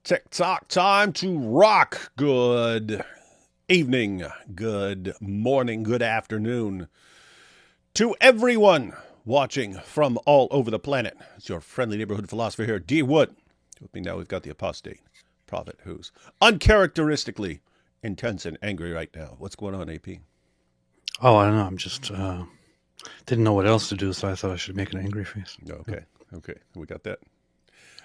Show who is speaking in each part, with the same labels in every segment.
Speaker 1: TikTok time to rock. Good evening, good morning, good afternoon to everyone watching from all over the planet. It's your friendly neighborhood philosopher here, D. Wood. With me now, we've got the Apostate Prophet, who's uncharacteristically intense and angry right now. What's going on, AP?
Speaker 2: Oh, I don't know. I'm just didn't know what else to do, so I thought I should make an angry face.
Speaker 1: Okay, we got that.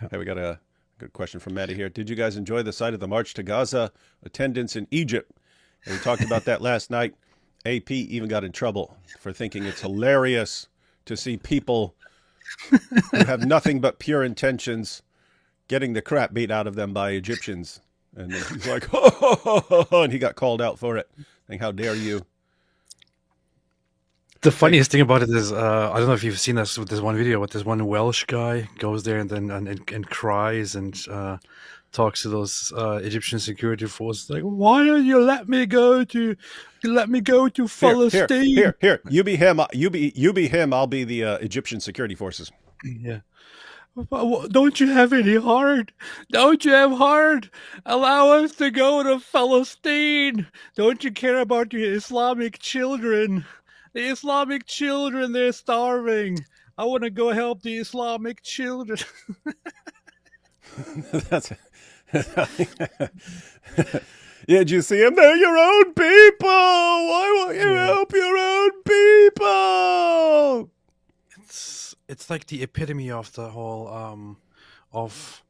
Speaker 2: Yeah.
Speaker 1: Hey, we got a good question from Maddie here. Did you guys enjoy the sight of the March to Gaza attendance in Egypt? And we talked about that last night. AP even got in trouble for thinking it's hilarious to see people who have nothing but pure intentions getting the crap beat out of them by Egyptians. And then he's like, oh, and he got called out for it. Like, how dare you?
Speaker 2: The funniest thing about it is, I don't know if you've seen this with this one video, but this one Welsh guy goes there and then and cries and talks to those Egyptian security forces, like, "Why don't you let me go to Palestine?"
Speaker 1: Here. You be him. You be him. I'll be the Egyptian security forces.
Speaker 2: Yeah. Don't you have any heart? Don't you have heart? Allow us to go to Palestine. Don't you care about your Islamic children? The Islamic children, they're starving. I want to go help the Islamic children.
Speaker 1: That's yeah, did you see him? They're your own people. Why won't you help your own people?
Speaker 2: It's like the epitome of the whole of,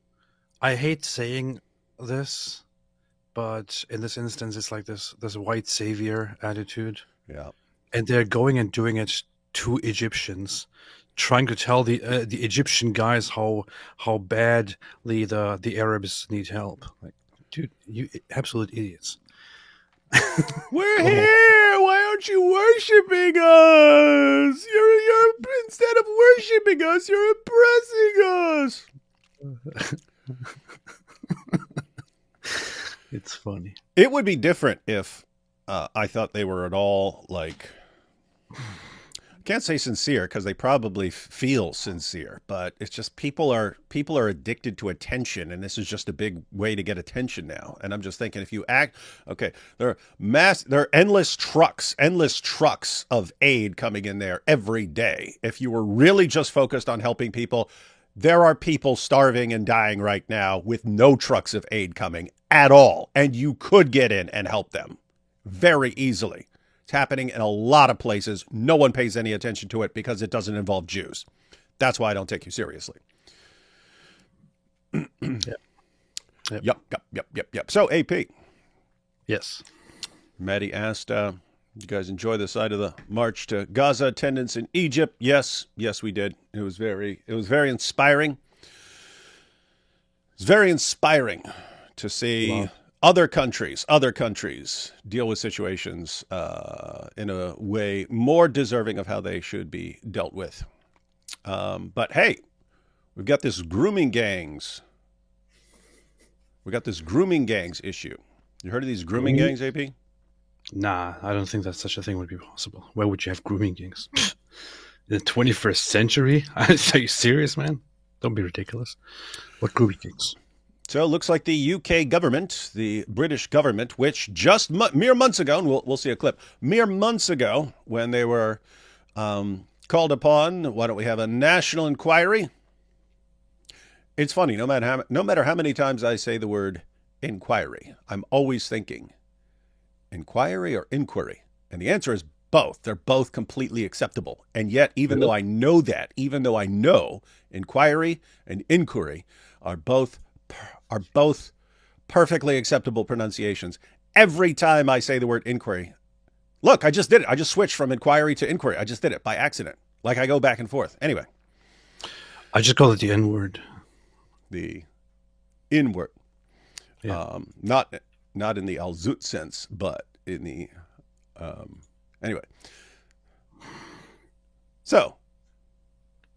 Speaker 2: I hate saying this, but in this instance it's like this white savior attitude.
Speaker 1: Yeah.
Speaker 2: And they're going and doing it to Egyptians, trying to tell the Egyptian guys how badly the Arabs need help. Like, dude, you absolute idiots.
Speaker 1: We're here. Why aren't you worshiping us? You're instead of worshiping us, you're oppressing us.
Speaker 2: It's funny.
Speaker 1: It would be different if I thought they were at all like, I can't say sincere because they probably feel sincere, but it's just people are addicted to attention, and this is just a big way to get attention now. And I'm just thinking, if you act okay, there are endless trucks of aid coming in there every day. If you were really just focused on helping people, there are people starving and dying right now with no trucks of aid coming at all, and you could get in and help them very easily. It's happening in a lot of places. No one pays any attention to it because it doesn't involve Jews. That's why I don't take you seriously. Yep. So, AP.
Speaker 2: Yes.
Speaker 1: Maddie asked, did you guys enjoy the sight of the March to Gaza attendance in Egypt? Yes, we did. It was very inspiring. It's very inspiring to see other countries deal with situations in a way more deserving of how they should be dealt with. But hey, we've got this grooming gangs. Issue. You heard of these grooming gangs, AP?
Speaker 2: Nah, I don't think that such a thing would be possible. Where would you have grooming gangs? In the 21st century? Are you serious, man? Don't be ridiculous. What grooming gangs?
Speaker 1: So it looks like the UK government, the British government, which just mere months ago, and we'll see a clip, mere months ago when they were called upon, why don't we have a national inquiry? It's funny, no matter how many times I say the word inquiry, I'm always thinking inquiry or inquiry. And the answer is both. They're both completely acceptable. And yet, even though I know inquiry and inquiry are both perfectly acceptable pronunciations, every time I say the word inquiry, look, I just did it. I just switched from inquiry to inquiry. I just did it by accident. Like I go back and forth. Anyway.
Speaker 2: I just call it the N-word.
Speaker 1: The N-word.
Speaker 2: Yeah.
Speaker 1: Not in the Alzut sense, but in the, anyway. So,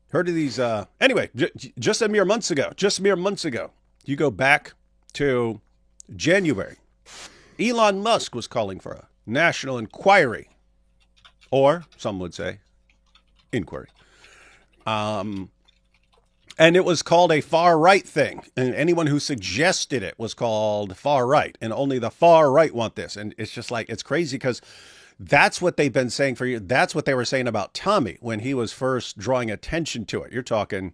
Speaker 1: heard of these, anyway, just mere months ago, you go back to January, Elon Musk was calling for a national inquiry, or some would say inquiry. And And it was called a far right thing. And anyone who suggested it was called far right. And only the far right want this. And it's just like, it's crazy because that's what they've been saying for years. That's what they were saying about Tommy when he was first drawing attention to it. You're talking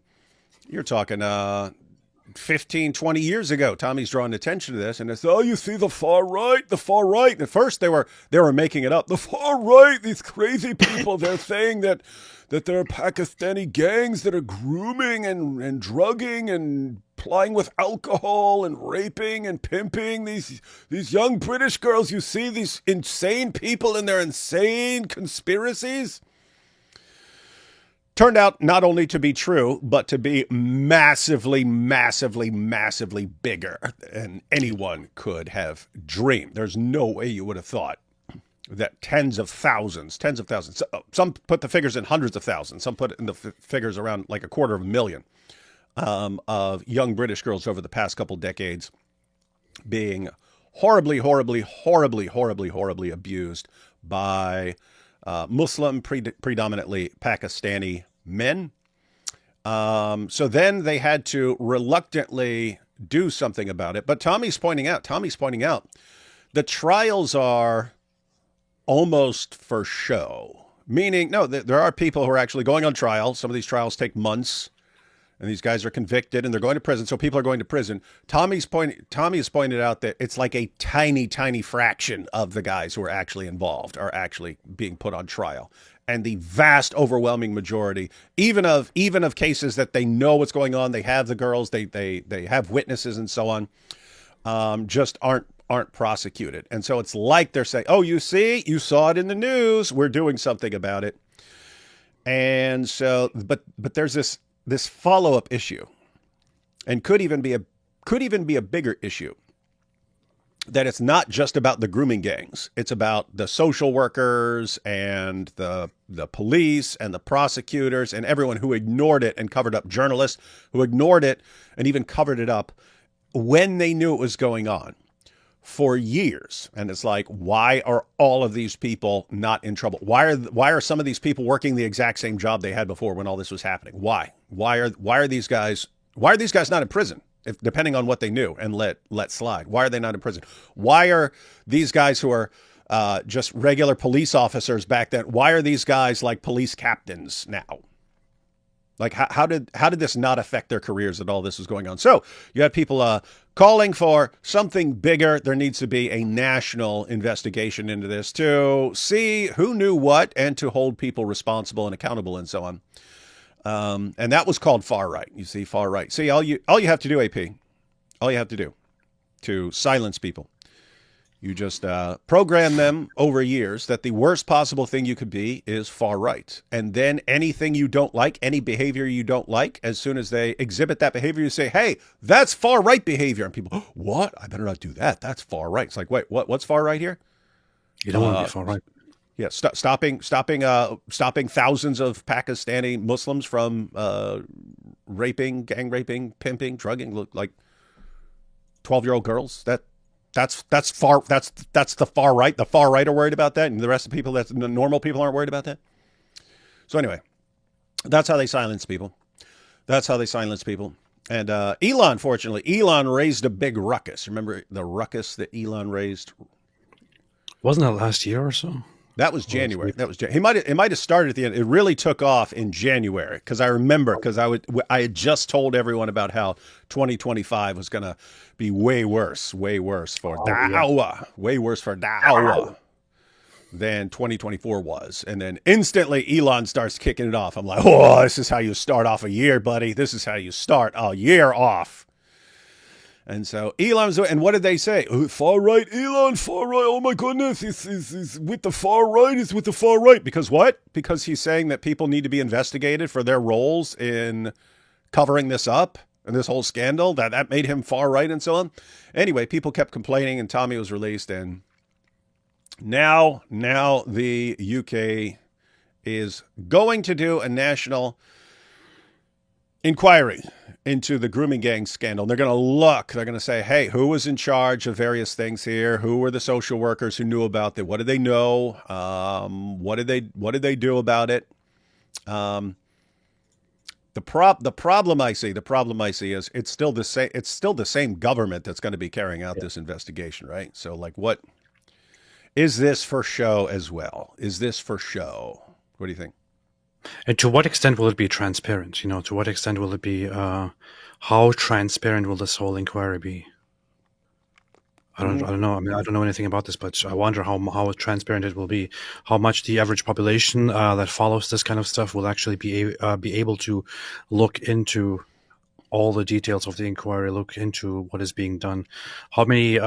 Speaker 1: 15, 20 years ago. Tommy's drawing attention to this, and it's, oh, you see the far right, the far right. And at first they were making it up. The far right, these crazy people, they're saying that there are Pakistani gangs that are grooming and drugging and plying with alcohol and raping and pimping these young British girls. You see these insane people and their insane conspiracies. Turned out not only to be true, but to be massively, massively, massively bigger than anyone could have dreamed. There's no way you would have thought that tens of thousands, some put the figures in hundreds of thousands, some put it in the figures around like 250,000 of young British girls over the past couple decades being horribly, horribly, horribly, horribly, horribly abused by Muslim, predominantly Pakistani men. So then they had to reluctantly do something about it. But Tommy's pointing out, the trials are almost for show. Meaning, no, there are people who are actually going on trial. Some of these trials take months, and these guys are convicted, and they're going to prison. So people are going to prison. Tommy has pointed out that it's like a tiny, tiny fraction of the guys who are actually involved are actually being put on trial. And the vast, overwhelming majority, even of cases that they know what's going on, they have the girls, they have witnesses and so on, just aren't prosecuted. And so it's like they're saying, oh, you see, you saw it in the news, we're doing something about it. And so, but there's this follow-up issue, and could even be a bigger issue, that it's not just about the grooming gangs. It's about the social workers and the police and the prosecutors and everyone who ignored it and covered up, journalists who ignored it and even covered it up when they knew it was going on for years. And it's like, why are all of these people not in trouble? Why are some of these people working the exact same job they had before when all this was happening? Why are these guys not in prison? If, depending on what they knew and let slide, why are they not in prison? Why are these guys who are just regular police officers back then, why are these guys like police captains now? Like, how did this not affect their careers that all this was going on? So you had people calling for something bigger. There needs to be a national investigation into this to see who knew what and to hold people responsible and accountable and so on. And that was called far right. You see, far right. See, all you have to do, AP, all you have to do to silence people, you just program them over years that the worst possible thing you could be is far right. And then anything you don't like, any behavior you don't like, as soon as they exhibit that behavior, you say, hey, that's far right behavior. And people, oh, what? I better not do that. That's far right. It's like, wait, what's far right here?
Speaker 2: You don't want to be far right.
Speaker 1: Yeah, stopping thousands of Pakistani Muslims from raping, gang raping, pimping, drugging, look like 12-year-old girls. That's the far right. The far right are worried about that, and the rest of the people, the normal people, aren't worried about that. So anyway, that's how they silence people. And Elon raised a big ruckus. Remember the ruckus that Elon raised?
Speaker 2: Wasn't that last year or so?
Speaker 1: That was January. It might have started at the end. It really took off in January because I remember I had just told everyone about how 2025 was going to be way worse for da'wah, way worse for da'wah than 2024 was. And then instantly Elon starts kicking it off. I'm like, oh, this is how you start off a year, buddy. This is how you start a year off. And so and what did they say? Oh, far right, Elon, far right. Oh my goodness, he's with the far right. He's with the far right. Because what? Because he's saying that people need to be investigated for their roles in covering this up and this whole scandal. That made him far right and so on. Anyway, people kept complaining and Tommy was released. And now the UK is going to do a national inquiry into the grooming gang scandal. They're going to say, hey, who was in charge of various things here? Who were the social workers who knew about it? What did they know? What did they do about it? the problem I see is it's still the same government that's going to be carrying out
Speaker 2: Yeah.
Speaker 1: this investigation, right? So like what is this for show as well? Is this for show? What do you think?
Speaker 2: And to what extent will it be transparent? You know, to what extent will it be? How transparent will this whole inquiry be? I don't know. I mean, I don't know anything about this, but I wonder how transparent it will be. How much the average population that follows this kind of stuff will actually be able to look into all the details of the inquiry, look into what is being done. How many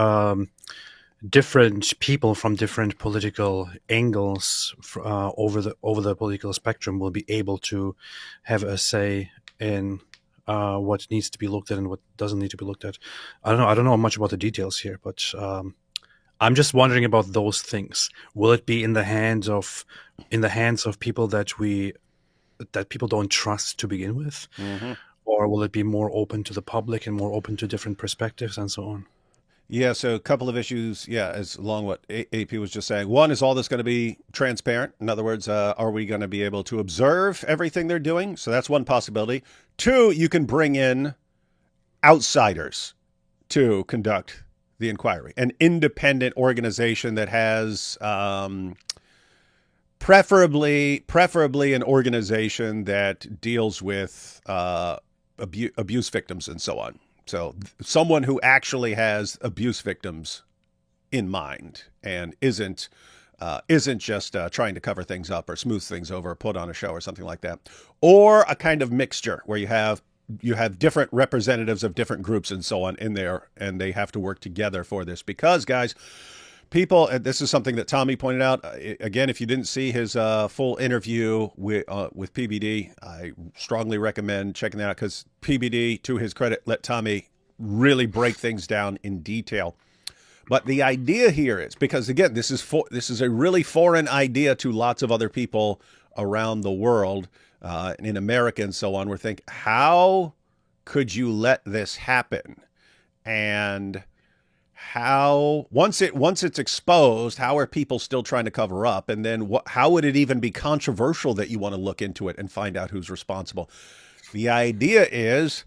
Speaker 2: different people from different political angles over the political spectrum will be able to have a say in what needs to be looked at and what doesn't need to be looked at. I don't know. I don't know much about the details here, but I'm just wondering about those things. Will it be in the hands of people that people don't trust to begin with,
Speaker 1: Mm-hmm.
Speaker 2: or will it be more open to the public and more open to different perspectives and so on?
Speaker 1: Yeah, so a couple of issues. Yeah, as along what AP was just saying. One is all this going to be transparent. In other words, are we going to be able to observe everything they're doing? So that's one possibility. Two, you can bring in outsiders to conduct the inquiry, an independent organization that has preferably an organization that deals with abuse victims and so on. So someone who actually has abuse victims in mind and isn't just trying to cover things up or smooth things over or put on a show or something like that, or a kind of mixture where you have different representatives of different groups and so on in there, and they have to work together for this because, guys, people, this is something that Tommy pointed out. Again, if you didn't see his full interview with PBD, I strongly recommend checking that out because PBD, to his credit, let Tommy really break things down in detail. But the idea here is because again, this is a really foreign idea to lots of other people around the world, in America and so on. We're thinking, how could you let this happen? And how once it's exposed, how are people still trying to cover up? And then how would it even be controversial that you want to look into it and find out who's responsible? The idea is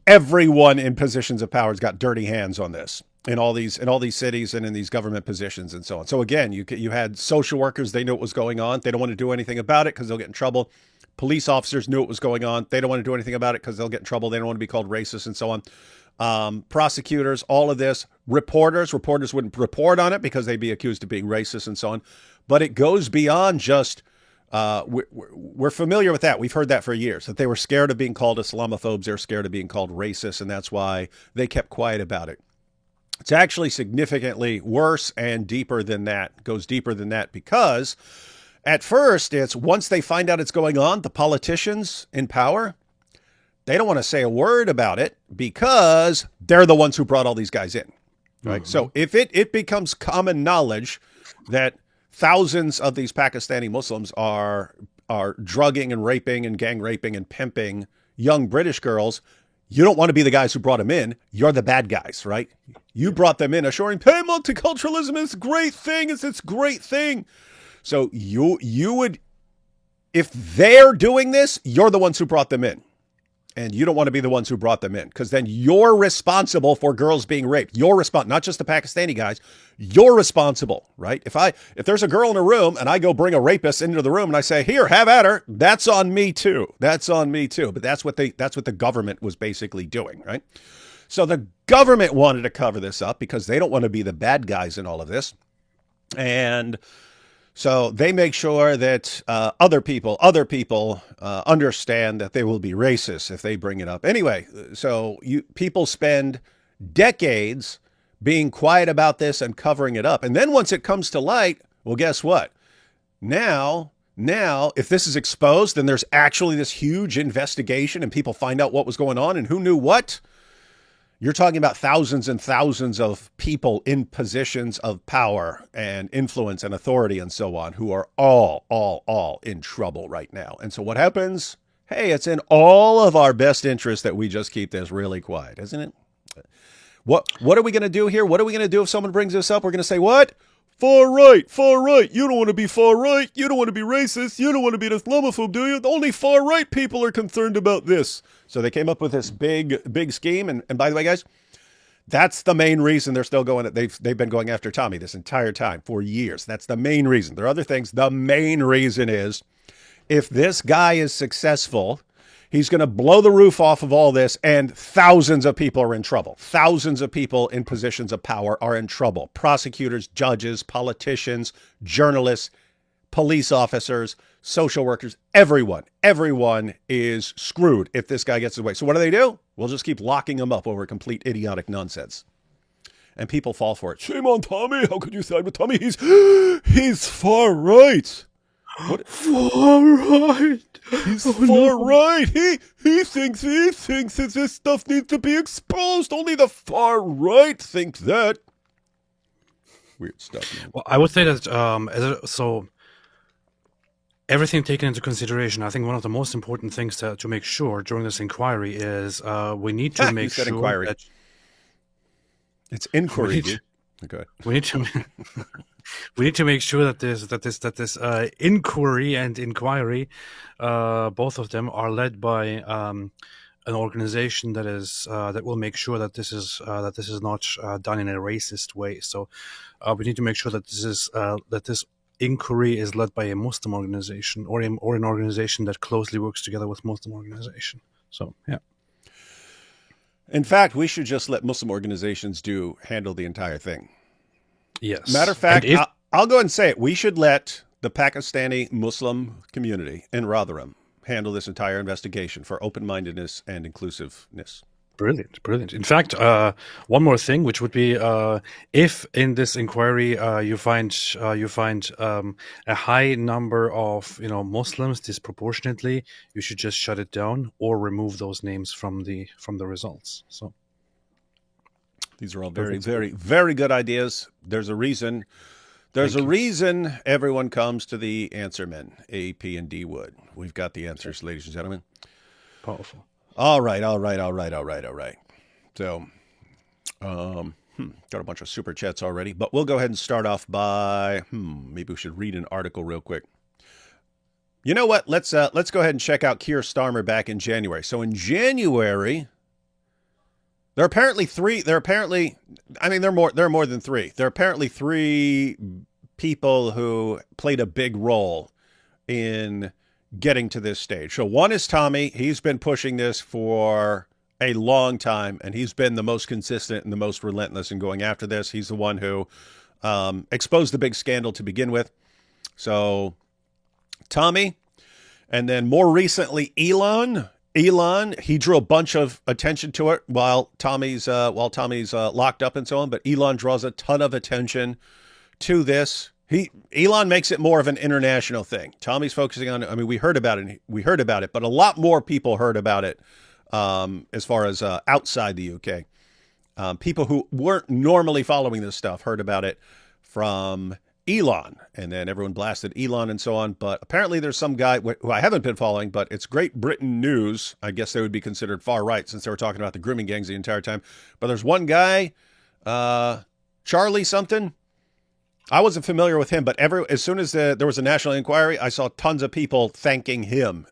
Speaker 1: everyone in positions of power has got dirty hands on this in all these cities and in these government positions and so on. So again, you had social workers, they knew what was going on. They don't want to do anything about it because they'll get in trouble. Police officers knew what was going on. They don't want to do anything about it because they'll get in trouble. They don't want to be called racist and so on. Prosecutors, all of this, reporters wouldn't report on it because they'd be accused of being racist and so on. But it goes beyond just, we're familiar with that. We've heard that for years, that they were scared of being called Islamophobes. They're scared of being called racist, and that's why they kept quiet about it. It's actually significantly worse and deeper than that, goes deeper than that, because at first it's once they find out it's going on, the politicians in power, they don't want to say a word about it because they're the ones who brought all these guys in, right? Mm-hmm. So if it becomes common knowledge that thousands of these Pakistani Muslims are drugging and raping and gang raping and pimping young British girls, you don't want to be the guys who brought them in. You're the bad guys, right? You brought them in assuring, hey, multiculturalism is a great thing. It's this great thing. So you would, if they're doing this, you're the ones who brought them in. And you don't want to be the ones who brought them in because then you're responsible for girls being raped. You're responsible, not just the Pakistani guys. You're responsible, right? If there's a girl in a room and I go bring a rapist into the room and I say, here, have at her, that's on me too. That's on me too. But that's what the government was basically doing, right? So the government wanted to cover this up because they don't want to be the bad guys in all of this. And so they make sure that other people understand that they will be racist if they bring it up. Anyway, so people spend decades being quiet about this and covering it up. And then once it comes to light, well, guess what? Now, if this is exposed, then there's actually this huge investigation and people find out what was going on and who knew what. You're talking about thousands and thousands of people in positions of power and influence and authority and so on who are all in trouble right now. And so what happens? Hey, it's in all of our best interest that we just keep this really quiet, isn't it? What are we going to do here? What are we going to do if someone brings this up? We're going to say, what? Far right, far right. You don't want to be far right. You don't want to be racist. You don't want to be an Islamophobe, do you? Only far right people are concerned about this. So they came up with this big scheme. And by the way, guys, that's the main reason they're still going. They've been going after Tommy this entire time for years. That's the main reason. There are other things. The main reason is if this guy is successful, he's going to blow the roof off of all this, and thousands of people are in trouble. Thousands of people in positions of power are in trouble. Prosecutors, judges, politicians, journalists, police officers, social workers, everyone is screwed if this guy gets away. So what do? We'll just keep locking him up over complete idiotic nonsense. And people fall for it. Shame on Tommy. How could you side with Tommy? He's far right. What?
Speaker 2: Far right.
Speaker 1: He's far right. He thinks that this stuff needs to be exposed. Only the far right think that. Weird stuff, man.
Speaker 2: Well, I would say that so everything taken into consideration, I think one of the most important things to make sure during this inquiry is we need to make sure
Speaker 1: inquiry.
Speaker 2: That
Speaker 1: it's inquiry. Okay.
Speaker 2: We need to we need to make sure that this inquiry and inquiry, both of them are led by an organization that is that will make sure that this is not done in a racist way. So we need to make sure that this inquiry is led by a Muslim organization or an organization that closely works together with Muslim organization. So yeah.
Speaker 1: In fact, we should just let Muslim organizations handle the entire thing.
Speaker 2: Yes.
Speaker 1: Matter of fact, I'll go ahead and say it. We should let the Pakistani Muslim community in Rotherham handle this entire investigation for open-mindedness and inclusiveness.
Speaker 2: Brilliant. In fact, one more thing, which would be if in this inquiry you find a high number of Muslims disproportionately, you should just shut it down or remove those names from the results. So
Speaker 1: these are all very, very, very good ideas. There's a reason. There's a reason everyone comes to the answer men, A, P, and D Wood. We've got the answers, ladies and gentlemen.
Speaker 2: Powerful.
Speaker 1: All right. So, got a bunch of super chats already, but we'll go ahead and start off by, maybe we should read an article real quick. You know what? Let's go ahead and check out Keir Starmer back in January. So in January, there are apparently three. There are more than three. There are apparently three people who played a big role in getting to this stage. So one is Tommy. He's been pushing this for a long time, and he's been the most consistent and the most relentless in going after this. He's the one who exposed the big scandal to begin with. So Tommy, and then more recently, Elon, he drew a bunch of attention to it while Tommy's locked up and so on. But Elon draws a ton of attention to this. Elon makes it more of an international thing. Tommy's focusing on. I mean, we heard about it, but a lot more people heard about it as far as outside the UK. People who weren't normally following this stuff heard about it from Elon, and then everyone blasted Elon and so on. But apparently there's some guy who I haven't been following, but it's Great Britain news. I guess they would be considered far right since they were talking about the grooming gangs the entire time. But there's one guy, Charlie something. I wasn't familiar with him, but as soon as there was a national inquiry, I saw tons of people thanking him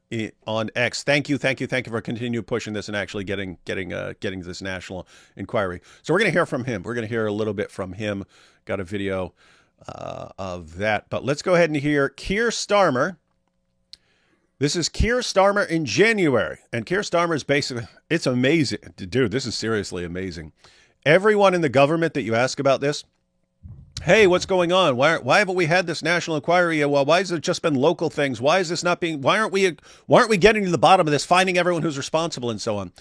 Speaker 1: on X. Thank you for continuing pushing this and actually getting this national inquiry. So we're going to hear from him. We're going to hear a little bit from him. Got a video of that. But let's go ahead and hear Keir Starmer. This is Keir Starmer in January. And Keir Starmer is basically, it's amazing. Dude, this is seriously amazing. Everyone in the government that you ask about this, hey, what's going on? Why haven't we had this national inquiry? Well, why has it just been local things? Why is this not being, why aren't we getting to the bottom of this, finding everyone who's responsible and so on?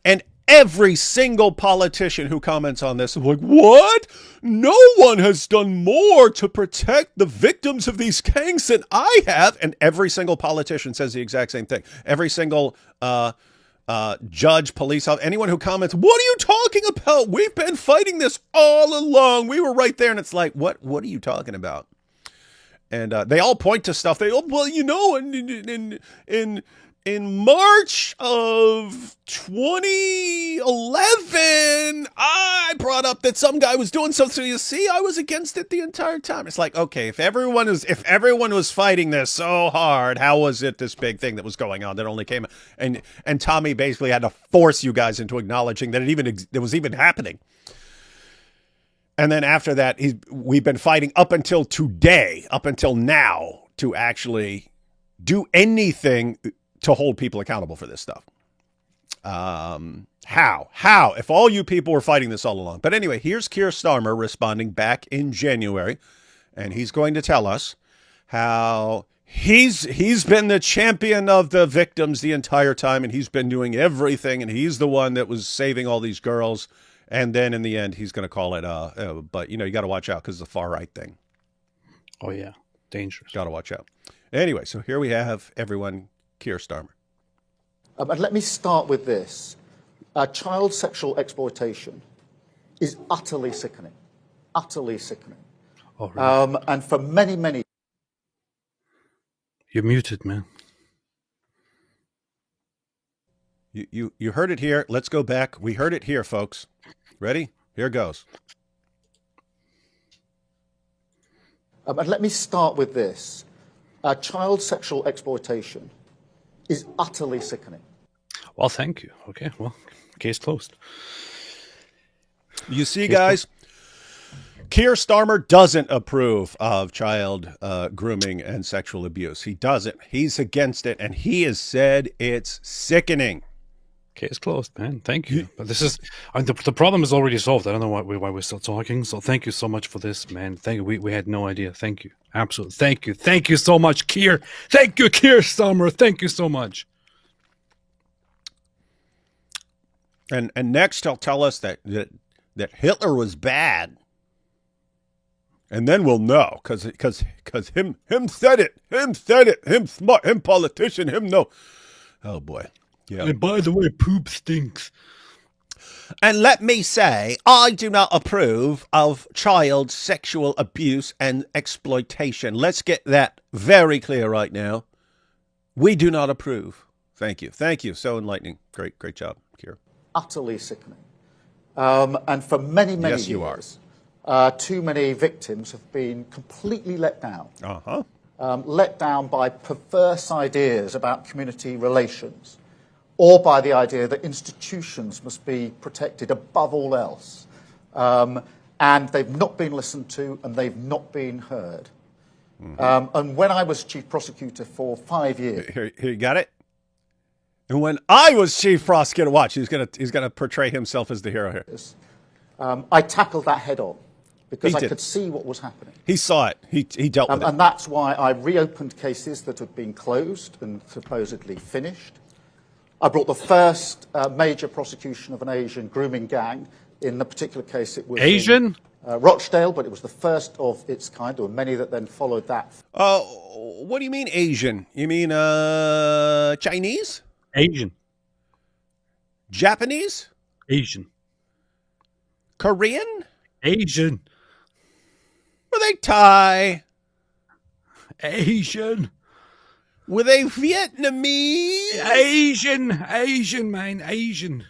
Speaker 1: And every single politician who comments on this is like, what? No one has done more to protect the victims of these gangs than I have. And every single politician says the exact same thing. Every single judge, police officer, anyone who comments, what are you talking about? We've been fighting this all along. We were right there. And it's like, what are you talking about? And they all point to stuff. In March of 2011, I brought up up that some guy was doing something. So you see, I was against it the entire time. It's like, okay, if everyone was fighting this so hard, how was it this big thing that was going on that only came and Tommy basically had to force you guys into acknowledging that it was even happening. And then after that, we've been fighting up until today, up until now, to actually do anything to hold people accountable for this stuff. How? If all you people were fighting this all along. But anyway, here's Keir Starmer responding back in January, and he's going to tell us how he's been the champion of the victims the entire time, and he's been doing everything, and he's the one that was saving all these girls. And then in the end, he's going to call it, but you got to watch out because the far right thing.
Speaker 2: Oh, yeah. Dangerous.
Speaker 1: Got to watch out. Anyway, so here we have everyone, Keir Starmer.
Speaker 3: And let me start with this. Child sexual exploitation is utterly sickening. Utterly sickening.
Speaker 2: Oh, really?
Speaker 3: And for many, many...
Speaker 2: You're muted, man.
Speaker 1: You heard it here. Let's go back. We heard it here, folks. Ready? Here goes.
Speaker 3: And let me start with this. Child sexual exploitation is utterly sickening.
Speaker 2: Well, thank you. Okay, well, case closed.
Speaker 1: You see, guys, Keir Starmer doesn't approve of child grooming and sexual abuse. He doesn't. He's against it, and he has said it's sickening.
Speaker 2: Case closed, man. Thank you. But this is the problem is already solved. I don't know why we're still talking. So thank you so much for this, man. Thank you. We had no idea. Thank you. Absolutely. Thank you. Thank you so much, Keir. Thank you, Keir Starmer. Thank you so much.
Speaker 1: And next he'll tell us that Hitler was bad. And then we'll know because him said it. Him said it. Him smart. Him politician. Him know. Oh boy. Yeah.
Speaker 2: And by the way, poop stinks.
Speaker 1: And let me say, I do not approve of child sexual abuse and exploitation. Let's get that very clear right now. We do not approve. Thank you. Thank you. So enlightening. Great job, Keir.
Speaker 3: Utterly sickening. And for many, many
Speaker 1: Yes, you
Speaker 3: years, too many victims have been completely let down. Let down by perverse ideas about community relations, or by the idea that institutions must be protected above all else. And they've not been listened to, and they've not been heard. And when I was chief prosecutor for 5 years...
Speaker 1: Here you got it? And when I was chief prosecutor, watch, he's gonna portray himself as the hero here.
Speaker 3: I tackled that head on, because
Speaker 1: He
Speaker 3: I
Speaker 1: did.
Speaker 3: could see what was happening.
Speaker 1: He saw it. He dealt with it.
Speaker 3: And that's why I reopened cases that had been closed and supposedly finished. I brought the first major prosecution of an Asian grooming gang. In the particular case, it was
Speaker 2: Asian?
Speaker 3: in Rochdale, but it was the first of its kind. There were many that then followed that.
Speaker 1: What do you mean Asian? You mean Chinese?
Speaker 2: Asian.
Speaker 1: Japanese?
Speaker 2: Asian.
Speaker 1: Korean?
Speaker 2: Asian.
Speaker 1: Were they Thai?
Speaker 2: Asian.
Speaker 1: Were they Vietnamese?
Speaker 2: Asian, man. Asian.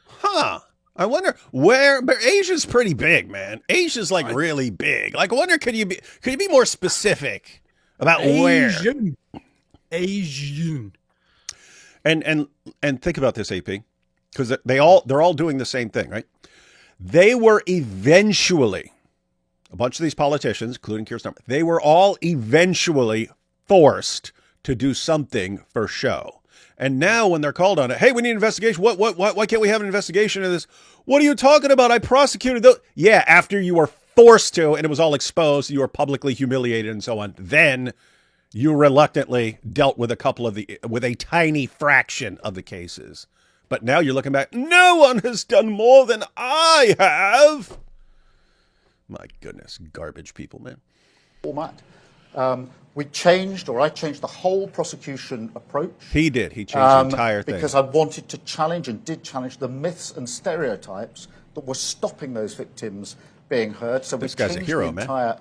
Speaker 1: Huh. I wonder where, but Asia's pretty big, man. Asia's like really big. Like, I wonder, could you be more specific about where?
Speaker 2: Asian.
Speaker 1: And think about this, AP, because they're all doing the same thing, right? They were eventually, a bunch of these politicians, including Keir Starmer, they were all eventually forced to do something for show. And now when they're called on it, hey, we need an investigation. Why can't we have an investigation of this? What are you talking about? I prosecuted those. Yeah, after you were forced to, and it was all exposed, you were publicly humiliated and so on. Then you reluctantly dealt with with a tiny fraction of the cases. But now you're looking back, no one has done more than I have. My goodness, garbage people, man.
Speaker 3: Format. I changed the whole prosecution approach.
Speaker 1: He did. He changed the entire thing.
Speaker 3: Because I wanted to challenge and did challenge the myths and stereotypes that were stopping those victims being heard. So
Speaker 1: This
Speaker 3: we
Speaker 1: guy's a
Speaker 3: changed
Speaker 1: hero,
Speaker 3: the
Speaker 1: man.
Speaker 3: entire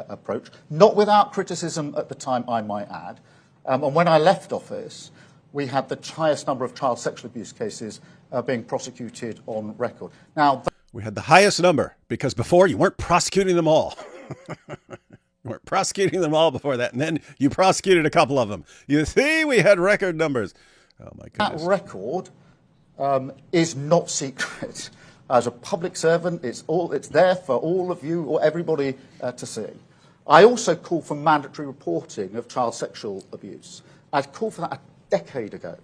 Speaker 3: approach, not without criticism at the time, I might add. And when I left office, we had the highest number of child sexual abuse cases being prosecuted on record. Now,
Speaker 1: We had the highest number because before you weren't prosecuting them all. You weren't prosecuting them all before that. And then you prosecuted a couple of them. You see, we had record numbers. Oh, my goodness.
Speaker 3: That record is not secret. As a public servant, it's there for all of you or everybody to see. I also called for mandatory reporting of child sexual abuse. I called for that a decade ago.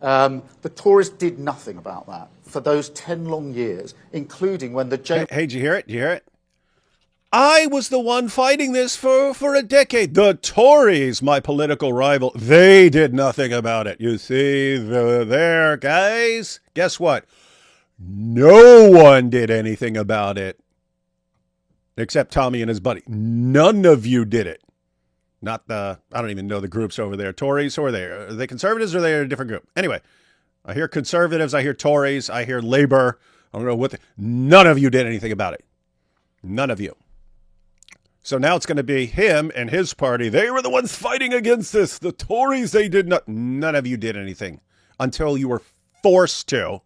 Speaker 3: The Tories did nothing about that for those 10 long years, including when the jail...
Speaker 1: Hey, did you hear it? Did you hear it? I was the one fighting this for a decade. The Tories, my political rival, they did nothing about it. You see, there, guys, guess what? No one did anything about it except Tommy and his buddy. None of you did it. Not I don't even know the groups over there. Tories, who are they? Are they conservatives or are they a different group? Anyway, I hear conservatives, I hear Tories, I hear Labor. I don't know what. None of you did anything about it. None of you. So now it's going to be him and his party. They were the ones fighting against this. The Tories, they did not. None of you did anything until you were forced to.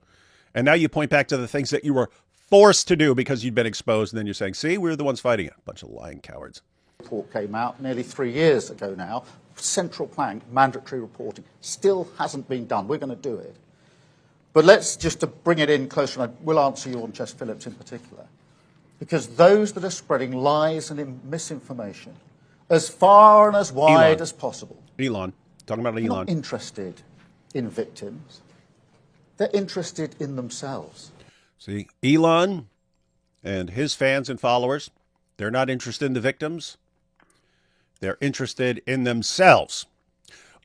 Speaker 1: And now you point back to the things that you were forced to do because you'd been exposed. And then you're saying, see, we were the ones fighting it. Bunch of lying cowards.
Speaker 3: Report came out nearly 3 years ago now. Central plank, mandatory reporting, still hasn't been done. We're going to do it. But let's just to bring it in closer, and I will answer you on Chess Phillips in particular. Because those that are spreading lies and misinformation as far and as wide as possible.
Speaker 1: Elon. Talking about Elon.
Speaker 3: Not interested in victims. They're interested in themselves.
Speaker 1: See, Elon and his fans and followers, they're not interested in the victims. They're interested in themselves.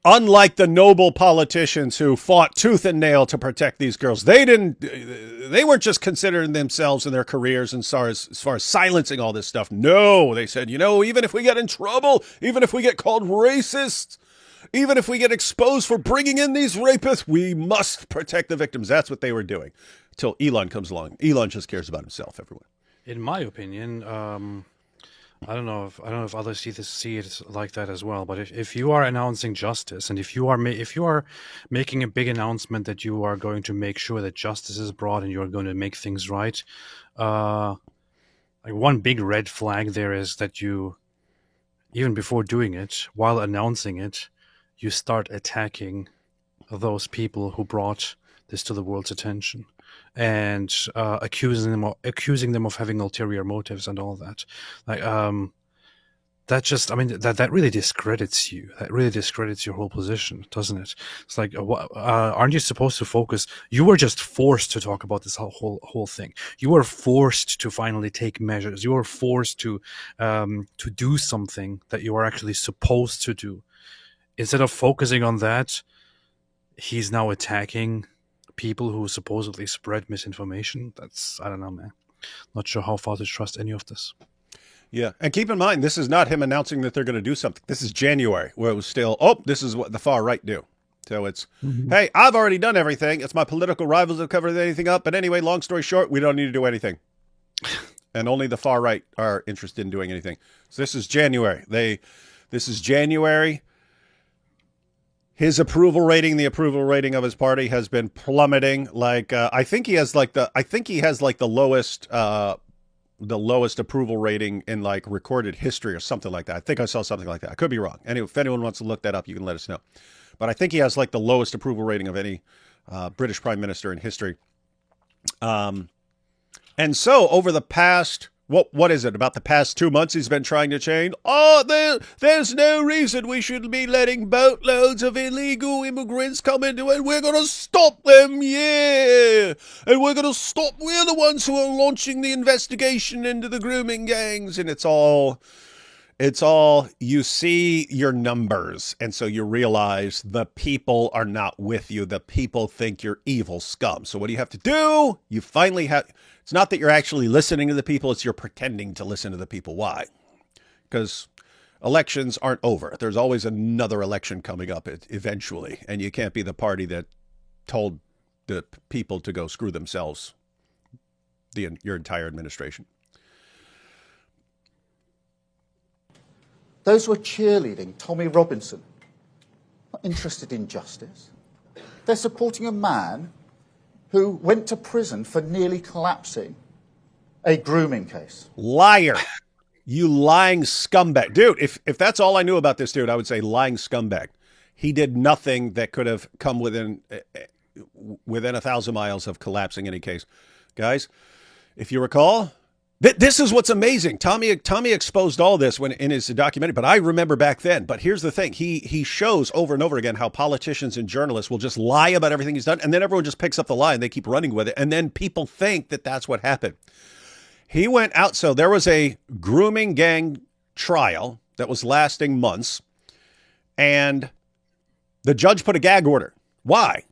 Speaker 1: Unlike the noble politicians who fought tooth and nail to protect these girls, they weren't just considering themselves and their careers as far as silencing all this stuff. No, they said, even if we get in trouble, even if we get called racists, even if we get exposed for bringing in these rapists, we must protect the victims. That's what they were doing until Elon comes along. Elon just cares about himself, everyone.
Speaker 2: In my opinion, I don't know if others see it like that as well. But if you are announcing justice, and if you are making a big announcement that you are going to make sure that justice is brought and you are going to make things right, like one big red flag there is that you, even before doing it, while announcing it, you start attacking those people who brought this to the world's attention, and accusing them of having ulterior motives and all that. Like that really discredits you. That really discredits your whole position, doesn't it? It's like, aren't you supposed to focus? You were just forced to talk about this whole thing. You were forced to finally take measures. You were forced to do something that you are actually supposed to do. Instead of focusing on that, he's now attacking people who supposedly spread misinformation. I don't know, man. Not sure how far to trust any of this.
Speaker 1: Yeah, and keep in mind, this is not him announcing that they're going to do something. This is January, where it was still, this is what the far right do. So it's, hey, I've already done everything. It's my political rivals that covered anything up. But anyway, long story short, we don't need to do anything. And only the far right are interested in doing anything. So this is January. This is January. His approval rating, the approval rating of his party, has been plummeting. Like I think he has like the lowest approval rating in like recorded history or something like that. I think I saw something like that. I could be wrong. Anyway, if anyone wants to look that up, you can let us know. But I think he has like the lowest approval rating of any British prime minister in history. And so over the past, what is it, about the past 2 months he's been trying to change? There's no reason we should be letting boatloads of illegal immigrants come into it. We're going to stop them, yeah. And we're the ones who are launching the investigation into the grooming gangs. And it's all, you see your numbers. And so you realize the people are not with you. The people think you're evil scum. So what do you have to do? You finally have... It's not that you're actually listening to the people, it's you're pretending to listen to the people. Why? Because elections aren't over. There's always another election coming up eventually, and you can't be the party that told the people to go screw themselves, your entire administration.
Speaker 3: Those who are cheerleading Tommy Robinson, not interested in justice. They're supporting a man who went to prison for nearly collapsing a grooming case.
Speaker 1: Liar. You lying scumbag. Dude, if that's all I knew about this dude, I would say lying scumbag. He did nothing that could have come within 1,000 miles of collapsing any case. Guys, if you recall, this is what's amazing. Tommy exposed all this when in his documentary, but I remember back then. But here's the thing. He shows over and over again how politicians and journalists will just lie about everything he's done, and then everyone just picks up the lie and they keep running with it, and then people think that that's what happened. He went out, so there was a grooming gang trial that was lasting months, and the judge put a gag order. Why?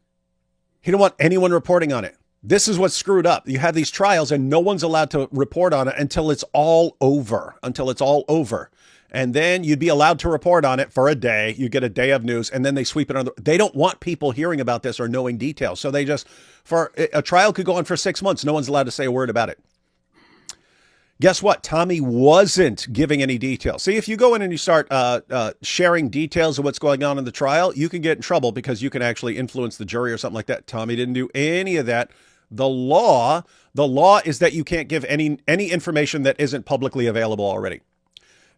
Speaker 1: He didn't want anyone reporting on it. This is what's screwed up. You have these trials and no one's allowed to report on it until it's all over, And then you'd be allowed to report on it for a day. You get a day of news, and then they sweep it under. They don't want people hearing about this or knowing details. So they just, for a trial could go on for 6 months. No one's allowed to say a word about it. Guess what? Tommy wasn't giving any details. See, if you go in and you start sharing details of what's going on in the trial, you can get in trouble because you can actually influence the jury or something like that. Tommy didn't do any of that. The law is that you can't give any information that isn't publicly available already.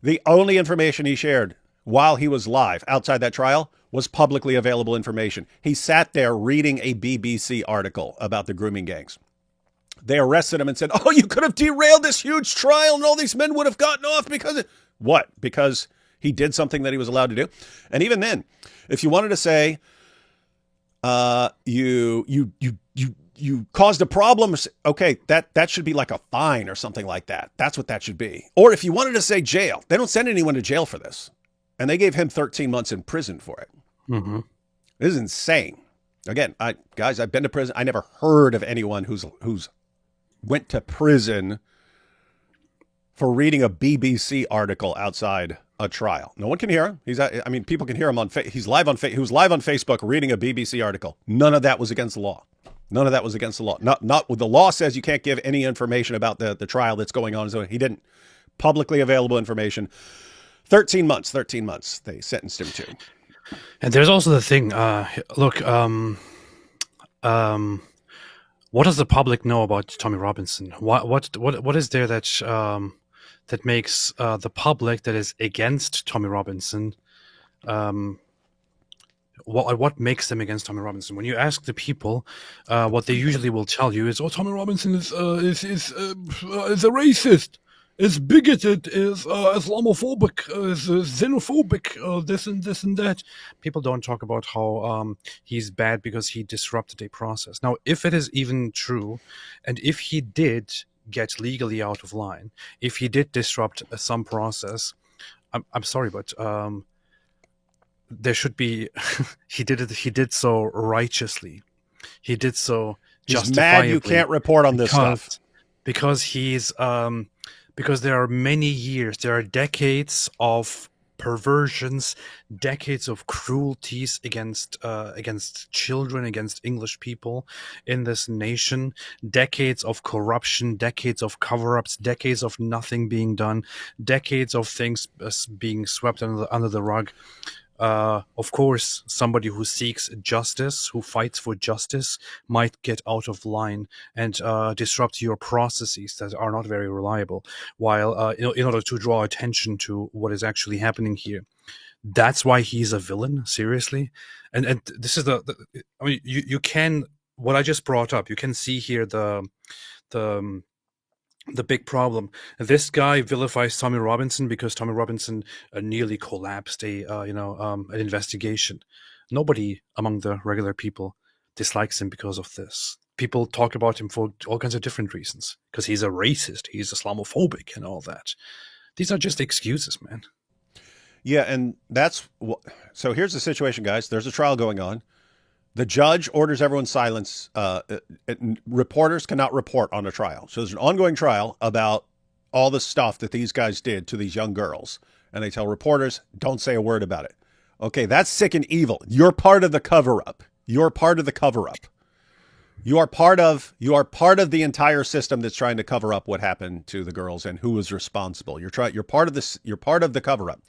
Speaker 1: The only information he shared while he was live outside that trial was publicly available information. He sat there reading a BBC article about the grooming gangs. They arrested him and said, "Oh, you could have derailed this huge trial and all these men would have gotten off because of..." What? Because he did something that he was allowed to do. And even then, if you wanted to say, you caused a problem, okay, that should be like a fine or something like that. That's what that should be. Or if you wanted to say jail, they don't send anyone to jail for this. And they gave him 13 months in prison for it. Mm-hmm. This is insane. Again, I've been to prison. I never heard of anyone who's went to prison for reading a BBC article outside a trial. No one can hear him. People can hear him he's live on he was live on Facebook reading a BBC article. None of that was against the law. None of that was against the law. Not the law says you can't give any information about the trial that's going on. So he didn't. Publicly available information. 13 months they sentenced him to.
Speaker 2: And there's also the thing, what does the public know about Tommy Robinson? What is there that makes the public that is against Tommy Robinson? What makes them against Tommy Robinson? When you ask the people, what they usually will tell you is, "Oh, Tommy Robinson is a racist, is bigoted, is Islamophobic, is xenophobic, this and that." People don't talk about how he's bad because he disrupted a process. Now, if it is even true, and if he did get legally out of line, if he did disrupt some process, I'm sorry, but there should be. He did so righteously. He did so justifiably.
Speaker 1: He's mad you can't report on this stuff
Speaker 2: because he's. Because there are many years, there are decades of perversions, decades of cruelties against children, against English people in this nation, decades of corruption, decades of cover-ups, decades of nothing being done, decades of things being swept under the rug. Of course, somebody who seeks justice, who fights for justice, might get out of line and disrupt your processes that are not very reliable, while in order to draw attention to what is actually happening here. That's why he's a villain, seriously. And this is you can, what I just brought up, you can see here the big problem. This guy vilifies Tommy Robinson because Tommy Robinson nearly collapsed an investigation. Nobody among the regular people dislikes him because of this. People talk about him for all kinds of different reasons. Because he's a racist, he's Islamophobic, and all that. These are just excuses, man.
Speaker 1: Yeah, and so here's the situation, guys. There's a trial going on. The judge orders everyone's silence. Reporters cannot report on a trial. So there's an ongoing trial about all the stuff that these guys did to these young girls. And they tell reporters, don't say a word about it. Okay, that's sick and evil. You're part of the cover-up. You're part of the cover-up. You are part of the entire system that's trying to cover up what happened to the girls and who was responsible. You're part of this. You're part of the cover-up.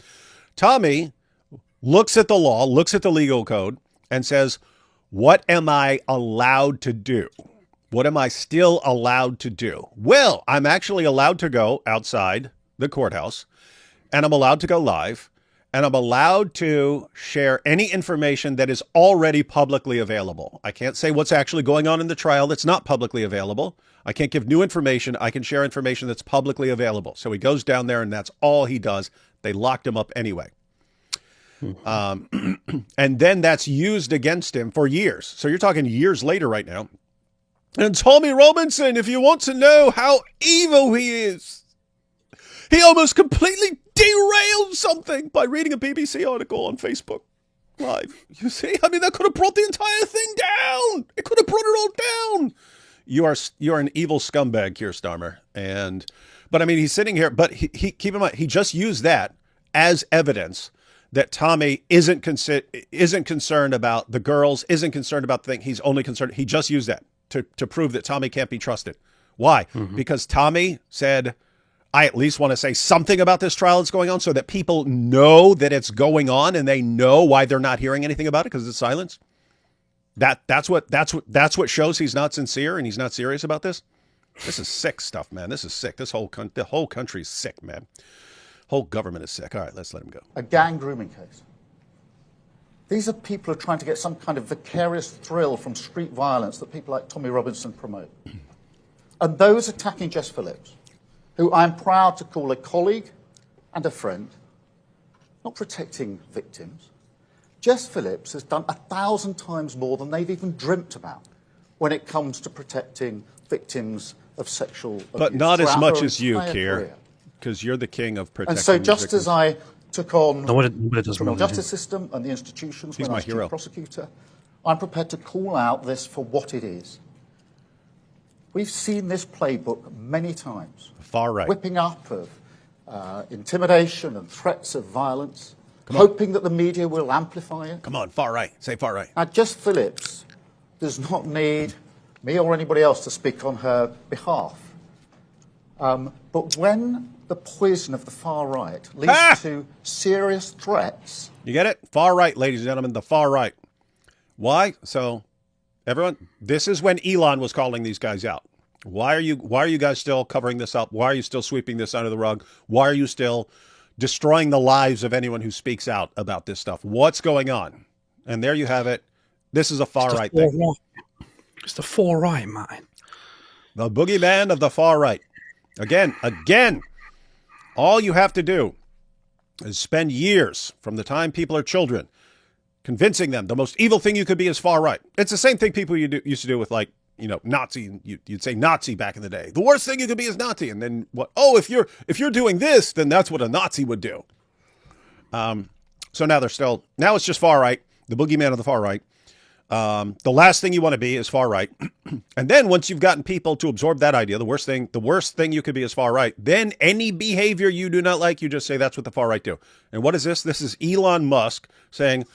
Speaker 1: Tommy looks at the law, looks at the legal code, and says, "What am I allowed to do?" What am I still allowed to do? Well, I'm actually allowed to go outside the courthouse, and I'm allowed to go live, and I'm allowed to share any information that is already publicly available. I can't say what's actually going on in the trial that's not publicly available. I can't give new information. I can share information that's publicly available. So he goes down there, and that's all he does. They locked him up anyway. And then that's used against him for years. So you're talking years later right now. And Tommy Robinson, if you want to know how evil he is, he almost completely derailed something by reading a BBC article on Facebook Live. You see, I mean, that could have brought the entire thing down. It could have brought it all down. You're an evil scumbag, Keir Starmer. But I mean, he's sitting here, but he keep in mind, he just used that as evidence that Tommy isn't concerned about the girls, isn't concerned about the thing. He's only concerned. He just used that to prove that Tommy can't be trusted. Why? Because Tommy said, I at least want to say something about this trial that's going on so that people know that it's going on and they know why they're not hearing anything about it because it's silence. That's what shows he's not sincere and he's not serious about this. This is sick stuff, man. This is sick. The whole country's sick, man. Whole government is sick. All right, let's let him go.
Speaker 3: A gang grooming case. These are people who are trying to get some kind of vicarious thrill from street violence that people like Tommy Robinson promote. And those attacking Jess Phillips, who I'm proud to call a colleague and a friend, not protecting victims. Jess Phillips has done 1,000 times more than they've even dreamt about when it comes to protecting victims of sexual abuse.
Speaker 1: But not as much as you, Keir, because you're the king of protecting.
Speaker 3: And so just
Speaker 1: victims.
Speaker 3: as I took on
Speaker 2: the
Speaker 3: criminal justice system and the institutions when I was chief prosecutor, I'm prepared to call out this for what it is. We've seen this playbook many times.
Speaker 1: Far right.
Speaker 3: Whipping up of intimidation and threats of violence, hoping that the media will amplify it.
Speaker 1: Come on, far right. Say far right.
Speaker 3: Now, Jess Phillips does not need me or anybody else to speak on her behalf. But when the poison of the far right leads to serious threats...
Speaker 1: You get it? Far right, ladies and gentlemen, the far right. Why? So, everyone, this is when Elon was calling these guys out. Why are you guys still covering this up? Why are you still sweeping this under the rug? Why are you still destroying the lives of anyone who speaks out about this stuff? What's going on? And there you have it. This is a far right thing.
Speaker 2: It's the far right, man.
Speaker 1: The boogeyman of the far right. Again, all you have to do is spend years from the time people are children convincing them the most evil thing you could be is far right. It's the same thing people used to do with, like, Nazi. You'd say Nazi back in the day. The worst thing you could be is Nazi. And then what? Oh, if you're doing this, then that's what a Nazi would do. So now now it's just far right, the boogeyman of the far right. The last thing you want to be is far right. And then once you've gotten people to absorb that idea, the worst thing you could be is far right, then any behavior you do not like, you just say that's what the far right do. And what is this? This is Elon Musk saying,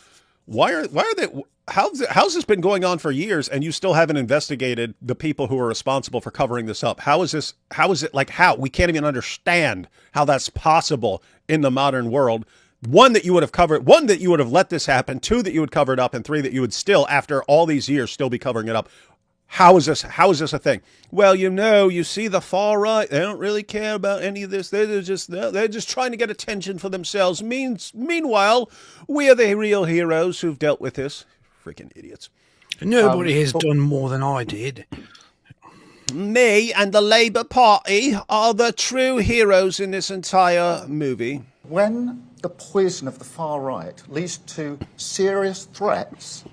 Speaker 1: how's this been going on for years and you still haven't investigated the people who are responsible for covering this up? How is it we can't even understand how that's possible in the modern world. One, that you would have covered, one, that you would have let this happen, two, that you would cover it up, and three, that you would still, after all these years, still be covering it up. How is this a thing? Well, you see the far right, they don't really care about any of this. They're just trying to get attention for themselves. Meanwhile, we are the real heroes who've dealt with this. Freaking idiots.
Speaker 2: Nobody has done more than I did.
Speaker 1: Me and the Labour Party are the true heroes in this entire movie.
Speaker 3: When the poison of the far right leads to serious threats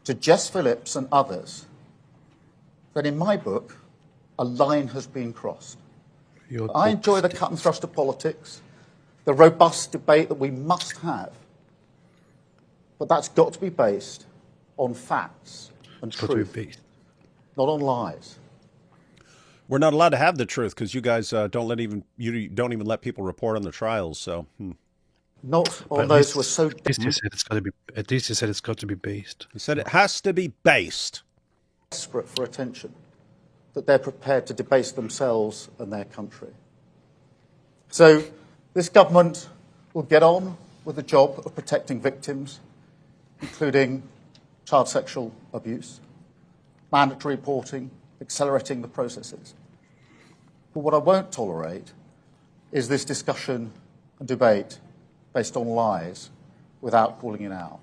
Speaker 3: to Jess Phillips and others, then in my book, a line has been crossed. I enjoy the cut and thrust of politics, the robust debate that we must have, but that's got to be based on facts and truth, not on lies.
Speaker 1: We're not allowed to have the truth because you guys don't even let people report on the trials. So,
Speaker 3: not on those who are so.
Speaker 2: At least he said it's got to be based.
Speaker 1: He said it has to be based.
Speaker 3: Desperate for attention, that they're prepared to debase themselves and their country. So, this government will get on with the job of protecting victims, including child sexual abuse, mandatory reporting, accelerating the processes. But what I won't tolerate is this discussion and debate based on lies without calling it out.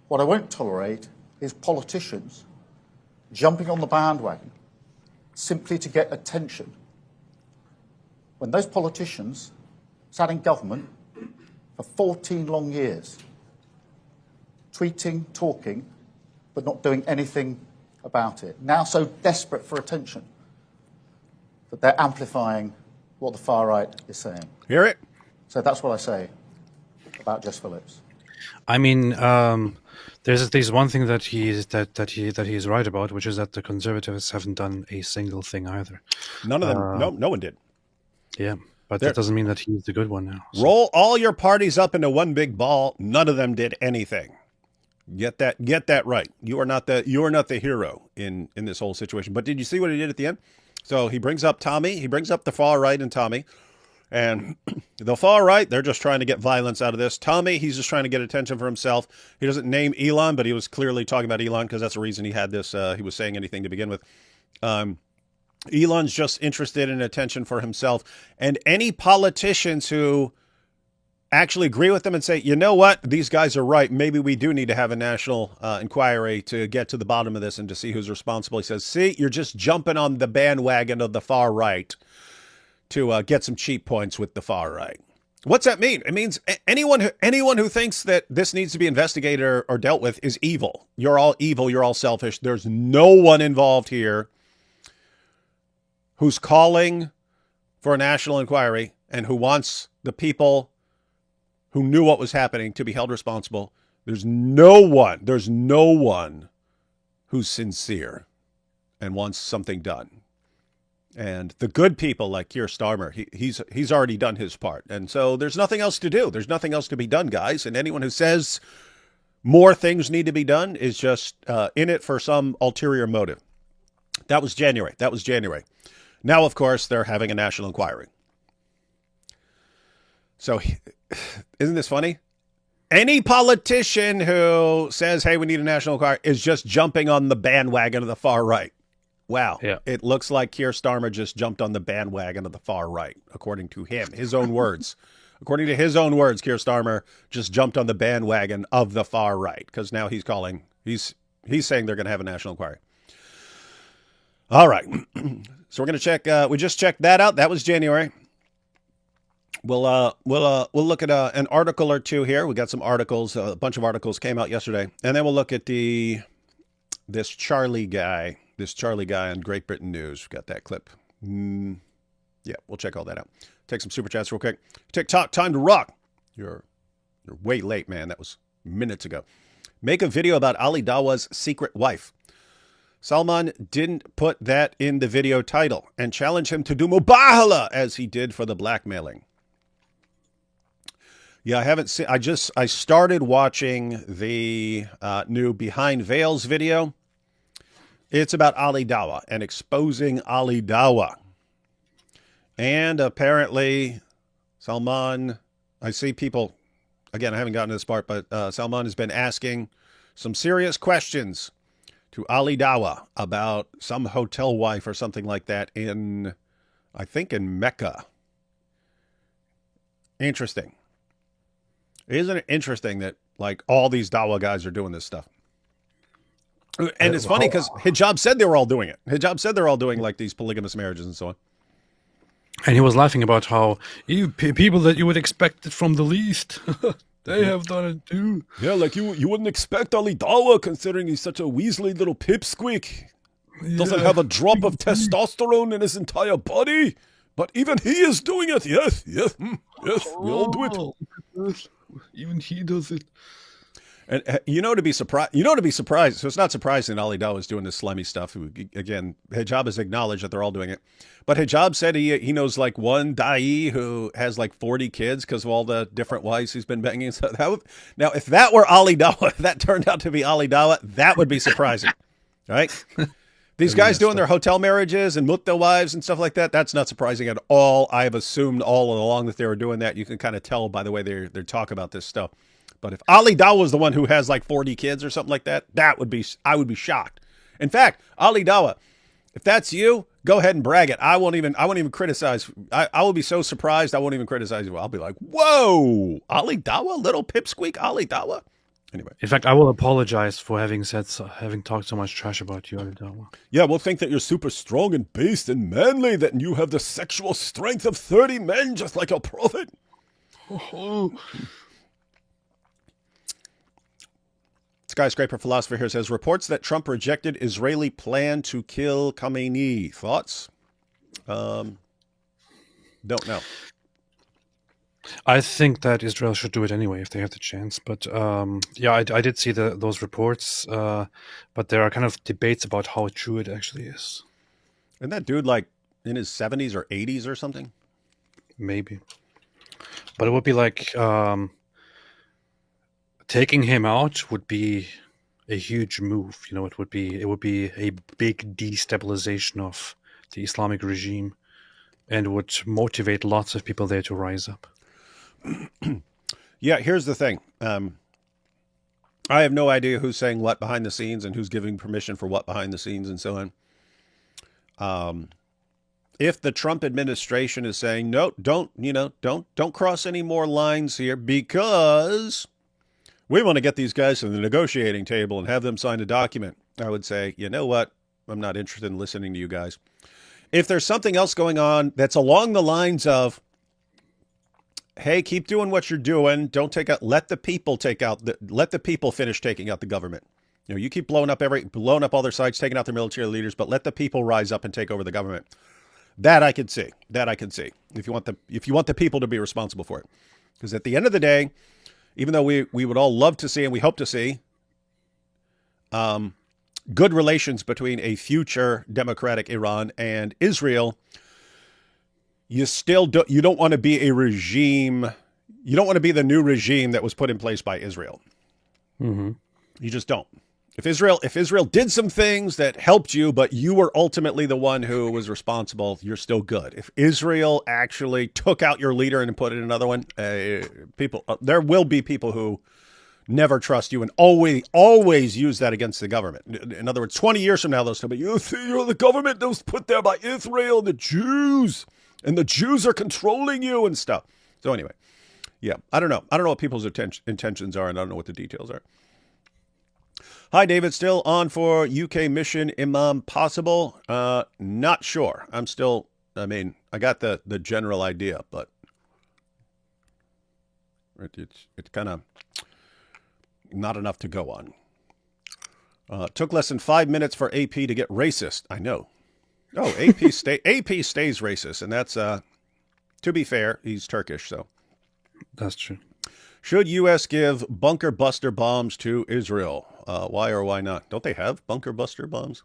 Speaker 3: What I won't tolerate is politicians jumping on the bandwagon simply to get attention, when those politicians sat in government for 14 long years, tweeting, talking, but not doing anything about it. Now so desperate for attention that they're amplifying what the far right is saying.
Speaker 1: Hear it?
Speaker 3: So that's what I say about Jess Phillips.
Speaker 2: I mean, there's one thing that he's right about, which is that the Conservatives haven't done a single thing either.
Speaker 1: None of them. No one did.
Speaker 2: Yeah, but that doesn't mean that he's the good one now. So.
Speaker 1: Roll all your parties up into one big ball. None of them did anything. Get that right. You are not the hero in this whole situation. But did you see what he did at the end? So he brings up Tommy. He brings up the far right and Tommy. And the far right, they're just trying to get violence out of this. Tommy, he's just trying to get attention for himself. He doesn't name Elon, but he was clearly talking about Elon because that's the reason he had this. He was saying anything to begin with. Elon's just interested in attention for himself. And any politicians who actually agree with them and say, you know what, these guys are right. Maybe we do need to have a national inquiry to get to the bottom of this and to see who's responsible. He says, see, you're just jumping on the bandwagon of the far right to get some cheap points with the far right. What's that mean? It means anyone who thinks that this needs to be investigated or dealt with is evil. You're all evil. You're all selfish. There's no one involved here who's calling for a national inquiry and who wants the people who knew what was happening to be held responsible. There's no one who's sincere and wants something done. And the good people like Keir Starmer, he's already done his part. And so there's nothing else to do. There's nothing else to be done, guys. And anyone who says more things need to be done is just in it for some ulterior motive. That was January. Now, of course, they're having a national inquiry. So isn't this funny? Any politician who says, hey, we need a national inquiry is just jumping on the bandwagon of the far right. Wow. Yeah. It looks like Keir Starmer just jumped on the bandwagon of the far right, according to him, his own words. According to his own words, Keir Starmer just jumped on the bandwagon of the far right because now he's saying they're going to have a national inquiry. All right. So we're going to check. We just checked that out. That was January. We'll look at an article or two here. We got some articles. A bunch of articles came out yesterday, and then we'll look at this Charlie guy on Great Britain News. We got that clip. Yeah, we'll check all that out. Take some super chats real quick. TikTok, time to rock. You're way late, man. That was minutes ago. Make a video about Ali Dawa's secret wife. Salman didn't put that in the video title and challenge him to do mubahala as he did for the blackmailing. Yeah, I haven't seen. I started watching the new Behind Veils video. It's about Ali Dawa and exposing Ali Dawa. And apparently, Salman, I see people, again, I haven't gotten to this part, but Salman has been asking some serious questions to Ali Dawa about some hotel wife or something like that I think in Mecca. Interesting. Isn't it interesting that like all these Dawa guys are doing this stuff? And it's funny because Hijab said they were all doing it. Hijab said they're all doing like these polygamous marriages and so on.
Speaker 2: And he was laughing about how people that you would expect it from the least, they have done it too.
Speaker 1: Yeah, like you wouldn't expect Ali Dawa considering he's such a weaselly little pipsqueak. Doesn't have a drop of testosterone in his entire body. But even he is doing it. Yes, yes, we all do it.
Speaker 2: Even he does it.
Speaker 1: And to be surprised. So it's not surprising Ali Dawa is doing this slimy stuff. Again, Hijab has acknowledged that they're all doing it. But Hijab said he knows like one da'i who has like 40 kids because of all the different wives he's been banging. So now, if that were Ali Dawa, if that turned out to be Ali Dawa, that would be surprising, right? These guys doing their hotel marriages and mutta wives and stuff like that, that's not surprising at all. I've assumed all along that they were doing that. You can kind of tell by the way they talk about this stuff. But if Ali Dawa was the one who has like 40 kids or something like that, I would be shocked. In fact, Ali Dawa, If that's you, go ahead and brag it. I won't even criticize. I will be so surprised. I won't even criticize you. I'll be like, whoa, Ali Dawa, little pipsqueak Ali Dawa. Anyway.
Speaker 2: In fact, I will apologize for having talked so much trash about you, Ali Dawa.
Speaker 1: Yeah, we'll think that you're super strong and based and manly, that you have the sexual strength of 30 men, just like a prophet. Skyscraper Philosopher here says, reports that Trump rejected Israeli plan to kill Khamenei. Thoughts? Don't know.
Speaker 2: I think that Israel should do it anyway if they have the chance. But yeah, I did see those reports, but there are kind of debates about how true it actually is.
Speaker 1: Isn't that dude like in his 70s or 80s or something?
Speaker 2: Maybe. But it would be like taking him out would be a huge move. You know, it would be a big destabilization of the Islamic regime, and would motivate lots of people there to rise up.
Speaker 1: Yeah, here's the thing. I have no idea who's saying what behind the scenes and who's giving permission for what behind the scenes and so on. If the Trump administration is saying, no, don't cross any more lines here because we want to get these guys to the negotiating table and have them sign a document, I would say, you know what? I'm not interested in listening to you guys. If there's something else going on that's along the lines of, hey, keep doing what you're doing. Don't take out. Let the people finish taking out the government. You know, you keep blowing up all their sites, taking out their military leaders, but let the people rise up and take over the government. That I can see. If you want the people to be responsible for it, because at the end of the day, even though we would all love to see and we hope to see good relations between a future democratic Iran and Israel, you don't want to be a regime. You don't want to be the new regime that was put in place by Israel.
Speaker 2: Mm-hmm.
Speaker 1: You just don't. If Israel did some things that helped you, but you were ultimately the one who was responsible, you're still good. If Israel actually took out your leader and put in another one, there will be people who never trust you and always use that against the government. In other words, 20 years from now, they'll still be, you see, you're the government that was put there by Israel and the Jews. And the Jews are controlling you and stuff. So anyway, yeah, I don't know. I don't know what people's intentions are, and I don't know what the details are. Hi, David. Still on for UK mission Imam possible? Not sure. I got the general idea, but it's kind of not enough to go on. Took less than 5 minutes for AP to get racist. I know. Oh, AP stays racist, and that's to be fair, he's Turkish, so
Speaker 2: that's true.
Speaker 1: Should U.S. give bunker buster bombs to Israel? Why or why not? Don't they have bunker buster bombs?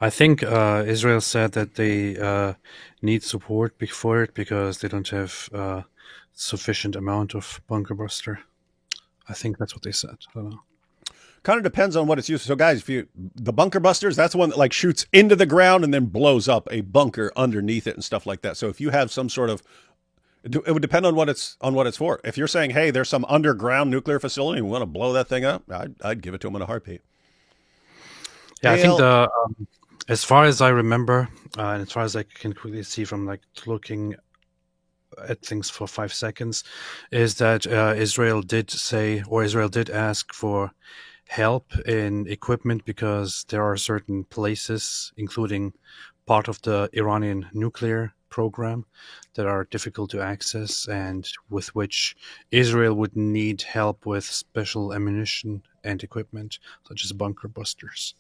Speaker 2: I think Israel said that they need support for it because they don't have sufficient amount of bunker buster. I think that's what they said. I don't know.
Speaker 1: Kind of depends on what it's used for. So, guys, the bunker busters, that's the one that like shoots into the ground and then blows up a bunker underneath it and stuff like that. So, if you have some sort of, it would depend on what it's for. If you're saying, hey, there's some underground nuclear facility and we want to blow that thing up, I'd give it to them in a heartbeat.
Speaker 2: Yeah, I think as far as I remember, and as far as I can quickly see from like looking at things for 5 seconds, is that Israel did ask for help in equipment because there are certain places, including part of the Iranian nuclear program, that are difficult to access and with which Israel would need help with special ammunition and equipment, such as bunker busters.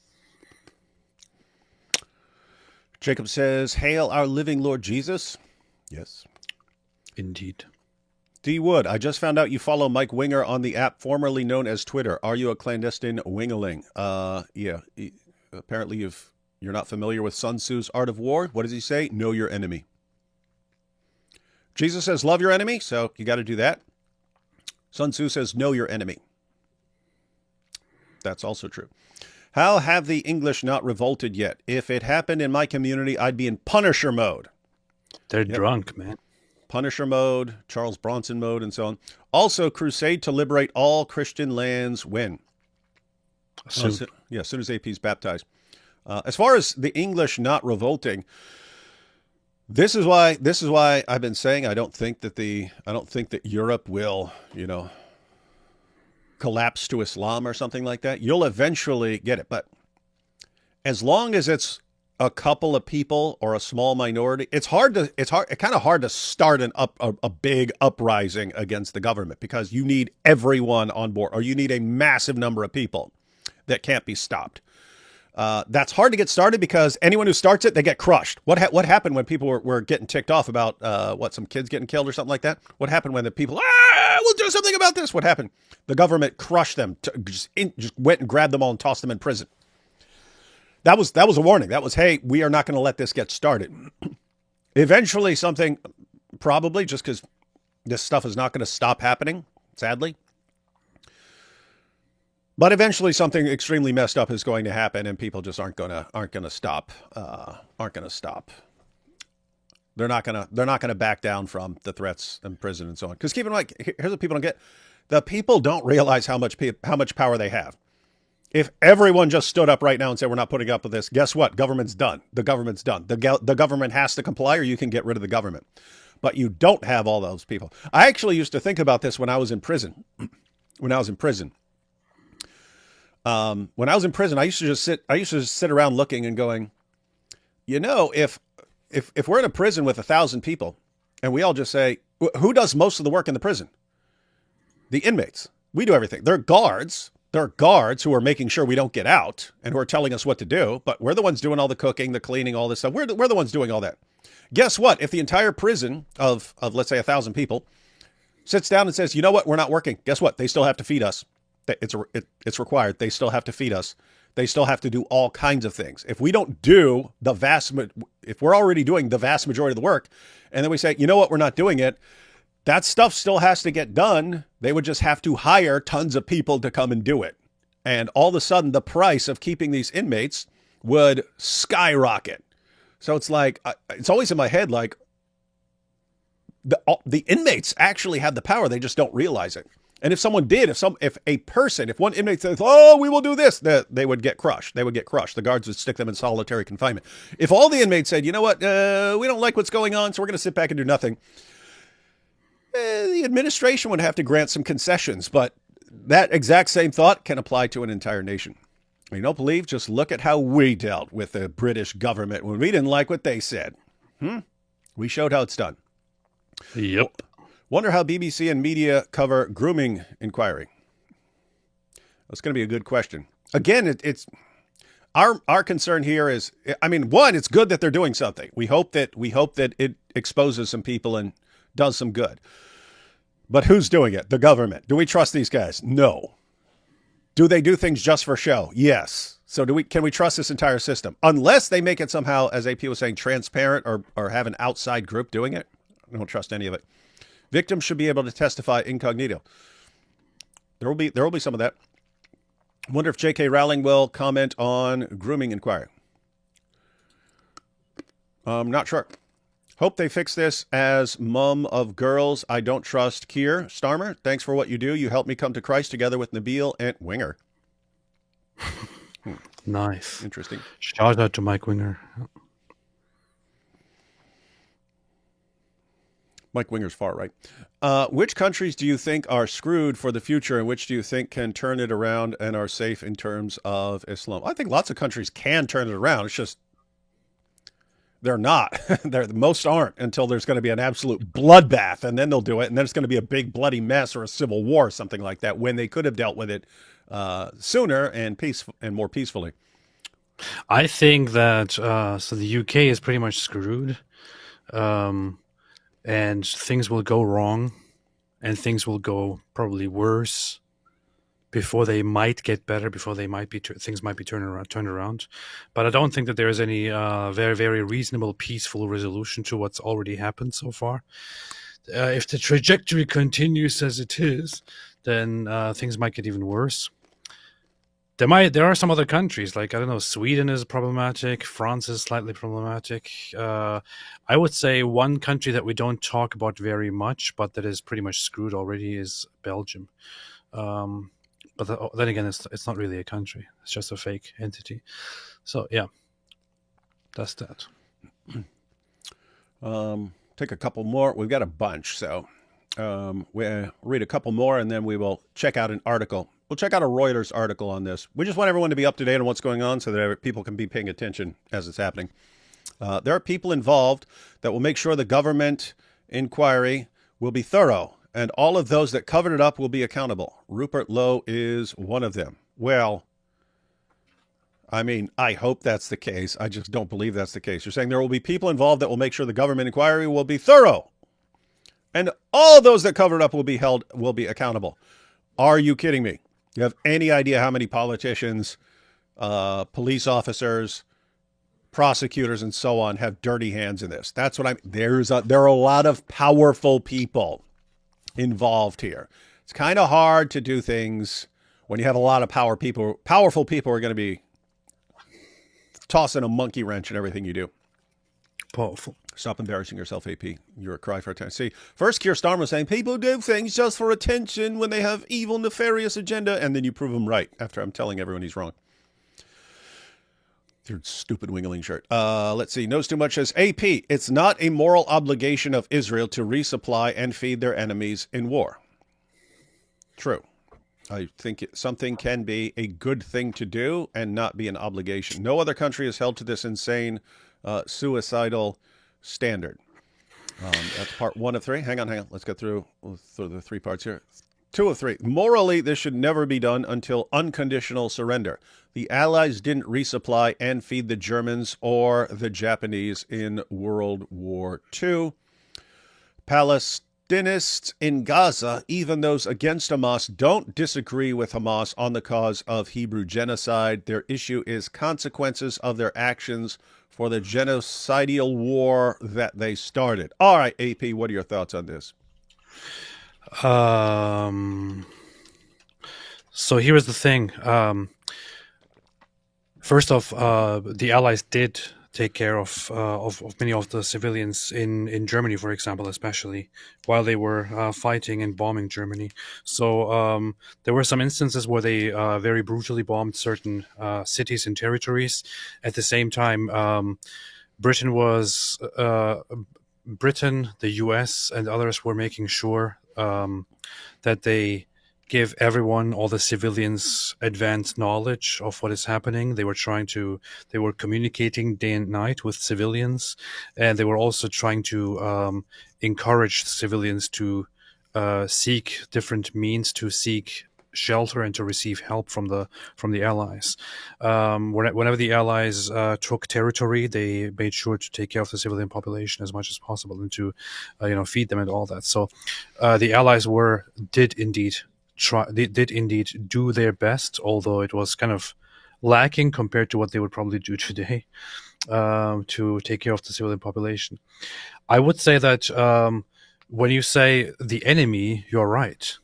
Speaker 1: Jacob says, hail our living Lord Jesus. Yes.
Speaker 2: Indeed.
Speaker 1: D. Wood, I just found out you follow Mike Winger on the app formerly known as Twitter. Are you a clandestine wingeling? Yeah. Apparently you're not familiar with Sun Tzu's Art of War. What does he say? Know your enemy. Jesus says, love your enemy, so you got to do that. Sun Tzu says, know your enemy. That's also true. How have the English not revolted yet? If it happened in my community, I'd be in Punisher mode.
Speaker 2: They're drunk, man.
Speaker 1: Punisher mode, Charles Bronson mode, and so on. Also, crusade to liberate all Christian lands when? As soon as AP's baptized. As far as the English not revolting, this is why I've been saying I don't think that Europe will, collapse to Islam or something like that. You'll eventually get it, but as long as it's a couple of people or a small minority, it's kind of hard to start a big uprising against the government, because you need everyone on board, or you need a massive number of people that can't be stopped. That's hard to get started, because anyone who starts it, they get crushed. What happened when people were getting ticked off about some kids getting killed or something like that? What happened when the people, we'll do something about this? What happened? The government crushed them, just went and grabbed them all and tossed them in prison. That was a warning. That was, hey, we are not going to let this get started. Eventually something, probably just because this stuff is not going to stop happening, sadly. But eventually something extremely messed up is going to happen, and people just aren't gonna stop. They're not gonna back down from the threats and prison and so on. Because keep in mind, here's what people don't get: the people don't realize how much power they have. If everyone just stood up right now and said, we're not putting up with this, guess what? Government's done. The government's done. The government has to comply, or you can get rid of the government. But you don't have all those people. I actually used to think about this when I was in prison. When I was in prison, I used to just sit around looking and going, if we're in a prison with 1,000 people and we all just say, who does most of the work in the prison? The inmates. We do everything. They're guards. There are guards who are making sure we don't get out and who are telling us what to do, but we're the ones doing all the cooking, the cleaning, all this stuff. We're the ones doing all that. Guess what? If the entire prison of let's say 1,000 people sits down and says, you know what, we're not working. Guess what? They still have to feed us. It's required. They still have to feed us. They still have to do all kinds of things. If we don't do if we're already doing the vast majority of the work, and then we say, you know what, we're not doing it, that stuff still has to get done. They would just have to hire tons of people to come and do it. And all of a sudden, the price of keeping these inmates would skyrocket. So it's like, it's always in my head, like, the inmates actually have the power. They just don't realize it. And if someone did, if one inmate says, oh, we will do this, they would get crushed. They would get crushed. The guards would stick them in solitary confinement. If all the inmates said, you know what, we don't like what's going on, so we're going to sit back and do nothing, the administration would have to grant some concessions. But that exact same thought can apply to an entire nation. You don't believe? Just look at how we dealt with the British government when we didn't like what they said. We showed how it's done.
Speaker 2: Yep.
Speaker 1: Wonder how BBC and media cover grooming inquiry. That's going to be a good question. Again, it's our concern here is, one, it's good that they're doing something. We hope that it exposes some people and does some good. But who's doing it? The government. Do we trust these guys? No. Do they do things just for show? Yes. So can we trust this entire system? Unless they make it somehow, as AP was saying, transparent or have an outside group doing it. I don't trust any of it. Victims should be able to testify incognito. There will be some of that. Wonder if J.K. Rowling will comment on grooming inquiry. Not sure. Hope they fix this. As mom of girls, I don't trust Keir Starmer. Thanks for what you do. You helped me come to Christ together with Nabil and Winger.
Speaker 2: Nice.
Speaker 1: Interesting.
Speaker 2: Shout out to Mike Winger.
Speaker 1: Mike Winger's far right. Which countries do you think are screwed for the future, and which do you think can turn it around and are safe in terms of Islam? I think lots of countries can turn it around. It's just they're not. Most aren't until there's going to be an absolute bloodbath, and then they'll do it, and then it's going to be a big bloody mess or a civil war or something like that, when they could have dealt with it sooner and more peacefully.
Speaker 2: I think that so the UK is pretty much screwed. And things will go wrong, and things will go probably worse before they might get better, before they might be things might be turned around. But I don't think that there is any very, very reasonable, peaceful resolution to what's already happened so far. If the trajectory continues as it is, then things might get even worse. There are some other countries, like, I don't know, Sweden is problematic, France is slightly problematic. I would say one country that we don't talk about very much, but that is pretty much screwed already, is Belgium. But then again, it's not really a country. It's just a fake entity. So yeah, that's that.
Speaker 1: Take a couple more. We've got a bunch, so we'll read a couple more, and then we will check out an article. We'll check out a Reuters article on this. We just want everyone to be up to date on what's going on so that people can be paying attention as it's happening. There are people involved that will make sure the government inquiry will be thorough, and all of those that covered it up will be accountable. Rupert Lowe is one of them. Well, I mean, I hope that's the case. I just don't believe that's the case. You're saying there will be people involved that will make sure the government inquiry will be thorough, and all those that covered up will be accountable. Are you kidding me? You have any idea how many politicians, police officers, prosecutors, and so on have dirty hands in this? That's what there are a lot of powerful people involved here. It's kind of hard to do things when you have a lot of powerful people are going to be tossing a monkey wrench in everything you do.
Speaker 2: Powerful.
Speaker 1: Stop embarrassing yourself, AP. You're a cry for attention. See, first Keir Starmer was saying people do things just for attention when they have evil, nefarious agenda, and then you prove him right after I'm telling everyone he's wrong. Your stupid wingling shirt. Let's see. Knows too much says, AP, it's not a moral obligation of Israel to resupply and feed their enemies in war. True. I think something can be a good thing to do and not be an obligation. No other country is held to this insane, suicidal standard. That's part 1 of 3. Hang on. Let's go through the 3 parts here. 2 of 3. Morally, this should never be done until unconditional surrender. The Allies didn't resupply and feed the Germans or the Japanese in World War II. Palestinists in Gaza, even those against Hamas, don't disagree with Hamas on the cause of Hebrew genocide. Their issue is consequences of their actions for the genocidal war that they started. All right, AP, what are your thoughts on this?
Speaker 2: So here is the thing. First off, the Allies did take care of many of the civilians in Germany, for example, especially while they were fighting and bombing Germany. So there were some instances where they very brutally bombed certain cities and territories. At the same time, Britain, the US, and others were making sure that they give everyone, all the civilians, advanced knowledge of what is happening. They were communicating day and night with civilians, and they were also trying to encourage civilians to seek different means to seek shelter and to receive help from the Allies. Whenever the Allies took territory, they made sure to take care of the civilian population as much as possible and to feed them and all that. So the Allies did indeed do their best, although it was kind of lacking compared to what they would probably do today to take care of the civilian population. I would say that when you say the enemy, you're right.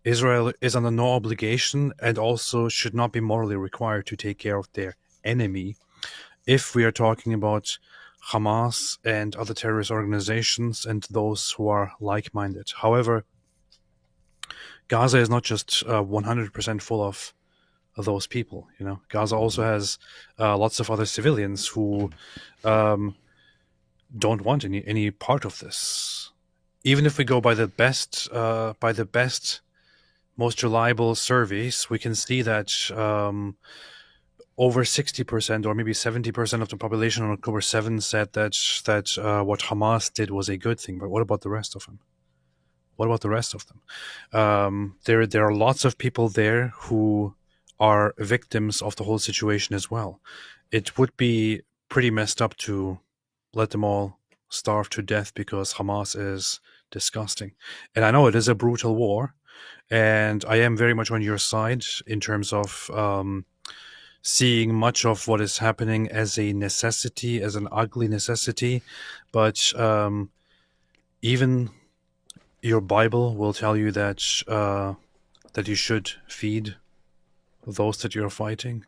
Speaker 2: Israel is under no obligation and also should not be morally required to take care of their enemy. If we are talking about Hamas and other terrorist organizations and those who are like-minded. However, Gaza is not just 100% full of those people. Gaza also has lots of other civilians who don't want any part of this. Even if we go by the best, most reliable surveys, we can see that over 60% or maybe 70% of the population on October 7th said that what Hamas did was a good thing. But what about the rest of them? What about the rest of them? There are lots of people there who are victims of the whole situation as well. It would be pretty messed up to let them all starve to death because Hamas is disgusting. And I know it is a brutal war, and I am very much on your side in terms of seeing much of what is happening as a necessity, as an ugly necessity. But even your Bible will tell you that you should feed those that you're fighting,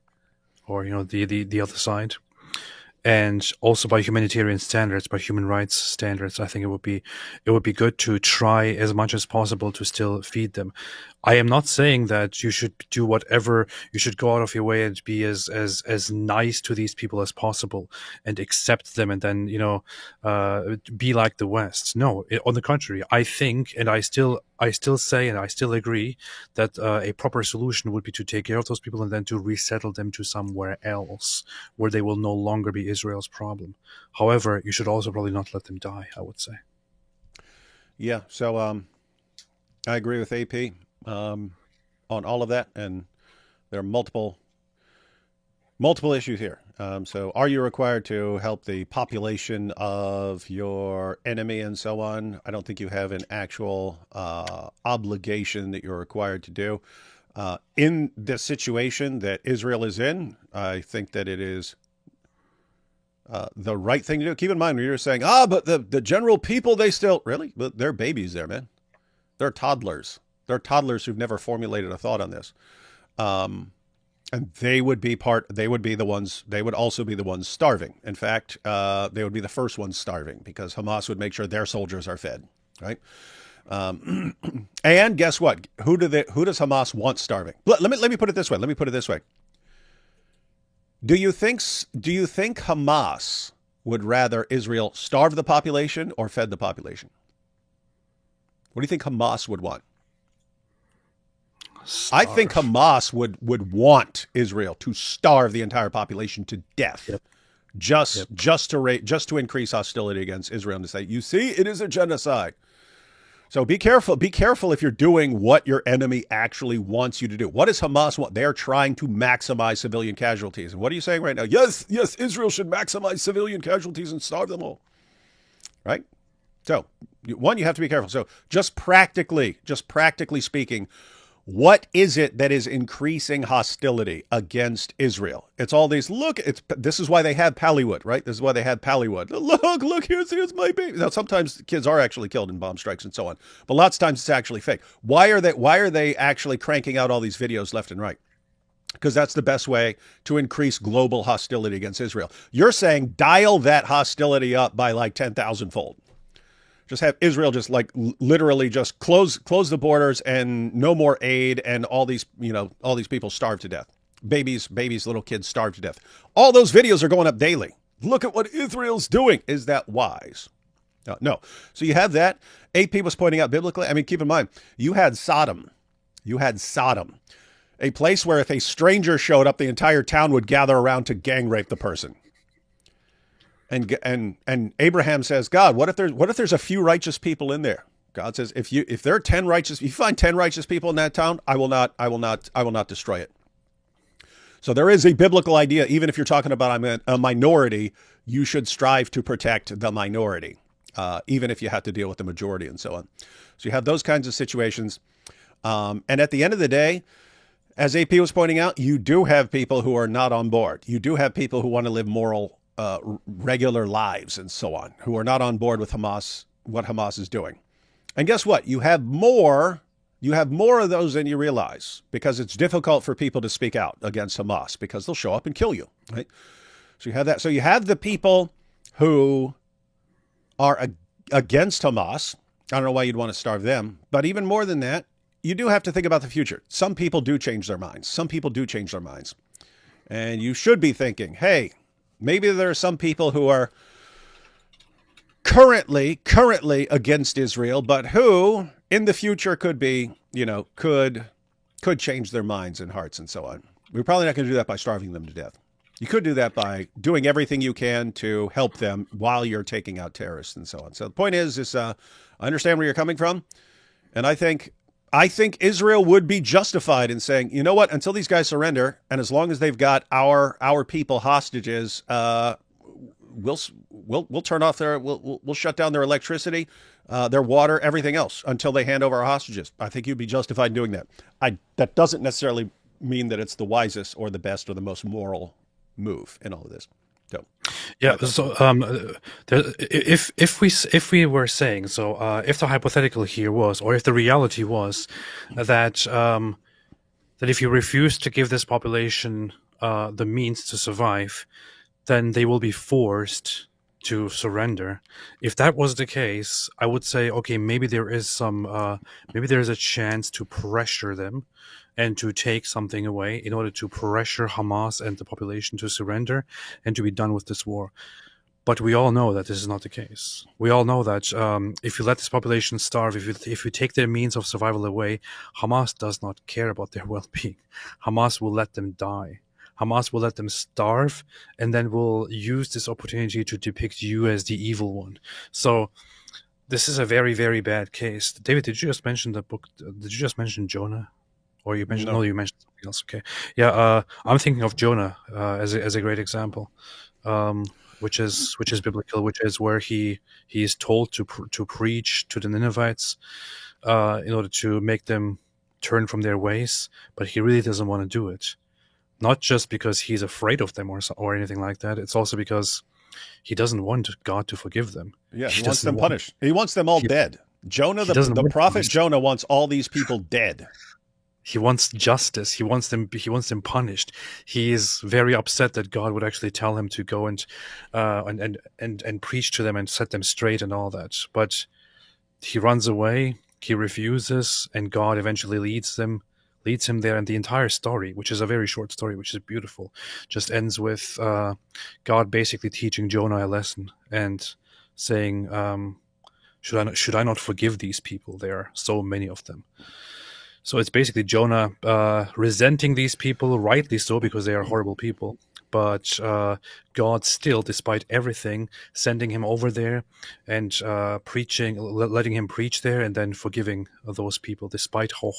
Speaker 2: or the other side. and also by humanitarian standards, by human rights standards, I think it would be good to try as much as possible to still feed them. I am not saying that you should do whatever, you should go out of your way and be as nice to these people as possible and accept them, and then be like the West. No, on the contrary, I think, and I still say, and I still agree that a proper solution would be to take care of those people and then to resettle them to somewhere else where they will no longer be Israel's problem. However, you should also probably not let them die, I would say.
Speaker 1: Yeah. So I agree with AP on all of that, and there are multiple issues here. So are you required to help the population of your enemy and so on? I don't think you have an actual obligation that you're required to do. In the situation that Israel is in, I think that it is the right thing to do. Keep in mind when you're saying, but the general people, they still, really? But they're babies there, man. They're toddlers. They're toddlers who've never formulated a thought on this. And they would be the ones, they would also be the ones starving. In fact, they would be the first ones starving because Hamas would make sure their soldiers are fed, right? And guess what? Who does Hamas want starving? Let me put it this way. Do you think Hamas would rather Israel starve the population or fed the population? What do you think Hamas would want?
Speaker 2: Starve.
Speaker 1: I think Hamas would want Israel to starve the entire population to death,
Speaker 2: Yep.
Speaker 1: just to increase hostility against Israel and to say, you see, it is a genocide. So be careful. Be careful if you're doing what your enemy actually wants you to do. What does Hamas want? They're trying to maximize civilian casualties. And what are you saying right now? Yes, Israel should maximize civilian casualties and starve them all. Right? So, one, you have to be careful. So, just practically speaking, what is it that is increasing hostility against Israel? It's all these, this is why they had Pallywood, right? This is why they had Pallywood. Look, here's my baby. Now, sometimes kids are actually killed in bomb strikes and so on, but lots of times it's actually fake. Why are they actually cranking out all these videos left and right? Because that's the best way to increase global hostility against Israel. You're saying dial that hostility up by like 10,000 fold. Just have Israel just like literally just close the borders and no more aid, and all these people starve to death. Babies, little kids starve to death. All those videos are going up daily. Look at what Israel's doing. Is that wise? No. So you have that. AP was pointing out biblically. I mean, keep in mind, you had Sodom, a place where if a stranger showed up, the entire town would gather around to gang rape the person. And Abraham says, God, what if there's a few righteous people in there? God says, if you find 10 righteous people in that town, I will not destroy it. So there is a biblical idea, even if you're talking about a minority, you should strive to protect the minority, even if you have to deal with the majority and so on. So you have those kinds of situations. And at the end of the day, as AP was pointing out, you do have people who are not on board. You do have people who want to live moral, regular lives and so on, who are not on board with Hamas, what Hamas is doing. And guess what? You have more of those than you realize, because it's difficult for people to speak out against Hamas because they'll show up and kill you, right? So you have that. So you have the people who are against Hamas. I don't know why you'd want to starve them, but even more than that, you do have to think about the future. Some people do change their minds. And you should be thinking, hey, maybe there are some people who are currently against Israel, but who in the future could be, could change their minds and hearts and so on. We're probably not going to do that by starving them to death. You could do that by doing everything you can to help them while you're taking out terrorists and so on. So the point is I understand where you're coming from. And I think Israel would be justified in saying, you know what, until these guys surrender, and as long as they've got our people hostages, we'll turn off we'll shut down their electricity, their water, everything else until they hand over our hostages. I think you'd be justified in doing that. That doesn't necessarily mean that it's the wisest or the best or the most moral move in all of this. So,
Speaker 2: yeah. So, if we were saying, so if the hypothetical here was, or if the reality was, that if you refuse to give this population the means to survive, then they will be forced to surrender. If that was the case, I would say, okay, maybe there is maybe there is a chance to pressure them and to take something away in order to pressure Hamas and the population to surrender and to be done with this war. But we all know that this is not the case. We all know that if you let this population starve, if you take their means of survival away, Hamas does not care about their well-being. Hamas will let them die. Hamas will let them starve, and then will use this opportunity to depict you as the evil one. So this is a very, very bad case. David, did you just mention the book? Did you just mention Jonah? Or you mentioned? No, you mentioned something else. Okay, yeah. I'm thinking of Jonah as a great example, which is biblical, which is where he is told to preach to the Ninevites in order to make them turn from their ways, but he really doesn't want to do it. Not just because he's afraid of them or anything like that. It's also because he doesn't want God to forgive them.
Speaker 1: Yeah, he wants them punished. He wants them all dead. Jonah, the prophet Jonah, wants all these people dead.
Speaker 2: He wants justice. He wants them punished. He is very upset that God would actually tell him to go and preach to them and set them straight and all that. But he runs away. He refuses, and God eventually leads him there. And the entire story, which is a very short story, which is beautiful, just ends with God basically teaching Jonah a lesson and saying, should I not forgive these people? There are so many of them. So it's basically Jonah resenting these people, rightly so, because they are horrible people. But God still, despite everything, sending him over there and letting him preach there, and then forgiving those people, despite how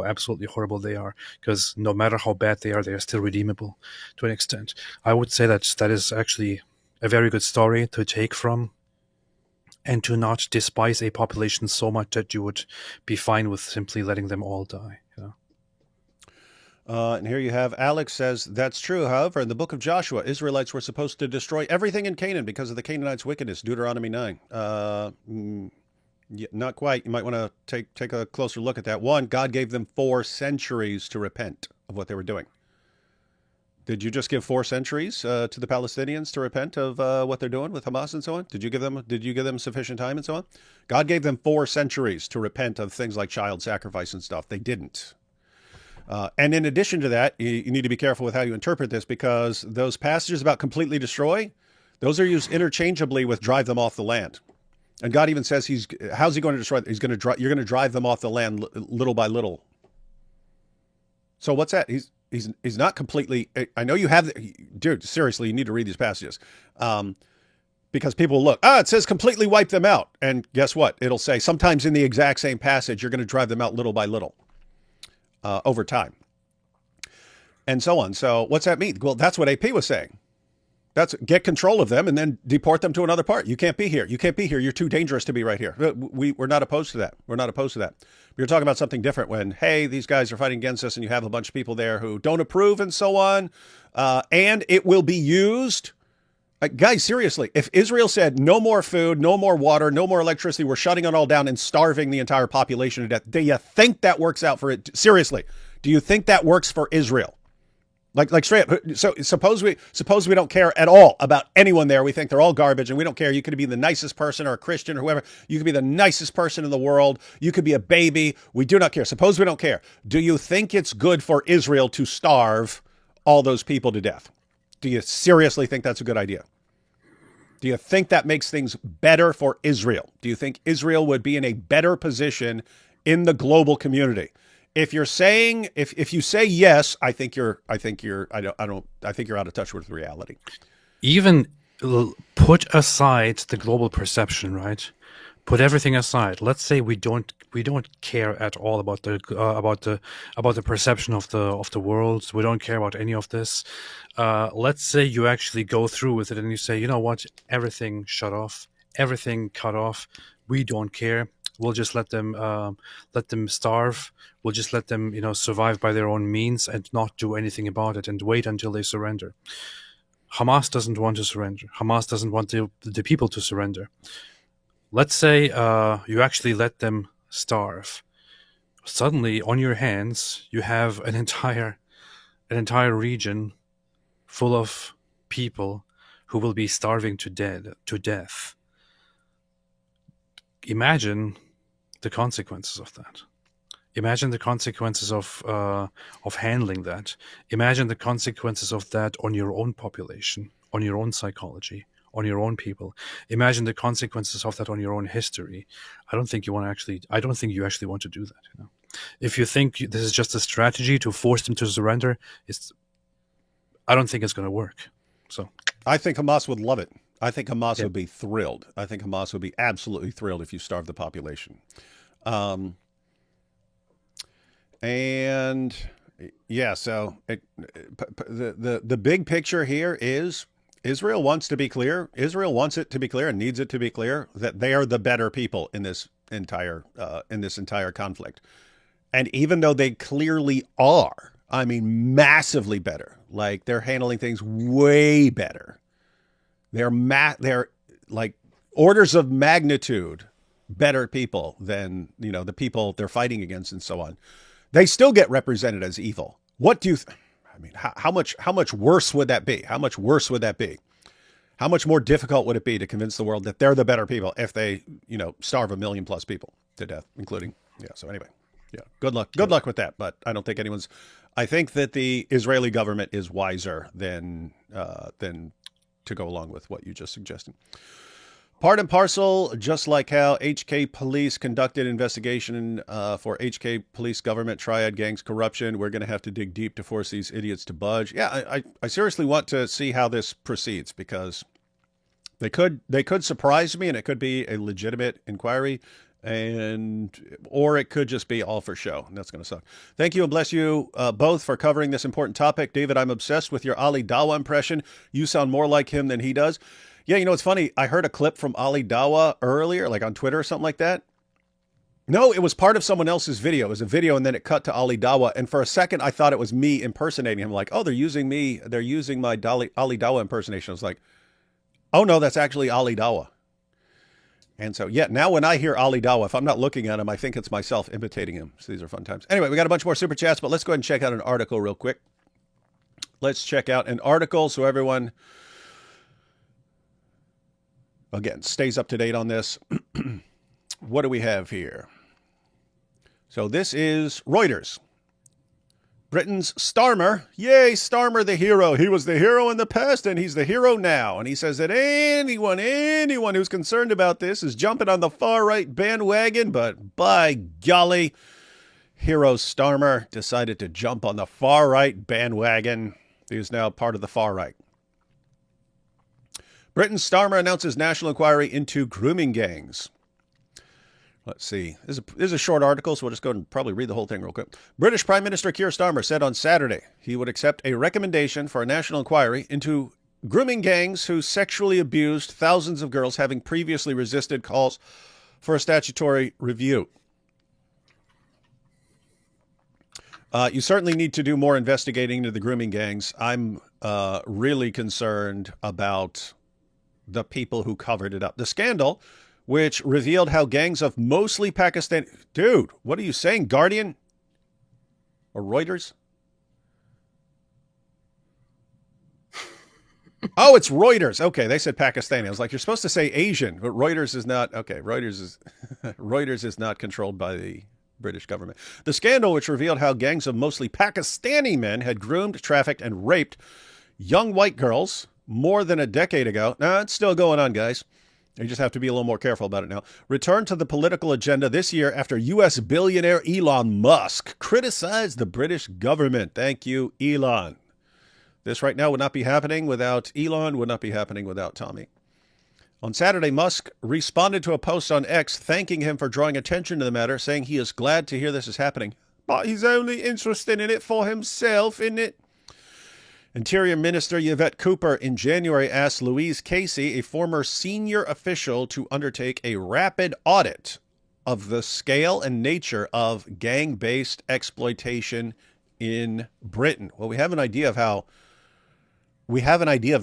Speaker 2: absolutely horrible they are. Because no matter how bad they are still redeemable to an extent. I would say that is actually a very good story to take from, and to not despise a population so much that you would be fine with simply letting them all die.
Speaker 1: And here you have Alex says, that's true. However, in the book of Joshua, Israelites were supposed to destroy everything in Canaan because of the Canaanites' wickedness, Deuteronomy 9. Yeah, not quite. You might want to take a closer look at that. One, God gave them 4 centuries to repent of what they were doing. Did you just give 4 centuries to the Palestinians to repent of what they're doing with Hamas and so on? Did you give them sufficient time and so on? God gave them 4 centuries to repent of things like child sacrifice and stuff. They didn't. And in addition to that, you need to be careful with how you interpret this, because those passages about completely destroy, those are used interchangeably with drive them off the land. And God even says how's he going to destroy them? You're going to drive them off the land little by little. So what's that? He's not completely. I know you have, dude. Seriously, you need to read these passages, because people look. It says completely wipe them out, and guess what? It'll say sometimes in the exact same passage you're going to drive them out little by little, over time, and so on. So what's that mean? Well, that's what AP was saying. That's get control of them and then deport them to another part. You can't be here. You can't be here. You're too dangerous to be right here. We're not opposed to that. We're not opposed to that. We're talking about something different when, hey, these guys are fighting against us and you have a bunch of people there who don't approve and so on. And it will be used. Guys, seriously, if Israel said no more food, no more water, no more electricity, we're shutting it all down and starving the entire population to death, do you think that works out for it? Seriously, do you think that works for Israel? Like straight up. So suppose we don't care at all about anyone there. We think they're all garbage and we don't care. You could be the nicest person or a Christian or whoever. You could be the nicest person in the world. You could be a baby. We do not care. Suppose we don't care. Do you think it's good for Israel to starve all those people to death? Do you seriously think that's a good idea? Do you think that makes things better for Israel? Do you think Israel would be in a better position in the global community? If you're saying, if you say yes, I think you're out of touch with reality.
Speaker 2: Even put aside the global perception, right? Put everything aside. Let's say we don't care at all about the perception of the world. We don't care about any of this. Let's say you actually go through with it and you say, you know what? Everything shut off, everything cut off. We don't care. We'll just let them starve. We'll just let them, survive by their own means and not do anything about it and wait until they surrender. Hamas doesn't want to surrender. Hamas doesn't want the people to surrender. Let's say you actually let them starve. Suddenly, on your hands, you have an entire region full of people who will be starving to death. Imagine the consequences of that. Imagine the consequences of handling that. Imagine the consequences of that on your own population, on your own psychology, on your own people. Imagine the consequences of that on your own history. I don't think you actually want to do that. You know? If you think this is just a strategy to force them to surrender, I don't think it's going to work. So
Speaker 1: I think Hamas would love it. I think Hamas would be thrilled. I think Hamas would be absolutely thrilled if you starve the population. And yeah, so the big picture here is Israel wants to be clear. Israel wants it to be clear and needs it to be clear that they are the better people in this entire conflict. And even though they clearly are, I mean, massively better, like they're handling things way better. They're like orders of magnitude better people than, the people they're fighting against and so on. They still get represented as evil. What do you, how much worse would that be? How much worse would that be? How much more difficult would it be to convince the world that they're the better people if they, starve 1 million plus people to death, including, so anyway, good luck with that. But I don't think I think that the Israeli government is wiser than to go along with what you just suggested. Part and parcel, just like how HK Police conducted investigation for HK Police government triad gangs corruption, we're going to have to dig deep to force these idiots to budge. Yeah, I seriously want to see how this proceeds, because they could surprise me and it could be a legitimate inquiry, or it could just be all for show, and that's going to suck. Thank you and bless you both for covering this important topic. David, I'm obsessed with your Ali Dawa impression. You sound more like him than he does. Yeah, it's funny. I heard a clip from Ali Dawa earlier, like on Twitter or something like that. No, it was part of someone else's video. It was a video, and then it cut to Ali Dawa. And for a second, I thought it was me impersonating him. Like, oh, they're using me. They're using my Ali Dawa impersonation. I was like, oh, no, that's actually Ali Dawa. And so, now when I hear Ali Dawa, if I'm not looking at him, I think it's myself imitating him. So these are fun times. Anyway, we got a bunch more super chats, but let's go ahead and check out an article real quick. Let's check out an article so everyone, again, stays up to date on this. What do we have here? So this is Reuters. Britain's Starmer. Yay, Starmer the hero. He was the hero in the past and he's the hero now. And he says that anyone who's concerned about this is jumping on the far right bandwagon. But by golly, hero Starmer decided to jump on the far right bandwagon. He is now part of the far right. Britain's Starmer announces national inquiry into grooming gangs. Let's see. This is a short article, so we'll just go and probably read the whole thing real quick. British Prime Minister Keir Starmer said on Saturday he would accept a recommendation for a national inquiry into grooming gangs who sexually abused thousands of girls, having previously resisted calls for a statutory review. You certainly need to do more investigating into the grooming gangs. I'm really concerned about the people who covered it up. The scandal, which revealed how gangs of mostly Pakistan... Dude, what are you saying, Guardian? Or Reuters? Oh, it's Reuters. Okay, they said Pakistani. I was like, you're supposed to say Asian, but Reuters is not... Okay, Reuters is not controlled by the British government. The scandal, which revealed how gangs of mostly Pakistani men had groomed, trafficked, and raped young white girls more than a decade ago. Nah, it's still going on, guys. You just have to be a little more careful about it now. Returned to the political agenda this year after U.S. billionaire Elon Musk criticized the British government. Thank you, Elon. This right now would not be happening without Elon, would not be happening without Tommy. On Saturday, Musk responded to a post on X thanking him for drawing attention to the matter, saying he is glad to hear this is happening. But he's only interested in it for himself, isn't it? Interior Minister Yvette Cooper in January asked Louise Casey, a former senior official, to undertake a rapid audit of the scale and nature of gang-based exploitation in Britain. Well, we have an idea of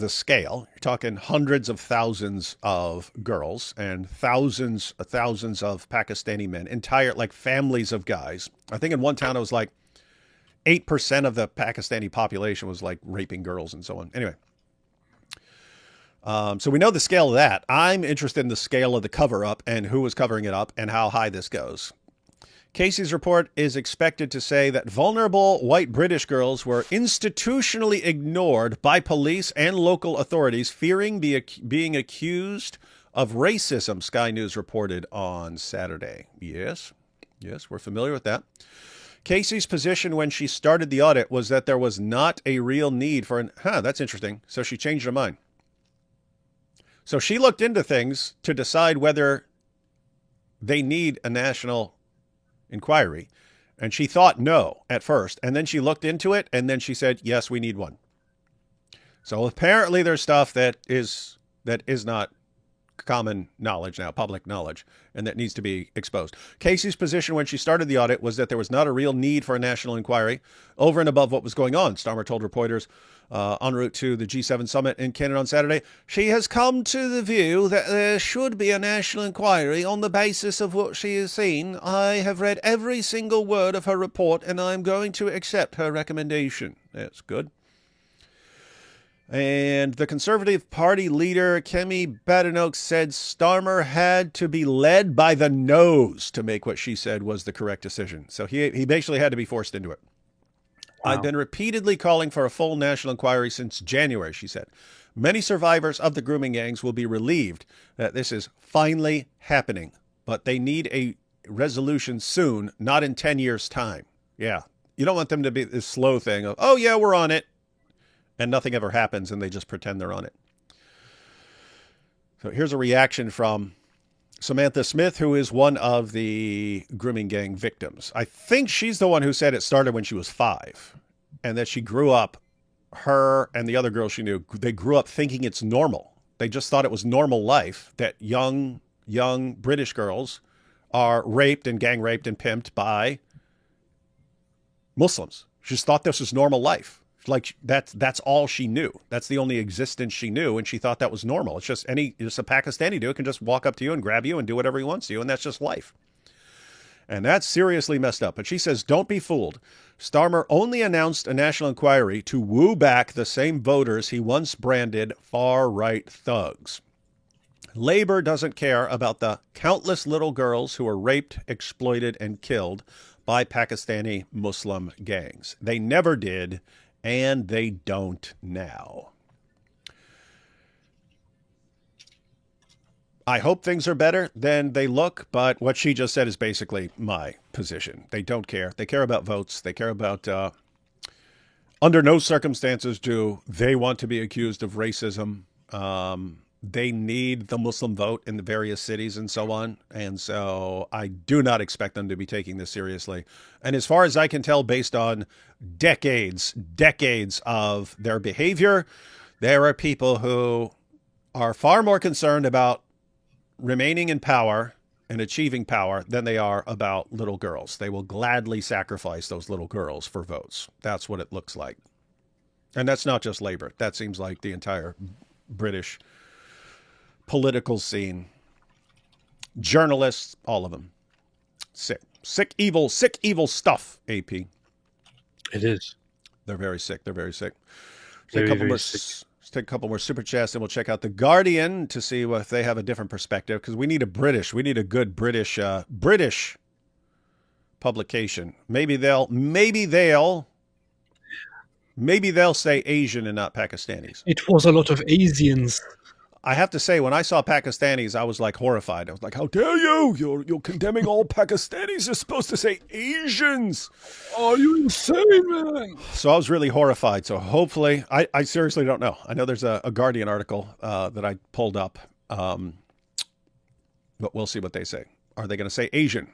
Speaker 1: the scale. You're talking hundreds of thousands of girls and thousands of Pakistani men, entire families of guys. I think in one town it was 8% of the Pakistani population was raping girls and so on. Anyway, So we know the scale of that. I'm interested in the scale of the cover-up and who was covering it up and how high this goes. Casey's report is expected to say that vulnerable white British girls were institutionally ignored by police and local authorities, fearing being accused of racism, Sky News reported on Saturday. Yes, we're familiar with that. Casey's position when she started the audit was that there was not a real need for that's interesting. So she changed her mind. So she looked into things to decide whether they need a national inquiry. And she thought no at first. And then she looked into it. And then she said, yes, we need one. So apparently there's stuff that is not common knowledge now, public knowledge, and that needs to be exposed. Casey's position when she started the audit was that there was not a real need for a national inquiry over and above what was going on. Starmer told reporters en route to the G7 summit in Canada on Saturday. She has come to the view that there should be a national inquiry on the basis of what she has seen. I have read every single word of her report, and I'm going to accept her recommendation. That's good. And the Conservative Party leader, Kemi Badenoch, said Starmer had to be led by the nose to make what she said was the correct decision. So he basically had to be forced into it. Wow. I've been repeatedly calling for a full national inquiry since January, she said. Many survivors of the grooming gangs will be relieved that this is finally happening, but they need a resolution soon, not in 10 years' time. Yeah. You don't want them to be this slow thing of, oh, yeah, we're on it. And nothing ever happens, and they just pretend they're on it. So here's a reaction from Samantha Smith, who is one of the grooming gang victims. I think she's the one who said it started when she was 5, and that she grew up, her and the other girls she knew, they grew up thinking it's normal. They just thought it was normal life that young British girls are raped and gang raped and pimped by Muslims. She just thought this was normal life. Like that's all she knew. That's the only existence she knew, and she thought that was normal. It's just a Pakistani dude can just walk up to you and grab you and do whatever he wants to you, and that's just life. And that's seriously messed up. But she says, don't be fooled. Starmer only announced a national inquiry to woo back the same voters he once branded far-right thugs. Labor doesn't care about the countless little girls who were raped, exploited, and killed by Pakistani Muslim gangs. They never did. And they don't now. I hope things are better than they look, but what she just said is basically my position. They don't care. They care about votes. They care about, under no circumstances do they want to be accused of racism. They need the Muslim vote in the various cities and so on. And so I do not expect them to be taking this seriously. And as far as I can tell, based on decades of their behavior, there are people who are far more concerned about remaining in power and achieving power than they are about little girls. They will gladly sacrifice those little girls for votes. That's what it looks like. And that's not just Labour. That seems like the entire British political scene. Journalists, all of them. Sick, evil stuff, AP.
Speaker 2: It is.
Speaker 1: They're very sick. Let's
Speaker 2: Very,
Speaker 1: take a couple more super chats, and we'll check out The Guardian to see if they have a different perspective, because we need a good British publication. Maybe they'll say Asian and not Pakistanis.
Speaker 2: It was a lot of Asians.
Speaker 1: I have to say, when I saw Pakistanis, I was like horrified. I was like, how dare you? You're condemning all Pakistanis. You're supposed to say Asians.
Speaker 2: Are you insane, man?
Speaker 1: So I was really horrified. So hopefully, I seriously don't know. I know there's a Guardian article that I pulled up, but we'll see what they say. Are they going to say Asian?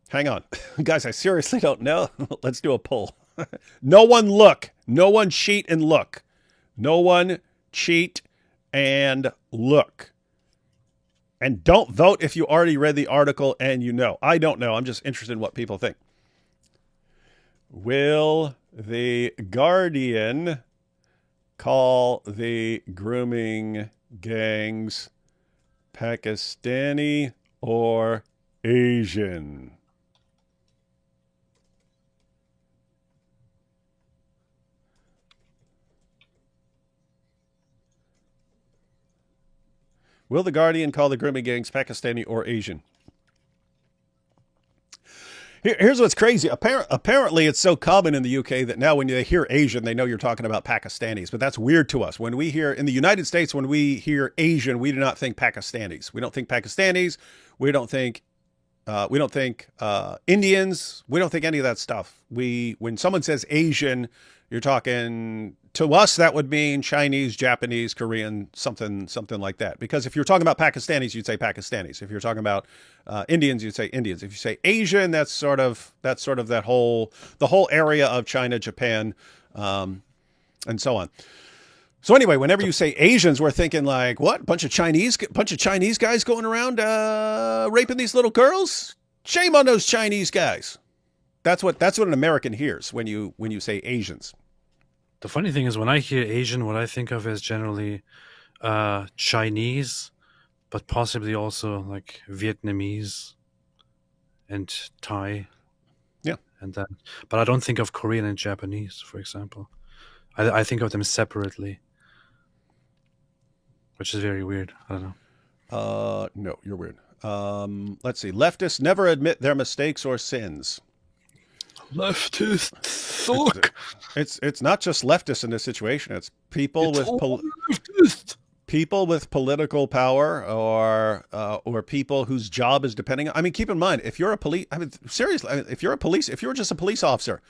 Speaker 1: Hang on. Guys, I seriously don't know. Let's do a poll. No one look. No one cheat and look. No one cheat and look. And don't vote if you already read the article and you know. I don't know. I'm just interested in what people think. Will the Guardian call the grooming gangs Pakistani or Asian? Will the Guardian call the grooming gangs Pakistani or Asian? Here's what's crazy. Apparently, it's so common in the UK that now when they hear Asian, they know you're talking about Pakistanis. But that's weird to us. When we hear in the United States, when we hear Asian, we do not think Pakistanis. We don't think Pakistanis. We don't think Indians. We don't think any of that stuff. When someone says Asian, you're talking, to us, that would mean Chinese, Japanese, Korean, something like that. Because if you're talking about Pakistanis, you'd say Pakistanis. If you're talking about Indians, you'd say Indians. If you say Asian, that's sort of the whole area of China, Japan, and so on. So anyway, whenever you say Asians, we're thinking like, what? Bunch of Chinese guys going around raping these little girls? Shame on those Chinese guys. That's what an American hears when you say Asians.
Speaker 2: The funny thing is, when I hear Asian, what I think of is generally Chinese, but possibly also like Vietnamese and Thai.
Speaker 1: Yeah.
Speaker 2: And that, but I don't think of Korean and Japanese, for example. I think of them separately, which is very weird. I don't know.
Speaker 1: No, you're weird. Let's see. Leftists never admit their mistakes or sins.
Speaker 2: Leftists suck.
Speaker 1: It's not just leftists in this situation. It's people with political power or people whose job is depending on. I mean, keep in mind, if you're a police, I mean, seriously, if you're just a police officer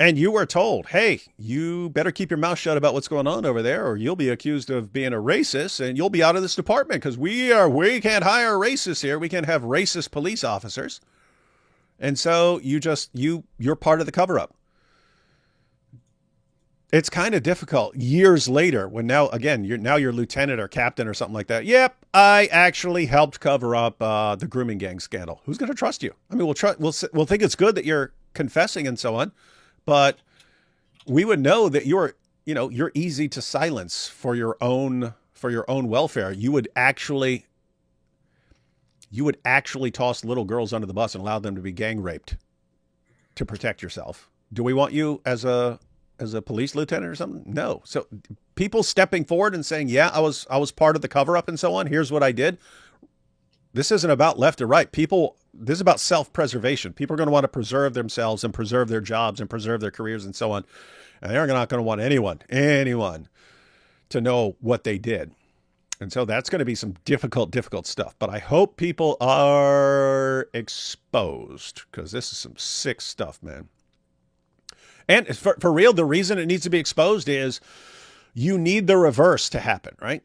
Speaker 1: and you were told, hey, you better keep your mouth shut about what's going on over there, or you'll be accused of being a racist and you'll be out of this department because we can't hire racists here. We can't have racist police officers. And so you're part of the cover-up. It's kind of difficult years later when now you're lieutenant or captain or something like that. Yep, I actually helped cover up the grooming gang scandal. Who's going to trust you? I mean, we'll think it's good that you're confessing and so on, but we would know that you're easy to silence for your own welfare. You would actually toss little girls under the bus and allow them to be gang raped to protect yourself. Do we want you as a police lieutenant or something? No. So people stepping forward and saying, yeah, I was part of the cover up and so on. Here's what I did. This isn't about left or right. This is about self-preservation. People are going to want to preserve themselves and preserve their jobs and preserve their careers and so on. And they're not going to want anyone to know what they did. And so that's going to be some difficult stuff. But I hope people are exposed because this is some sick stuff, man. And for real, the reason it needs to be exposed is you need the reverse to happen, right?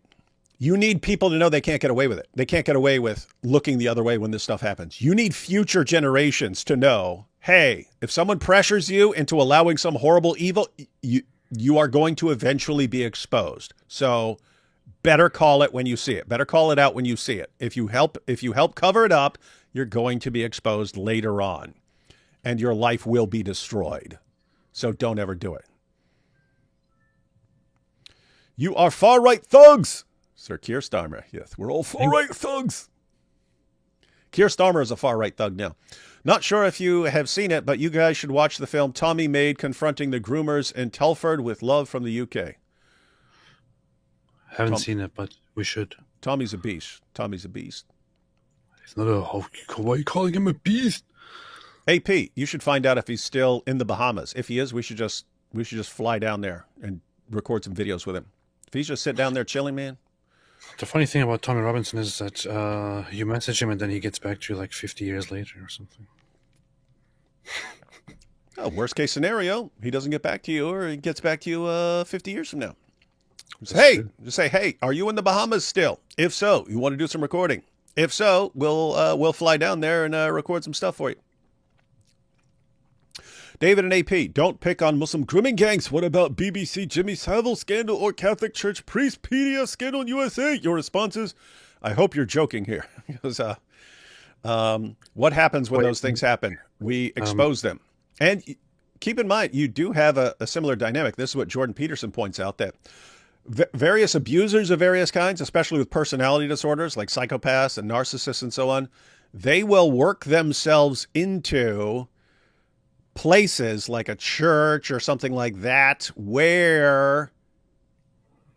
Speaker 1: You need people to know they can't get away with it. They can't get away with looking the other way when this stuff happens. You need future generations to know, hey, if someone pressures you into allowing some horrible evil, you are going to eventually be exposed. So better call it when you see it. Better call it out when you see it. If you help cover it up, you're going to be exposed later on, and your life will be destroyed. So don't ever do it. You are far-right thugs, Sir Keir Starmer. Yes, we're all far-right thugs. Keir Starmer is a far-right thug now. Not sure if you have seen it, but you guys should watch the film Tommy made confronting the groomers in Telford with love from the UK.
Speaker 2: Haven't seen it, but we should.
Speaker 1: Tommy's a beast. He's
Speaker 2: not why are you calling him a beast?
Speaker 1: AP, you should find out if he's still in the Bahamas. If he is, we should just fly down there and record some videos with him. If he's just sitting down there chilling, man.
Speaker 2: The funny thing about Tommy Robinson is that you message him and then he gets back to you like 50 years later or something.
Speaker 1: Oh, worst case scenario, he doesn't get back to you, or he gets back to you 50 years from now. Just say, hey, are you in the Bahamas still? If so, you want to do some recording? If so, we'll fly down there and record some stuff for you. David and AP, don't pick on Muslim grooming gangs. What about BBC Jimmy Savile scandal or Catholic Church priest PDF scandal in USA? Your responses? I hope you're joking here. Because what happens when those things happen? We expose them. And keep in mind, you do have a similar dynamic. This is what Jordan Peterson points out, that various abusers of various kinds, especially with personality disorders like psychopaths and narcissists and so on, they will work themselves into places like a church or something like that where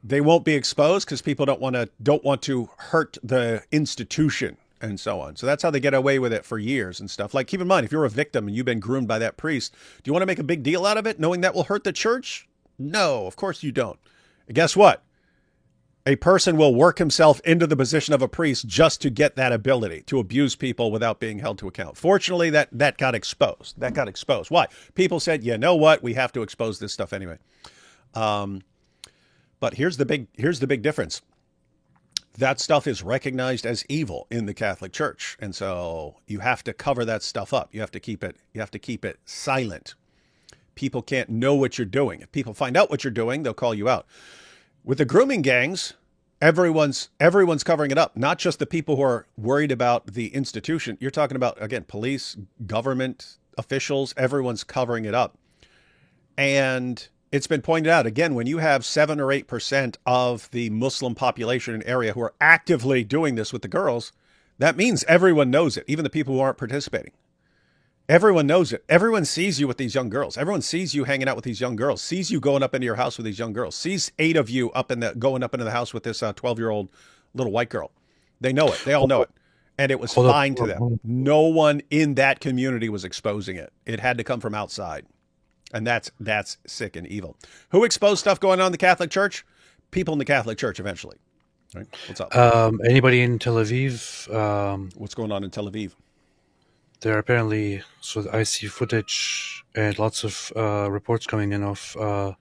Speaker 1: they won't be exposed because people don't want to hurt the institution and so on. So that's how they get away with it for years and stuff. Like, keep in mind, if you're a victim and you've been groomed by that priest, do you want to make a big deal out of it, knowing that will hurt the church? No, of course you don't. And guess what? A person will work himself into the position of a priest just to get that ability to abuse people without being held to account. Fortunately, that got exposed. That got exposed. Why? People said, you know what? We have to expose this stuff anyway. But here's the big difference. That stuff is recognized as evil in the Catholic Church. And so you have to cover that stuff up. You have to keep it silent. People can't know what you're doing. If people find out what you're doing, they'll call you out. With the grooming gangs, everyone's covering it up, not just the people who are worried about the institution. You're talking about, again, police, government officials, everyone's covering it up. And it's been pointed out, again, when you have 7 or 8% of the Muslim population in an area who are actively doing this with the girls, that means everyone knows it, even the people who aren't participating. Everyone knows it. Everyone sees you with these young girls. Everyone sees you hanging out with these young girls, sees you going up into your house with these young girls, sees 8 of you going up into the house with this 12-year-old little white girl. They know it. They all know it. And it was fine to them. No one in that community was exposing it. It had to come from outside. And that's sick and evil. Who exposed stuff going on in the Catholic Church? People in the Catholic Church eventually. Right? What's up?
Speaker 2: Anybody in Tel Aviv?
Speaker 1: What's going on in Tel Aviv?
Speaker 2: There are apparently, so I see footage and lots of reports coming in of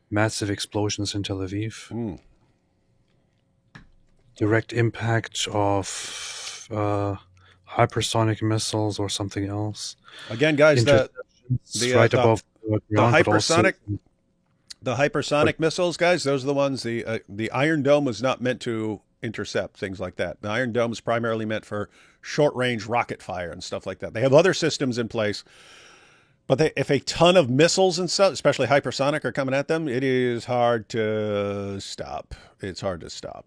Speaker 2: massive explosions in Tel Aviv. Direct impact of hypersonic missiles or something else.
Speaker 1: Again, guys, the hypersonic missiles, guys, those are the ones. The Iron Dome was not meant to intercept things like that. The Iron Dome is primarily meant for short-range rocket fire and stuff like that. They have other systems in place, but if a ton of missiles and stuff, especially hypersonic, are coming at them, it is hard to stop. It's hard to stop.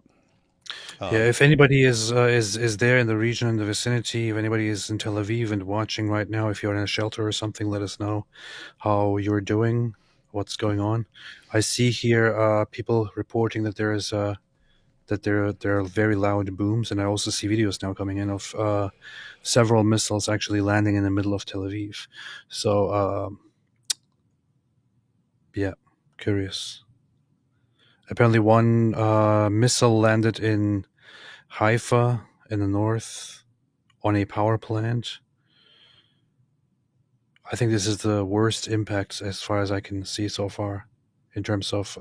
Speaker 2: If anybody is there in the region, in the vicinity, if anybody is in Tel Aviv and watching right now, if you're in a shelter or something, let us know how you're doing, what's going on. I see here people reporting that there is that there are very loud booms, and I also see videos now coming in of several missiles actually landing in the middle of Tel Aviv. So, curious. Apparently one missile landed in Haifa in the north on a power plant. I think this is the worst impact as far as I can see so far in terms of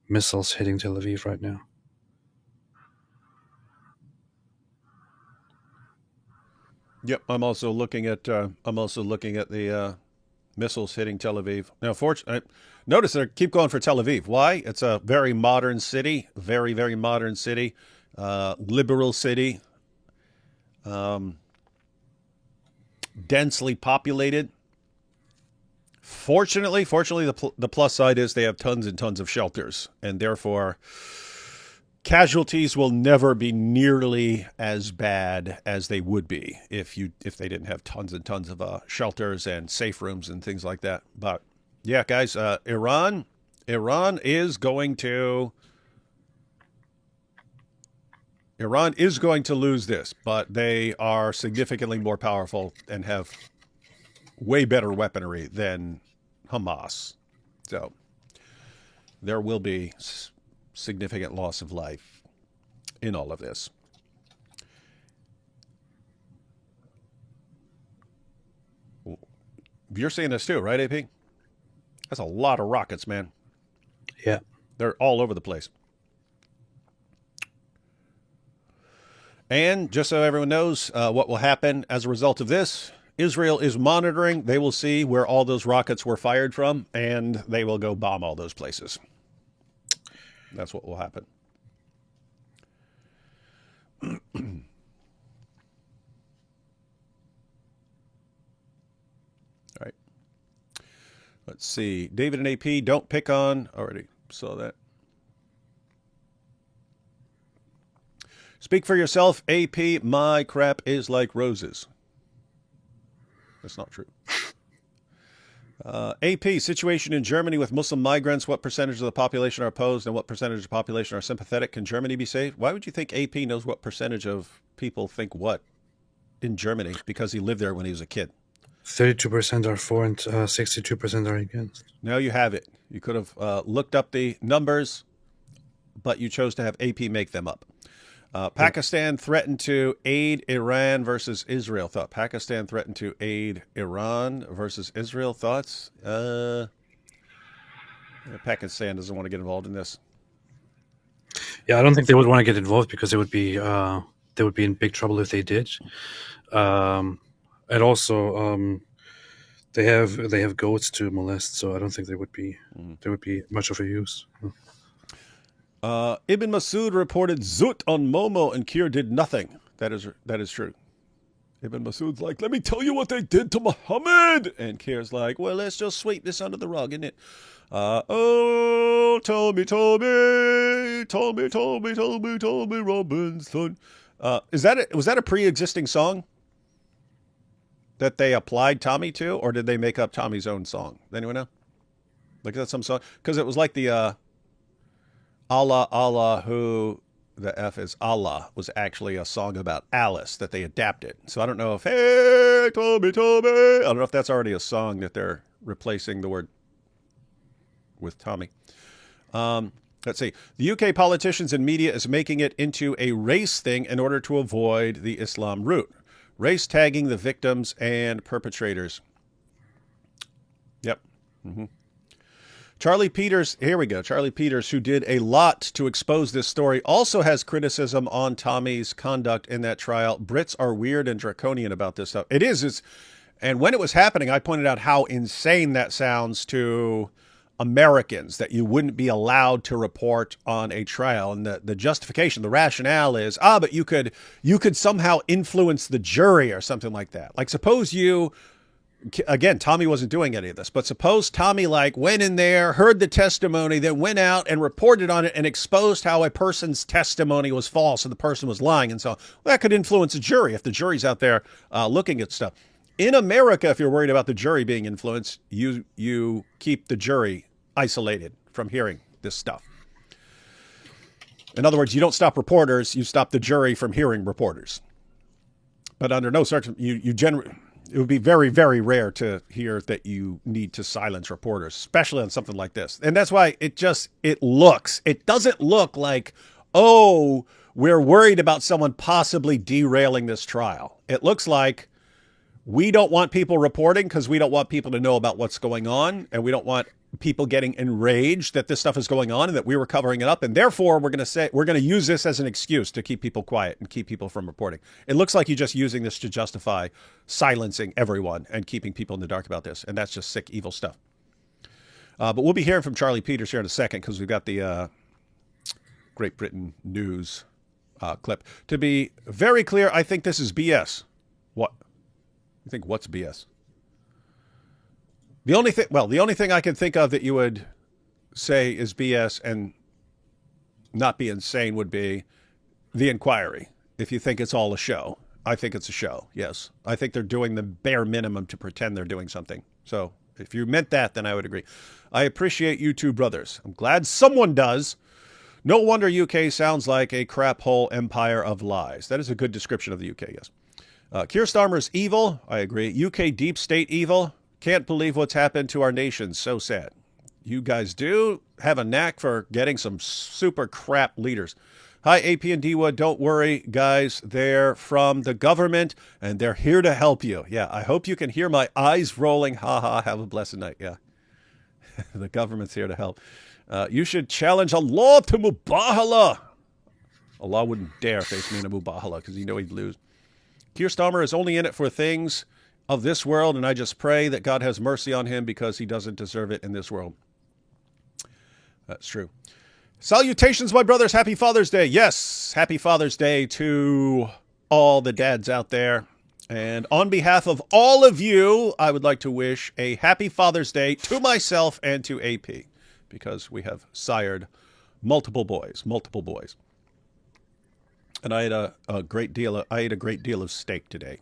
Speaker 2: missiles hitting Tel Aviv right now.
Speaker 1: Yep, I'm also looking at the missiles hitting Tel Aviv. Now, notice they keep going for Tel Aviv. Why? It's a very modern city, very, very modern city, liberal city, densely populated. Fortunately, the plus side is they have tons and tons of shelters, and therefore casualties will never be nearly as bad as they would be if they didn't have tons and tons of shelters and safe rooms and things like that. But yeah, guys, Iran is going to lose this, but they are significantly more powerful and have way better weaponry than Hamas. So there will be significant loss of life in all of this. You're seeing this too, right, AP? That's a lot of rockets, man.
Speaker 2: Yeah.
Speaker 1: They're all over the place. And just so everyone knows what will happen as a result of this, Israel is monitoring. They will see where all those rockets were fired from, and they will go bomb all those places. That's what will happen. All right. Let's see. David and AP, don't pick on. Already saw that. Speak for yourself, AP. My crap is like roses. That's not true. AP, situation in Germany with Muslim migrants. What percentage of the population are opposed and what percentage of the population are sympathetic? Can Germany be saved? Why would you think AP knows what percentage of people think what in Germany? Because he lived there when he was a kid.
Speaker 2: 32% are for and 62% are against.
Speaker 1: Now you have it. You could have looked up the numbers, but you chose to have AP make them up. Pakistan threatened to aid Iran versus Israel. Thought Pakistan threatened to aid Iran versus Israel. Thoughts? Pakistan doesn't want to get involved in this.
Speaker 2: Yeah, I don't think they would want to get involved because they would be in big trouble if they did. And also, they have goats to molest, so I don't think they would be much of a use.
Speaker 1: Ibn Masud reported Zut on Momo and Kir did nothing. That is true. Ibn Masud's like, let me tell you what they did to Muhammad. And Kir's like, well, let's just sweep this under the rug, isn't it? Tell me, Robinson. Was that a pre-existing song that they applied Tommy to, or did they make up Tommy's own song? Anyone know? Like, is that some song? Because it was like the Allah, Allah, who the F is Allah, was actually a song about Alice that they adapted. So I don't know if, hey, Tommy, I don't know if that's already a song that they're replacing the word with Tommy. Let's see. The UK politicians and media is making it into a race thing in order to avoid the Islam route. Race tagging the victims and perpetrators. Yep. Mm-hmm. Charlie Peters, here we go. Charlie Peters, who did a lot to expose this story, also has criticism on Tommy's conduct in that trial. Brits are weird and draconian about this stuff. It is. And when it was happening, I pointed out how insane that sounds to Americans, that you wouldn't be allowed to report on a trial. And the justification, the rationale is, but you could somehow influence the jury or something like that. Like, suppose you... Again, Tommy wasn't doing any of this, but suppose Tommy went in there, heard the testimony, then went out and reported on it and exposed how a person's testimony was false and the person was lying. And so that could influence a jury if the jury's out there looking at stuff. In America, if you're worried about the jury being influenced, you keep the jury isolated from hearing this stuff. In other words, you don't stop reporters, you stop the jury from hearing reporters. But under no circumstances, it would be very, very rare to hear that you need to silence reporters, especially on something like this. And that's why it doesn't look like, oh, we're worried about someone possibly derailing this trial. It looks like we don't want people reporting because we don't want people to know about what's going on. And we don't want people getting enraged that this stuff is going on and that we were covering it up. And therefore, we're going to use this as an excuse to keep people quiet and keep people from reporting. It looks like you're just using this to justify silencing everyone and keeping people in the dark about this. And that's just sick, evil stuff. But we'll be hearing from Charlie Peters here in a second because we've got the Great Britain news clip. To be very clear, I think this is BS. What? You think what's BS? The only thing I can think of that you would say is BS and not be insane would be the inquiry. If you think it's all a show, I think it's a show. Yes. I think they're doing the bare minimum to pretend they're doing something. So if you meant that, then I would agree. I appreciate you two brothers. I'm glad someone does. No wonder UK sounds like a crap hole empire of lies. That is a good description of the UK, yes. Keir Starmer's evil. I agree. UK deep state evil. Can't believe what's happened to our nation. So sad. You guys do have a knack for getting some super crap leaders. Hi, AP and D-Wood. Don't worry, guys. They're from the government, and they're here to help you. Yeah, I hope you can hear my eyes rolling. Ha ha, have a blessed night. Yeah, the government's here to help. You should challenge Allah to Mubahala. Allah wouldn't dare face me in a Mubahala because he'd lose. Keir Starmer is only in it for things of this world, and I just pray that God has mercy on him because he doesn't deserve it in this world. That's true. Salutations, my brothers. Happy Father's Day. Yes, happy Father's Day to all the dads out there. And on behalf of all of you, I would like to wish a happy Father's Day to myself and to AP because we have sired multiple boys. And I had a great deal of steak today.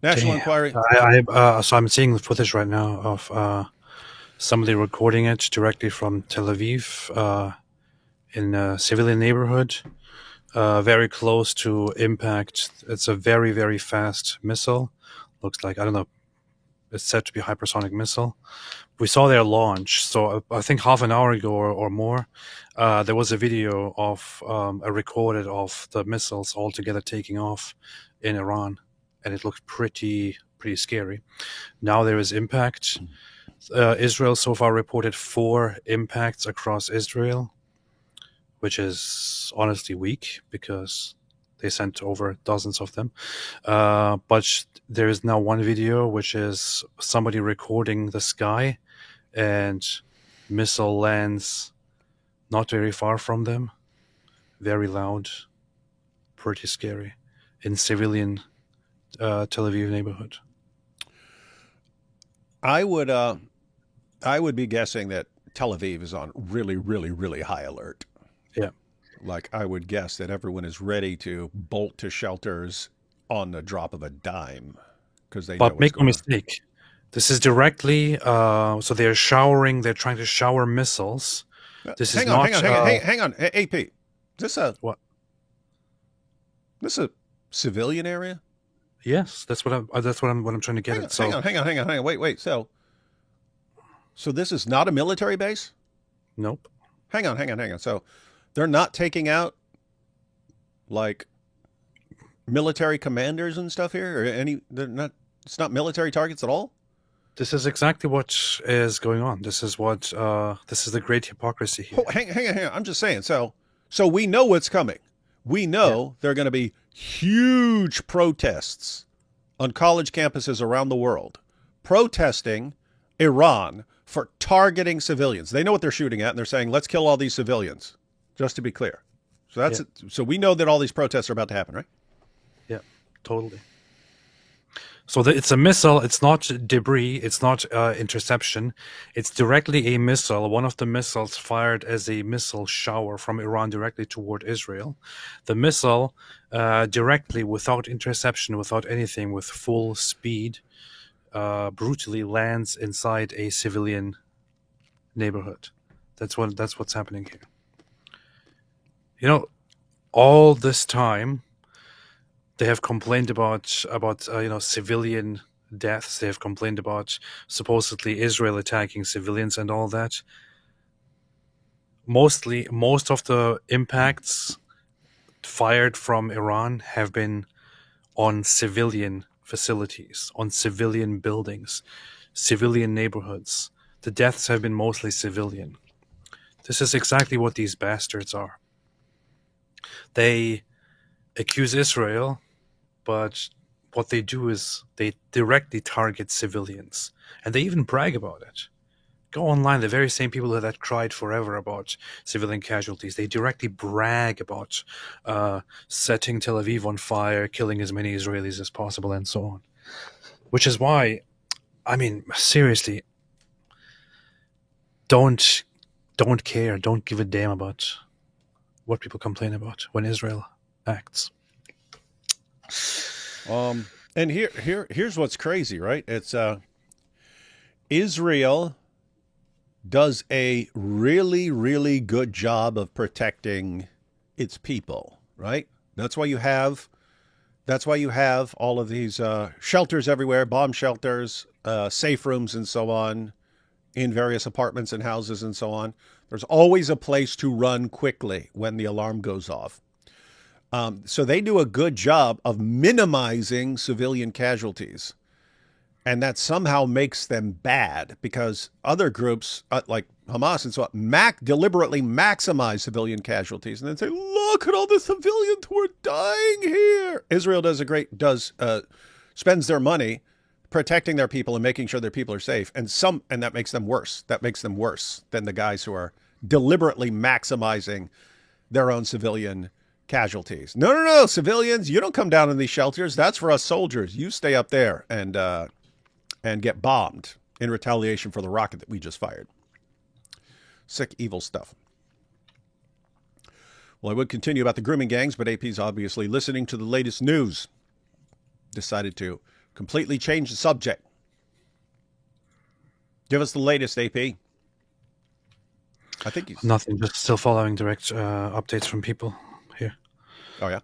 Speaker 1: National Enquiry.
Speaker 2: So I'm seeing the footage right now of somebody recording it directly from Tel Aviv in a civilian neighborhood, very close to impact. It's a very, very fast missile. Looks like, I don't know, it's said to be a hypersonic missile. We saw their launch. So I think half an hour ago or more, there was a video of a recorded of the missiles all together taking off in Iran, and it looked pretty scary. Now there is impact. Israel so far reported 4 impacts across Israel, which is honestly weak because they sent over dozens of them. But there is now one video which is somebody recording the sky, and missile lands not very far from them. Very loud, pretty scary, in civilian Tel Aviv neighborhood.
Speaker 1: I would be guessing that Tel Aviv is on really, really, really high alert.
Speaker 2: Yeah.
Speaker 1: Like, I would guess that everyone is ready to bolt to shelters on the drop of a dime because they know
Speaker 2: But make no mistake, this is directly. So they're trying to shower missiles. This is not.
Speaker 1: Hang on. AP, is this
Speaker 2: what?
Speaker 1: This a civilian area?
Speaker 2: Yes, that's what I'm trying to get at. So
Speaker 1: hang on. Wait. So this is not a military base?
Speaker 2: Nope.
Speaker 1: Hang on. So they're not taking out like military commanders and stuff here, or they're not. It's not military targets at all.
Speaker 2: This is exactly what is going on. This is the great hypocrisy here.
Speaker 1: Oh, hang on. I'm just saying. So we know what's coming. We know there are going to be huge protests on college campuses around the world, protesting Iran for targeting civilians. They know what they're shooting at, and they're saying, let's kill all these civilians, just to be clear. So that's it. So we know that all these protests are about to happen, right?
Speaker 2: Yeah, totally. So it's a missile. It's not debris. It's not interception. It's directly a missile. One of the missiles fired as a missile shower from Iran directly toward Israel. The missile directly, without interception, without anything, with full speed, brutally lands inside a civilian neighborhood. That's what's happening here. You know, all this time, they have complained about civilian deaths. They have complained about supposedly Israel attacking civilians and all that. Most of the impacts fired from Iran have been on civilian facilities, on civilian buildings, civilian neighborhoods. The deaths have been mostly civilian. This is exactly what these bastards are. They accuse Israel, but what they do is they directly target civilians, and they even brag about it. Go online, the very same people that cried forever about civilian casualties, they directly brag about setting Tel Aviv on fire, killing as many Israelis as possible, and so on. Which is why, I mean, seriously, don't care, don't give a damn about what people complain about when Israel acts.
Speaker 1: And here's what's crazy, right? It's Israel does a really, really good job of protecting its people, right? That's why you have all of these shelters everywhere, bomb shelters, safe rooms, and so on, in various apartments and houses and so on. There's always a place to run quickly when the alarm goes off. So they do a good job of minimizing civilian casualties. And that somehow makes them bad because other groups like Hamas and so on deliberately maximize civilian casualties and then say, look at all the civilians who are dying here. Israel spends their money protecting their people and making sure their people are safe. And that makes them worse. That makes them worse than the guys who are deliberately maximizing their own civilian casualties. No, civilians, you don't come down in these shelters. That's for us soldiers. You stay up there and get bombed in retaliation for the rocket that we just fired. Sick, evil stuff. Well, I would continue about the grooming gangs, but AP's obviously listening to the latest news. Decided to Completely change the subject. Give us the latest, AP. I think he's...
Speaker 2: Nothing, just still following direct updates from people here.
Speaker 1: Oh, yeah?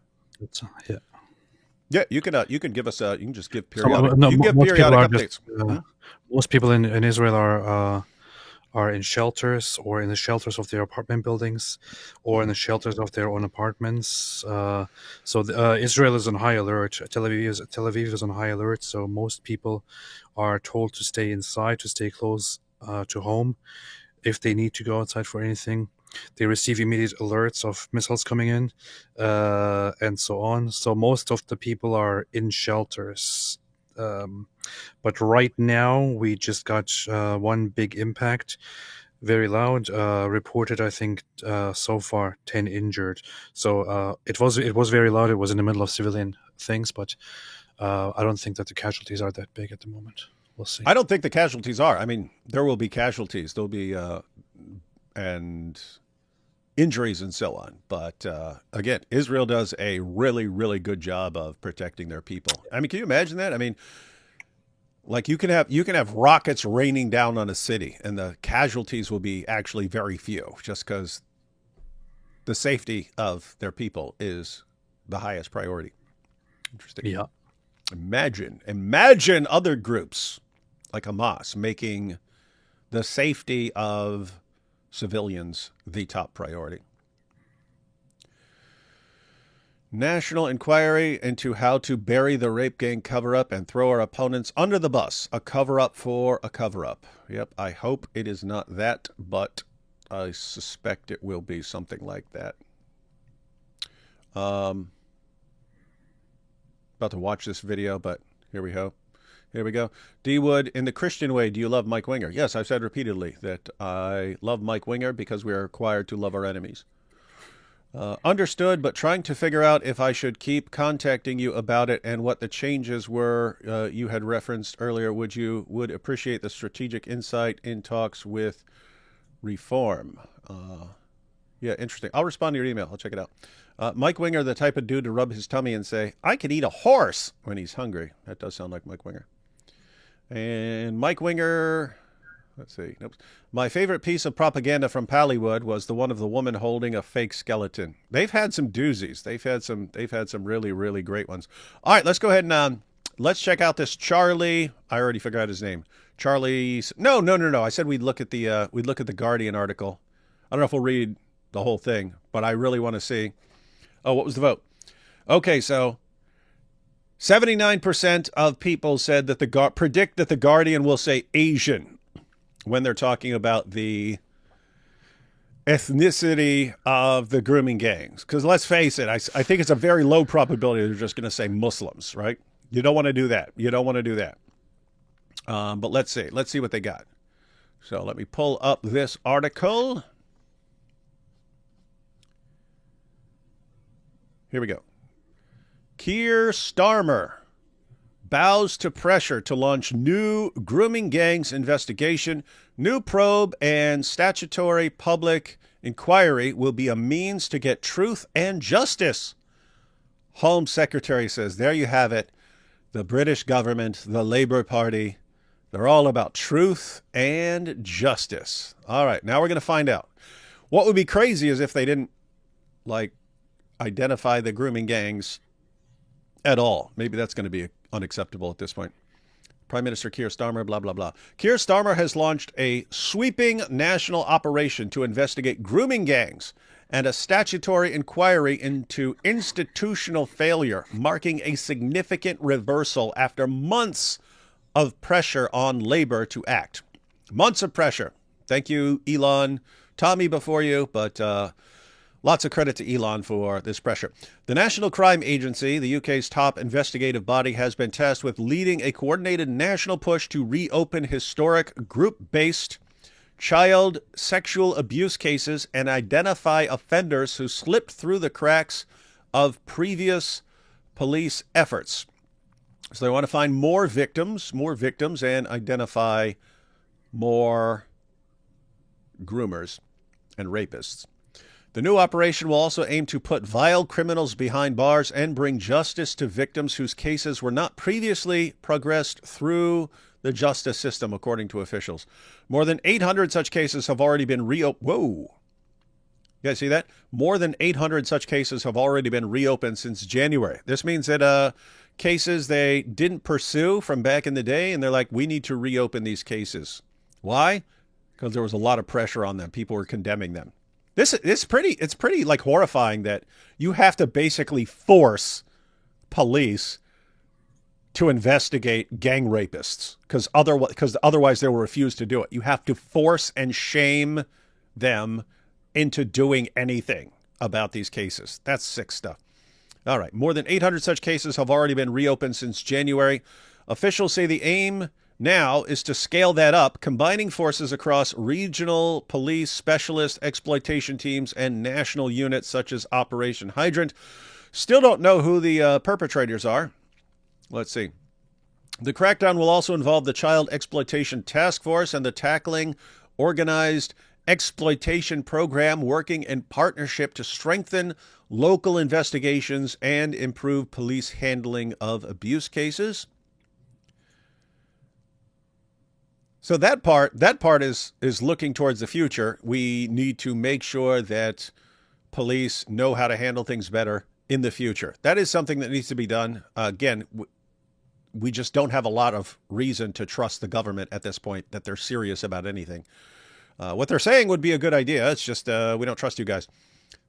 Speaker 2: Yeah.
Speaker 1: Yeah, you can give us you can just give
Speaker 2: Most
Speaker 1: periodic
Speaker 2: people
Speaker 1: updates.
Speaker 2: Most people in Israel are in shelters, or in the shelters of their apartment buildings, or in the shelters of their own apartments. Israel is on high alert. Tel Aviv is on high alert. So most people are told to stay inside, to stay close to home. If they need to go outside for anything, they receive immediate alerts of missiles coming in, and so on. So most of the people are in shelters. But right now, we just got one big impact, very loud, reported, I think, so far 10 injured. So it was very loud. It was in the middle of civilian things, but I don't think that the casualties are that big at the moment. We'll see.
Speaker 1: I don't think the casualties are. I mean, there will be casualties. There'll be and injuries and so on. But again, Israel does a really, really good job of protecting their people. I mean, can you imagine that? I mean, like you can have rockets raining down on a city, and the casualties will be actually very few, just because the safety of their people is the highest priority. Interesting.
Speaker 2: Yeah.
Speaker 1: Imagine other groups like Hamas making the safety of civilians the top priority. National inquiry into how to bury the rape gang cover-up and throw our opponents under the bus. A cover-up for a cover-up. Yep, I hope it is not that, but I suspect it will be something like that. About to watch this video, but here we go. Here we go. D. Wood, in the Christian way, do you love Mike Winger? Yes, I've said repeatedly that I love Mike Winger because we are required to love our enemies. Understood, but trying to figure out if I should keep contacting you about it and what the changes were you had referenced earlier. Would appreciate the strategic insight in talks with Reform. Yeah, interesting. I'll respond to your email. I'll check it out. Mike Winger, the type of dude to rub his tummy and say, I could eat a horse when he's hungry. That does sound like Mike Winger. And Mike Winger, let's see. Nope. My favorite piece of propaganda from Pallywood was the one of the woman holding a fake skeleton. They've had some doozies. They've had some really, really great ones. All right, let's go ahead and let's check out this Charlie. I already figured out his name. Charlie. No. I said we'd look at the Guardian article. I don't know if we'll read the whole thing, but I really want to see. Oh, what was the vote? Okay, so 79% of people said that predict that the Guardian will say Asian when they're talking about the ethnicity of the grooming gangs. Because let's face it, I think it's a very low probability they're just going to say Muslims, right? You don't want to do that. But let's see what they got. So let me pull up this article. Here we go. Keir Starmer bows to pressure to launch new grooming gangs investigation. New probe and statutory public inquiry will be a means to get truth and justice. Home Secretary says, there you have it. The British government, the Labour Party, they're all about truth and justice. All right, now we're going to find out. What would be crazy is if they didn't, identify the grooming gangs at all. Maybe that's going to be unacceptable at this point. Prime Minister Keir Starmer, blah, blah, blah. Keir Starmer has launched a sweeping national operation to investigate grooming gangs and a statutory inquiry into institutional failure, marking a significant reversal after months of pressure on Labour to act. Months of pressure. Thank you, Elon. Tommy before you, but lots of credit to Elon for this pressure. The National Crime Agency, the UK's top investigative body, has been tasked with leading a coordinated national push to reopen historic group-based child sexual abuse cases and identify offenders who slipped through the cracks of previous police efforts. So they want to find more victims, and identify more groomers and rapists. The new operation will also aim to put vile criminals behind bars and bring justice to victims whose cases were not previously progressed through the justice system, according to officials. More than 800 such cases have already been reopened. Whoa. You guys see that? More than 800 such cases have already been reopened since January. This means that cases they didn't pursue from back in the day, and they're like, we need to reopen these cases. Why? Because there was a lot of pressure on them. People were condemning them. It's pretty like horrifying that you have to basically force police to investigate gang rapists because otherwise they will refuse to do it. You have to force and shame them into doing anything about these cases. That's sick stuff. All right. More than 800 such cases have already been reopened since January. Officials say the aim now is to scale that up, combining forces across regional police, specialist exploitation teams, and national units such as Operation Hydrant. Still don't know who the perpetrators are. Let's see. The crackdown will also involve the Child Exploitation Task Force and the Tackling Organized Exploitation Program, working in partnership to strengthen local investigations and improve police handling of abuse cases. So that part is looking towards the future. We need to make sure that police know how to handle things better in the future. That is something that needs to be done. Again, we just don't have a lot of reason to trust the government at this point that they're serious about anything. What they're saying would be a good idea. It's just we don't trust you guys.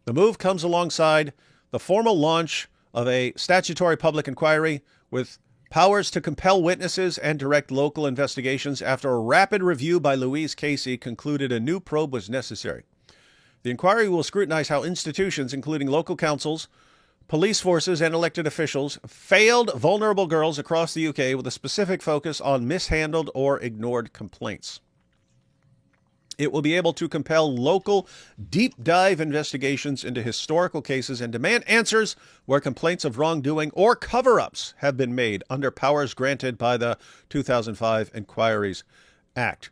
Speaker 1: The move comes alongside the formal launch of a statutory public inquiry with powers to compel witnesses and direct local investigations after a rapid review by Louise Casey concluded a new probe was necessary. The inquiry will scrutinize how institutions, including local councils, police forces, and elected officials, failed vulnerable girls across the UK with a specific focus on mishandled or ignored complaints. It will be able to compel local deep dive investigations into historical cases and demand answers where complaints of wrongdoing or cover-ups have been made under powers granted by the 2005 Inquiries Act.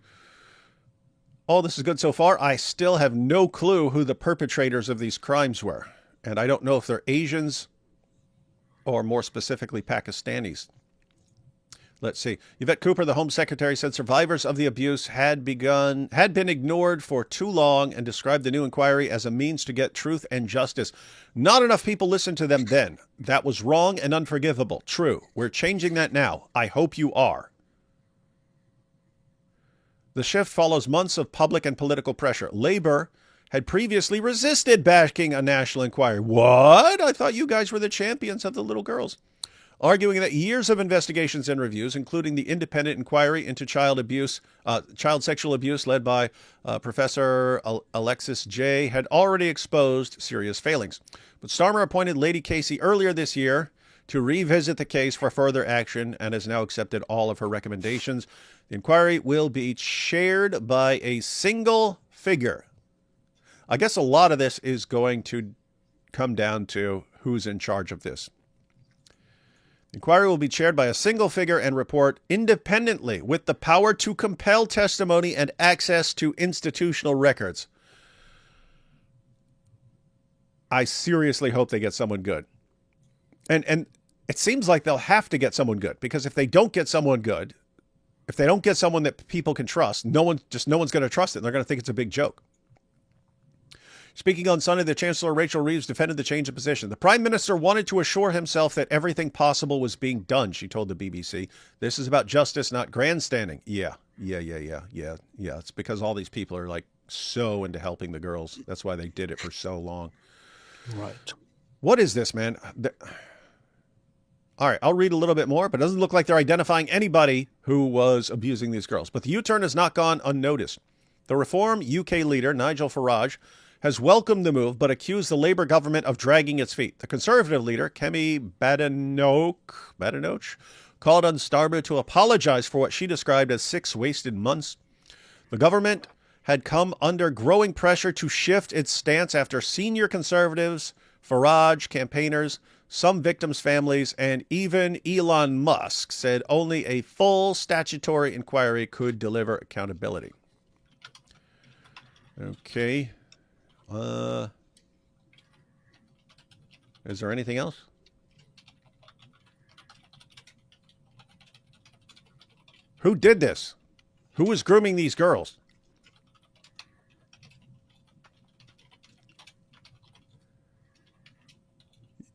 Speaker 1: All this is good so far. I still have no clue who the perpetrators of these crimes were. And I don't know if they're Asians or more specifically Pakistanis. Let's see. Yvette Cooper, the Home Secretary, said survivors of the abuse had been ignored for too long and described the new inquiry as a means to get truth and justice. Not enough people listened to them then. That was wrong and unforgivable. True. We're changing that now. I hope you are. The shift follows months of public and political pressure. Labor had previously resisted backing a national inquiry. What? I thought you guys were the champions of the little girls. Arguing that years of investigations and reviews, including the independent inquiry into child sexual abuse led by Professor Alexis J., had already exposed serious failings. But Starmer appointed Lady Casey earlier this year to revisit the case for further action and has now accepted all of her recommendations. The inquiry will be chaired by a single figure. I guess a lot of this is going to come down to who's in charge of this. The inquiry will be chaired by a single figure and report independently with the power to compel testimony and access to institutional records. I seriously hope they get someone good. And it seems like they'll have to get someone good, because if they don't get someone good, if they don't get someone that people can trust, no one's going to trust it. They're going to think it's a big joke. Speaking on Sunday, the Chancellor Rachel Reeves defended the change of position. The Prime Minister wanted to assure himself that everything possible was being done, she told the BBC. This is about justice, not grandstanding. Yeah. It's because all these people are like so into helping the girls. That's why they did it for so long.
Speaker 2: Right.
Speaker 1: What is this, man? All right, I'll read a little bit more, but it doesn't look like they're identifying anybody who was abusing these girls. But the U-turn has not gone unnoticed. The Reform UK leader, Nigel Farage, has welcomed the move, but accused the Labour government of dragging its feet. The Conservative leader, Kemi Badenoch, called on Starmer to apologise for what she described as 6 wasted months. The government had come under growing pressure to shift its stance after senior Conservatives, Farage campaigners, some victims' families, and even Elon Musk said only a full statutory inquiry could deliver accountability. Okay. Is there anything else? Who did this? Who was grooming these girls?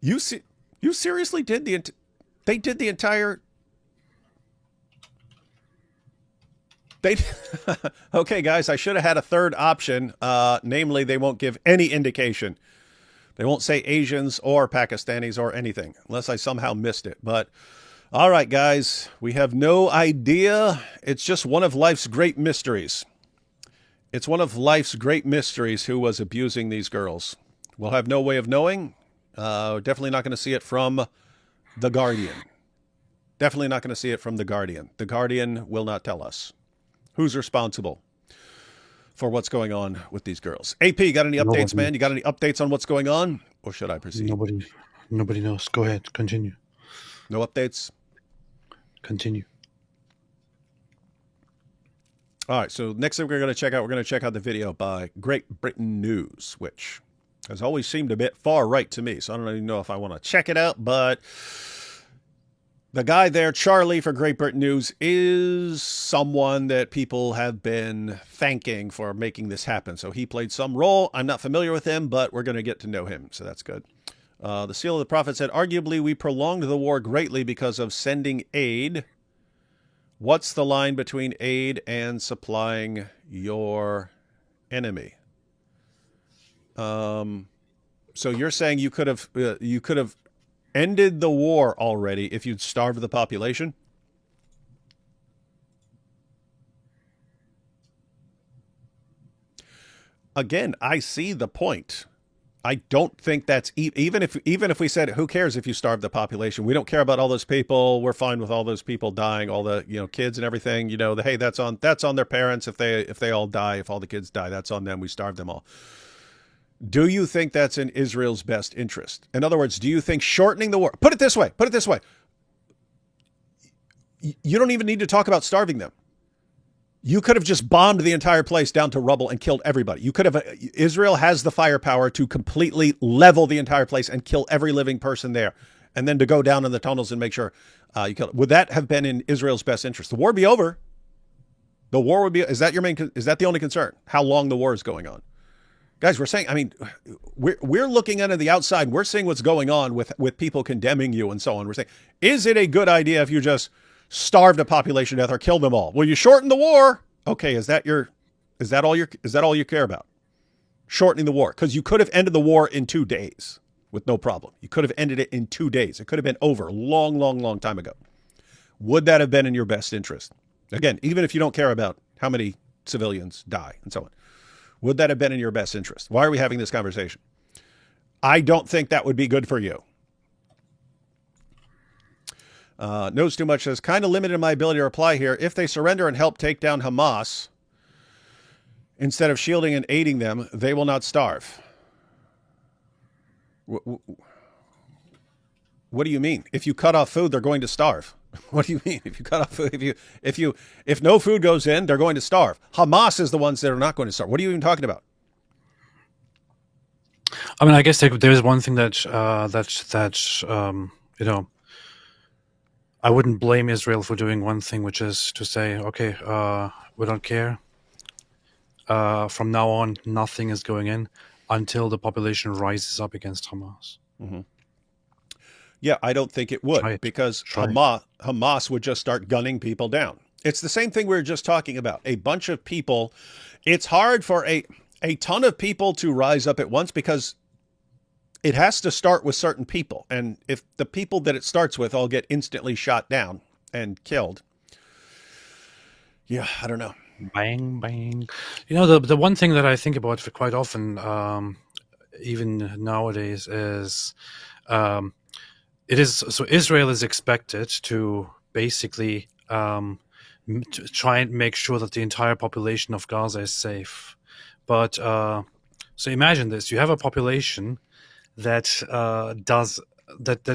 Speaker 1: You seriously did they did the entire... They okay, guys, I should have had a third option. Namely, they won't give any indication. They won't say Asians or Pakistanis or anything, unless I somehow missed it. But all right, guys, we have no idea. It's just one of life's great mysteries. It's one of life's great mysteries who was abusing these girls. We'll have no way of knowing. Definitely not going to see it from The Guardian. Definitely not going to see it from The Guardian. The Guardian will not tell us who's responsible for what's going on with these girls. AP, you got any updates, man? You got any updates on what's going on? Or should I proceed?
Speaker 2: Nobody knows. Go ahead. Continue.
Speaker 1: No updates?
Speaker 2: Continue.
Speaker 1: All right, so next thing we're going to check out the video by Great Britain News, which has always seemed a bit far right to me, so I don't even know if I want to check it out, but the guy there, Charlie for Great Britain News, is someone that people have been thanking for making this happen. So he played some role. I'm not familiar with him, but we're going to get to know him, so that's good. The Seal of the Prophet said, arguably, we prolonged the war greatly because of sending aid. What's the line between aid and supplying your enemy? So you're saying you could have ended the war already if you'd starved the population? Again, I see the point. I don't think that's even if we said, who cares if you starve the population? We don't care about all those people. We're fine with all those people dying, all the kids and everything. Hey, that's on their parents. If they all die, if all the kids die, that's on them. We starve them all. Do you think that's in Israel's best interest? In other words, do you think shortening the war? Put it this way. You don't even need to talk about starving them. You could have just bombed the entire place down to rubble and killed everybody. Israel has the firepower to completely level the entire place and kill every living person there, and then to go down in the tunnels and make sure you kill it. Would that have been in Israel's best interest? The war would be over. The war would be. Is that the only concern? How long the war is going on? Guys, we're saying, we're looking at the outside. We're seeing what's going on with people condemning you and so on. We're saying, is it a good idea if you just starve the population to death or kill them all? Well, you shorten the war. Okay, is that all you care about? Shortening the war, because you could have ended the war in 2 days with no problem. You could have ended it in 2 days. It could have been over long time ago. Would that have been in your best interest? Again, even if you don't care about how many civilians die and so on, would that have been in your best interest? Why are we having this conversation? I don't think that would be good for you. Knows too much says, kind of limited my ability to reply here. If they surrender and help take down Hamas, instead of shielding and aiding them, they will not starve. What do you mean? If you cut off food, they're going to starve. What do you mean? If you cut off food, if no food goes in, they're going to starve. Hamas is the ones that are not going to starve. What are you even talking about?
Speaker 2: I guess there's one thing that I wouldn't blame Israel for doing one thing, which is to say, okay, we don't care. From now on, nothing is going in until the population rises up against Hamas.
Speaker 1: Mm-hmm. Yeah, I don't think it would, because Hamas would just start gunning people down. It's the same thing we were just talking about. A bunch of people, it's hard for a ton of people to rise up at once because it has to start with certain people. And if the people that it starts with all get instantly shot down and killed, yeah, I don't know.
Speaker 2: Bang, bang. The one thing that I think about quite often, even nowadays, is Israel is expected to basically to try and make sure that the entire population of Gaza is safe. But so imagine this: you have a population that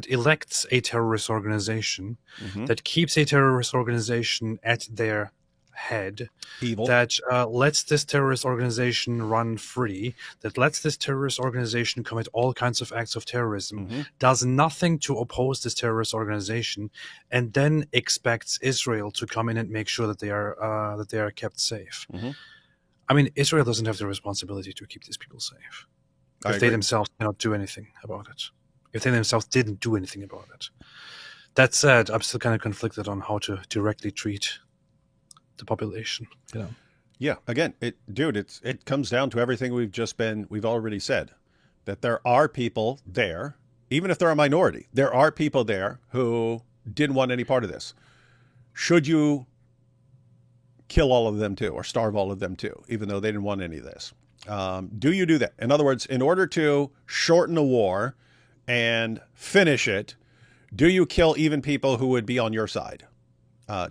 Speaker 2: elects a terrorist organization, mm-hmm. that keeps a terrorist organization at their head
Speaker 1: Evil.
Speaker 2: that lets this terrorist organization run free, that lets this terrorist organization commit all kinds of acts of terrorism, does nothing to oppose this terrorist organization, and then expects Israel to come in and make sure that they are kept safe. I mean, Israel doesn't have the responsibility to keep these people safe if they themselves cannot do anything about it. If they themselves didn't do anything about it. That said, I'm still kind of conflicted on how to directly treat the population. You know?
Speaker 1: Yeah. Again, it comes down to everything we've already said, that there are people there, even if they're a minority, there are people there who didn't want any part of this. Should you kill all of them too, or starve all of them too, even though they didn't want any of this? Do you do that? In other words, in order to shorten a war and finish it, do you kill even people who would be on your side?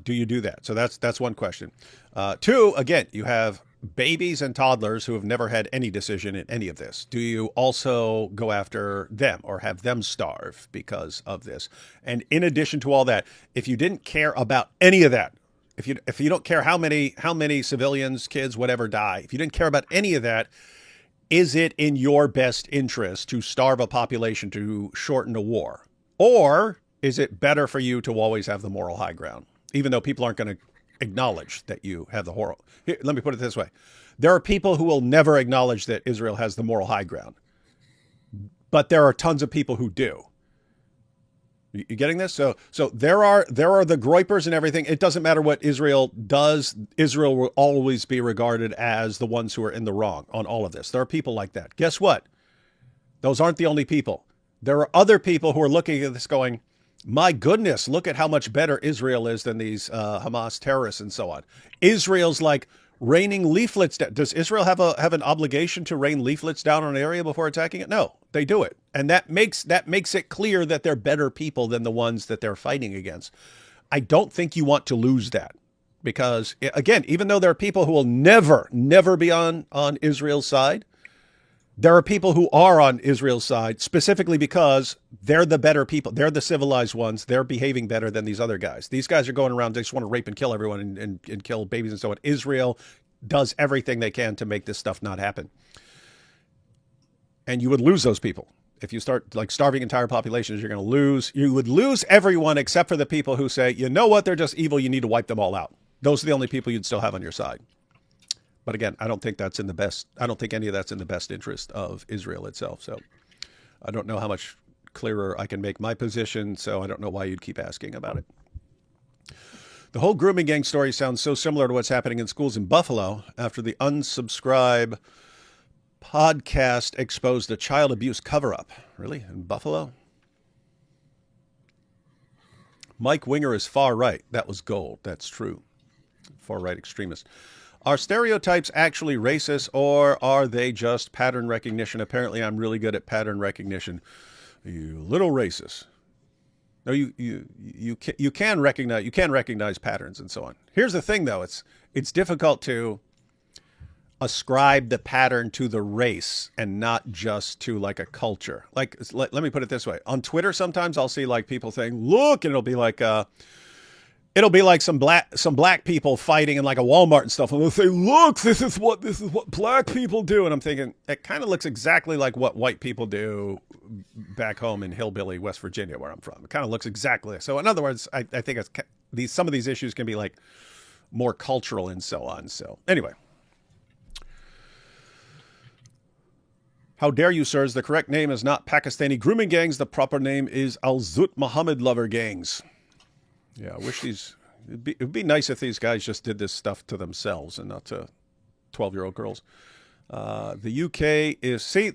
Speaker 1: Do you do that? So that's one question. Two, again, you have babies and toddlers who have never had any decision in any of this. Do you also go after them or have them starve because of this? And in addition to all that, if you didn't care about any of that, if you don't care how many civilians, kids, whatever die, if you didn't care about any of that, is it in your best interest to starve a population to shorten a war? Or is it better for you to always have the moral high ground, even though people aren't going to acknowledge that you have the moral? Here, let me put it this way. There are people who will never acknowledge that Israel has the moral high ground, but there are tons of people who do. You getting this? So there are the groypers and everything. It doesn't matter what Israel does. Israel will always be regarded as the ones who are in the wrong on all of this. There are people like that. Guess what? Those aren't the only people. There are other people who are looking at this going, my goodness, look at how much better Israel is than these Hamas terrorists and so on. Israel's like raining leaflets down. Does Israel have an obligation to rain leaflets down on an area before attacking it? No, they do it. And that makes it clear that they're better people than the ones that they're fighting against. I don't think you want to lose that because, again, even though there are people who will never be on Israel's side, there are people who are on Israel's side specifically because they're the better people. They're the civilized ones. They're behaving better than these other guys. These guys are going around, they just want to rape and kill everyone and kill babies and so on. Israel does everything they can to make this stuff not happen. And you would lose those people. If you start like starving entire populations, you're going to lose. You would lose everyone except for the people who say, you know what, they're just evil. You need to wipe them all out. Those are the only people you'd still have on your side. But again, I don't think any of that's in the best interest of Israel itself. So I don't know how much clearer I can make my position. So I don't know why you'd keep asking about it. The whole grooming gang story sounds so similar to what's happening in schools in Buffalo after the Unsubscribe podcast exposed a child abuse cover-up. Really? In Buffalo? Mike Winger is far right. That was gold. That's true. Far right extremist. Are stereotypes actually racist, or are they just pattern recognition? Apparently, I'm really good at pattern recognition. You little racist. No, you can recognize patterns and so on. Here's the thing, though. It's difficult to ascribe the pattern to the race and not just to like a culture. Like, let me put it this way. On Twitter, sometimes I'll see like people saying, "Look," and it'll be like some black people fighting in like a Walmart and stuff, and they'll say, "Look, this is what black people do," and I'm thinking it kind of looks exactly like what white people do back home in hillbilly West Virginia, where I'm from. It kind of looks exactly so. In other words, I think some of these issues can be like more cultural and so on. So anyway, how dare you, sirs? The correct name is not Pakistani grooming gangs. The proper name is Al-Zut Muhammad lover gangs. Yeah, I wish it'd be nice if these guys just did this stuff to themselves and not to 12-year-old girls. The UK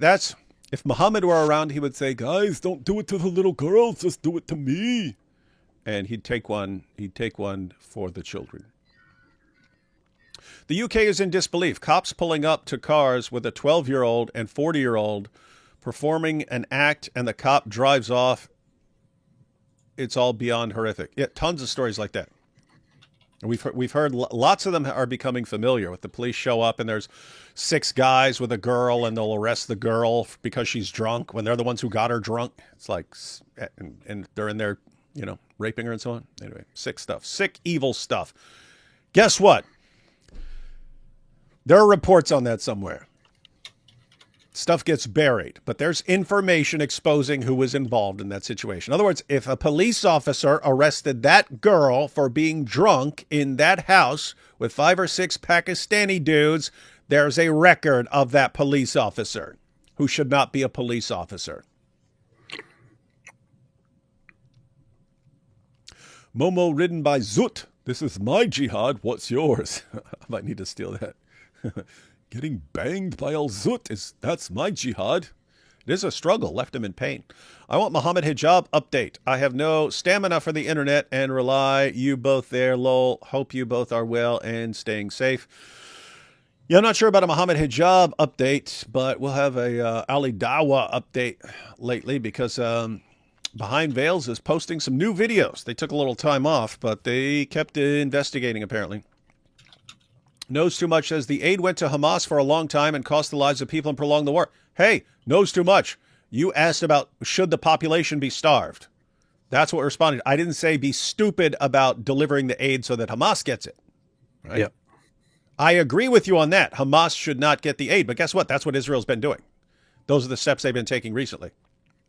Speaker 1: that's, if Muhammad were around, he would say, guys, don't do it to the little girls, just do it to me. And he'd take one for the children. The UK is in disbelief. Cops pulling up to cars with a 12-year-old and 40-year-old performing an act, and the cop drives off. It's all beyond horrific. Yeah, tons of stories like that. We've heard lots of them are becoming familiar with the police show up and there's 6 guys with a girl and they'll arrest the girl because she's drunk when they're the ones who got her drunk. It's like, and they're in there, raping her and so on. Anyway, sick stuff, sick, evil stuff. Guess what? There are reports on that somewhere. Stuff gets buried, but there's information exposing who was involved in that situation. In other words, if a police officer arrested that girl for being drunk in that house with 5 or 6 Pakistani dudes, there's a record of that police officer who should not be a police officer. Momo ridden by Zut. This is my jihad. What's yours? I might need to steal that. Getting banged by Al Zut, that's my jihad. It is a struggle, left him in pain. I want Muhammad hijab update. I have no stamina for the internet and rely you both there, lol. Hope you both are well and staying safe. Yeah, I'm not sure about a Muhammad hijab update, but we'll have a Ali Dawa update lately because Behind Veils is posting some new videos. They took a little time off, but they kept investigating apparently. Knows too much says the aid went to Hamas for a long time and cost the lives of people and prolonged the war. Hey, knows too much. You asked about should the population be starved. That's what we responded. I didn't say be stupid about delivering the aid so that Hamas gets it. Right?
Speaker 2: Yep.
Speaker 1: I agree with you on that. Hamas should not get the aid. But guess what? That's what Israel's been doing. Those are the steps they've been taking recently.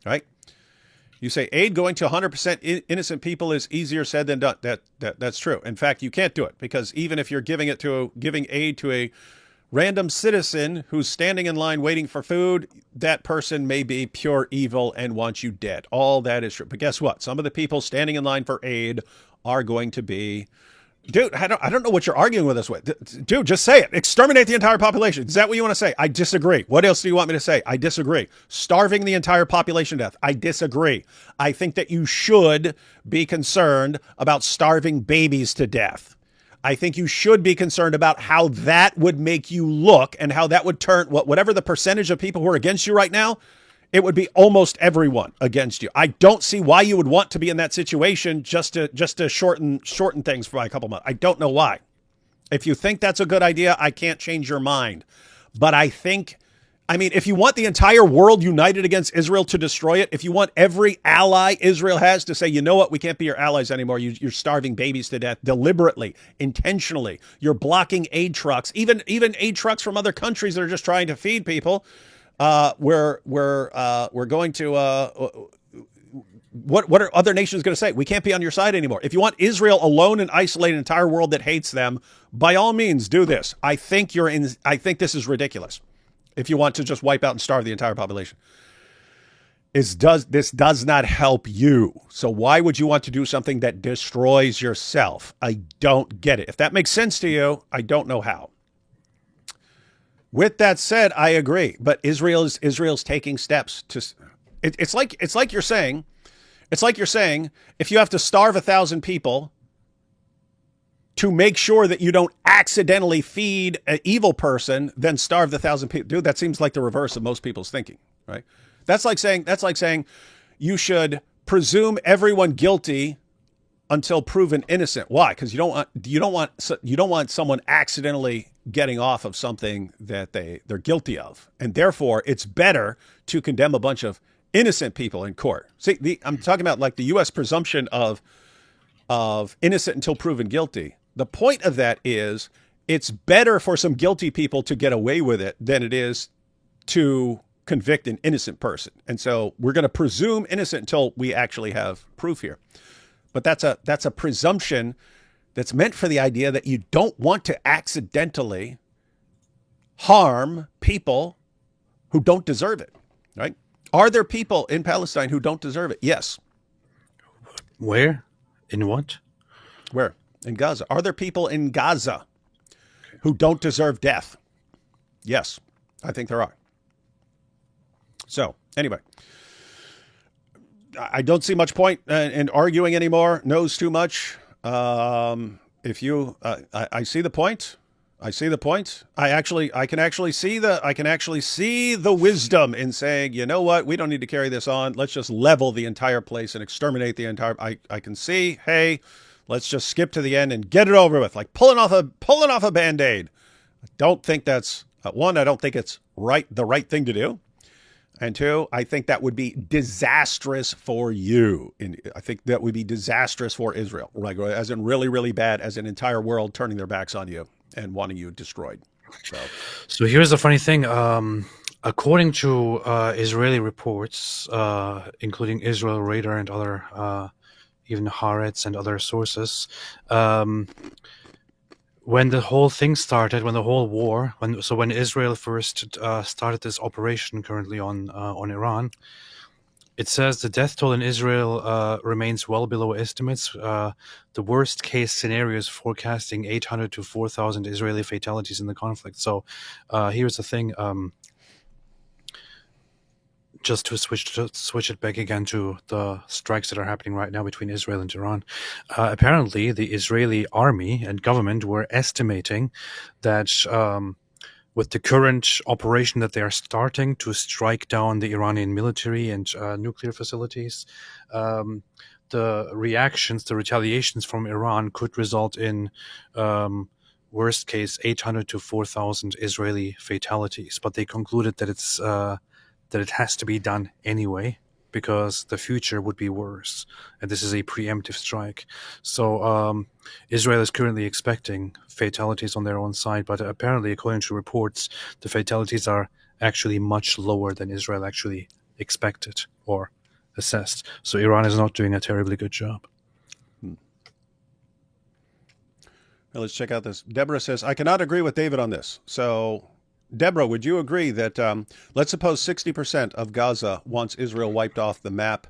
Speaker 1: Right? You say aid going to 100% innocent people is easier said than done. That's true. In fact, you can't do it because even if you're giving aid to a random citizen who's standing in line waiting for food, that person may be pure evil and wants you dead. All that is true. But guess what? Some of the people standing in line for aid are going to be... Dude, I don't know what you're arguing with us with. Dude, just say it. Exterminate the entire population. Is that what you want to say? I disagree. What else do you want me to say? I disagree. Starving the entire population to death. I disagree. I think that you should be concerned about starving babies to death. I think you should be concerned about how that would make you look and how that would turn whatever the percentage of people who are against you right now, it would be almost everyone against you. I don't see why you would want to be in that situation just to shorten things for a couple months. I don't know why. If you think that's a good idea, I can't change your mind. But if you want the entire world united against Israel to destroy it, if you want every ally Israel has to say, you know what, we can't be your allies anymore. You're starving babies to death deliberately, intentionally. You're blocking aid trucks, even aid trucks from other countries that are just trying to feed people. We're going to, what are other nations going to say? We can't be on your side anymore. If you want Israel alone and isolate an entire world that hates them, by all means do this. I think this is ridiculous. If you want to just wipe out and starve the entire population, this does not help you. So why would you want to do something that destroys yourself? I don't get it. If that makes sense to you, I don't know how. With that said, I agree, but Israel's taking steps to. It's like you're saying, if you have to starve 1,000 people to make sure that you don't accidentally feed an evil person, then starve the 1,000 people. Dude, that seems like the reverse of most people's thinking, right? That's like saying you should presume everyone guilty until proven innocent. Why? Because you don't want someone accidentally getting off of something that they're guilty of, and therefore it's better to condemn a bunch of innocent people in court. See, I'm talking about like the U.S. presumption of innocent until proven guilty. The point of that is it's better for some guilty people to get away with it than it is to convict an innocent person. And so we're going to presume innocent until we actually have proof here. But that's a presumption that's meant for the idea that you don't want to accidentally harm people who don't deserve it, right? Are there people in Palestine who don't deserve it? Yes.
Speaker 2: Where? In what?
Speaker 1: Where? In Gaza. Are there people in Gaza who don't deserve death? Yes, I think there are. So, anyway, I don't see much point in arguing anymore. Knows too much. I see the point. I see the point. I can actually see the wisdom in saying, you know what, we don't need to carry this on. Let's just level the entire place and exterminate the entire. I can see, hey, let's just skip to the end and get it over with, like pulling off a Band-Aid. I don't think that's one. I don't think it's the right thing to do. And two, I think that would be disastrous for you. I think that would be disastrous for Israel, like as in really, really bad, as an entire world turning their backs on you and wanting you destroyed.
Speaker 2: So here's the funny thing. According to Israeli reports, including Israel Radar and other, even Haaretz and other sources, when the whole thing started, when the whole war, when Israel first started this operation currently on Iran, it says the death toll in Israel remains well below estimates. The worst case scenario is forecasting 800 to 4,000 Israeli fatalities in the conflict. So here's the thing. Just to switch it back again to the strikes that are happening right now between Israel and Iran. Apparently, the Israeli army and government were estimating that with the current operation that they are starting to strike down the Iranian military and nuclear facilities, the reactions, the retaliations from Iran could result in worst case 800 to 4,000 Israeli fatalities. But they concluded that it has to be done anyway because the future would be worse. And this is a preemptive strike. So Israel is currently expecting fatalities on their own side, but apparently, according to reports, the fatalities are actually much lower than Israel actually expected or assessed. So Iran is not doing a terribly good job.
Speaker 1: Now let's check out this. Deborah says, I cannot agree with David on this. So Deborah, would you agree that let's suppose 60% of Gaza wants Israel wiped off the map,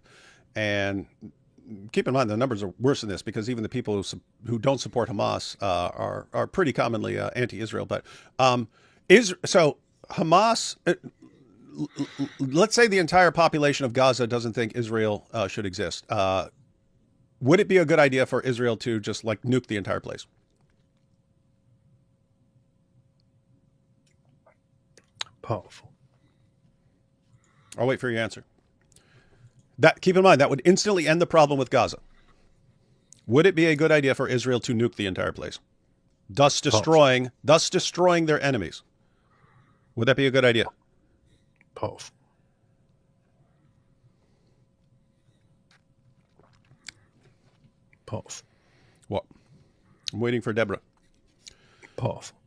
Speaker 1: and keep in mind the numbers are worse than this because even the people who don't support Hamas are pretty commonly anti-Israel. But so Hamas, let's say the entire population of Gaza doesn't think Israel should exist. Would it be a good idea for Israel to just like nuke the entire place?
Speaker 2: Powerful.
Speaker 1: I'll wait for your answer. Keep in mind, that would instantly end the problem with Gaza. Would it be a good idea for Israel to nuke the entire place, thus destroying their enemies? Would that be a good idea?
Speaker 2: Powerful. Powerful.
Speaker 1: What? I'm waiting for Deborah.
Speaker 2: Powerful.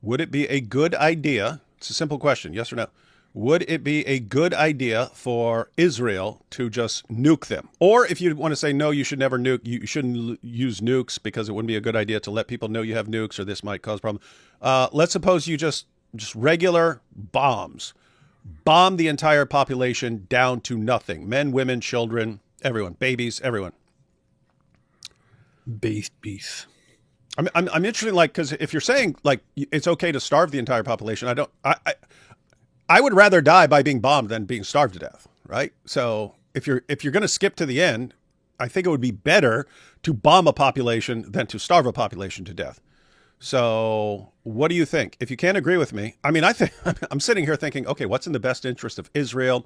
Speaker 1: Would it be a good idea? It's a simple question, yes or no. Would it be a good idea for Israel to just nuke them? Or if you want to say, no, you should never nuke, you shouldn't use nukes because it wouldn't be a good idea to let people know you have nukes or this might cause problems. Let's suppose you just regular bombs. Bomb the entire population down to nothing. Men, women, children, everyone, babies, everyone.
Speaker 2: Beef.
Speaker 1: I'm interested, like, because if you're saying like it's okay to starve the entire population, I would rather die by being bombed than being starved to death, right? So if you're going to skip to the end, I think it would be better to bomb a population than to starve a population to death. So what do you think? If you can't agree with me, I mean, I'm sitting here thinking, okay, what's in the best interest of Israel?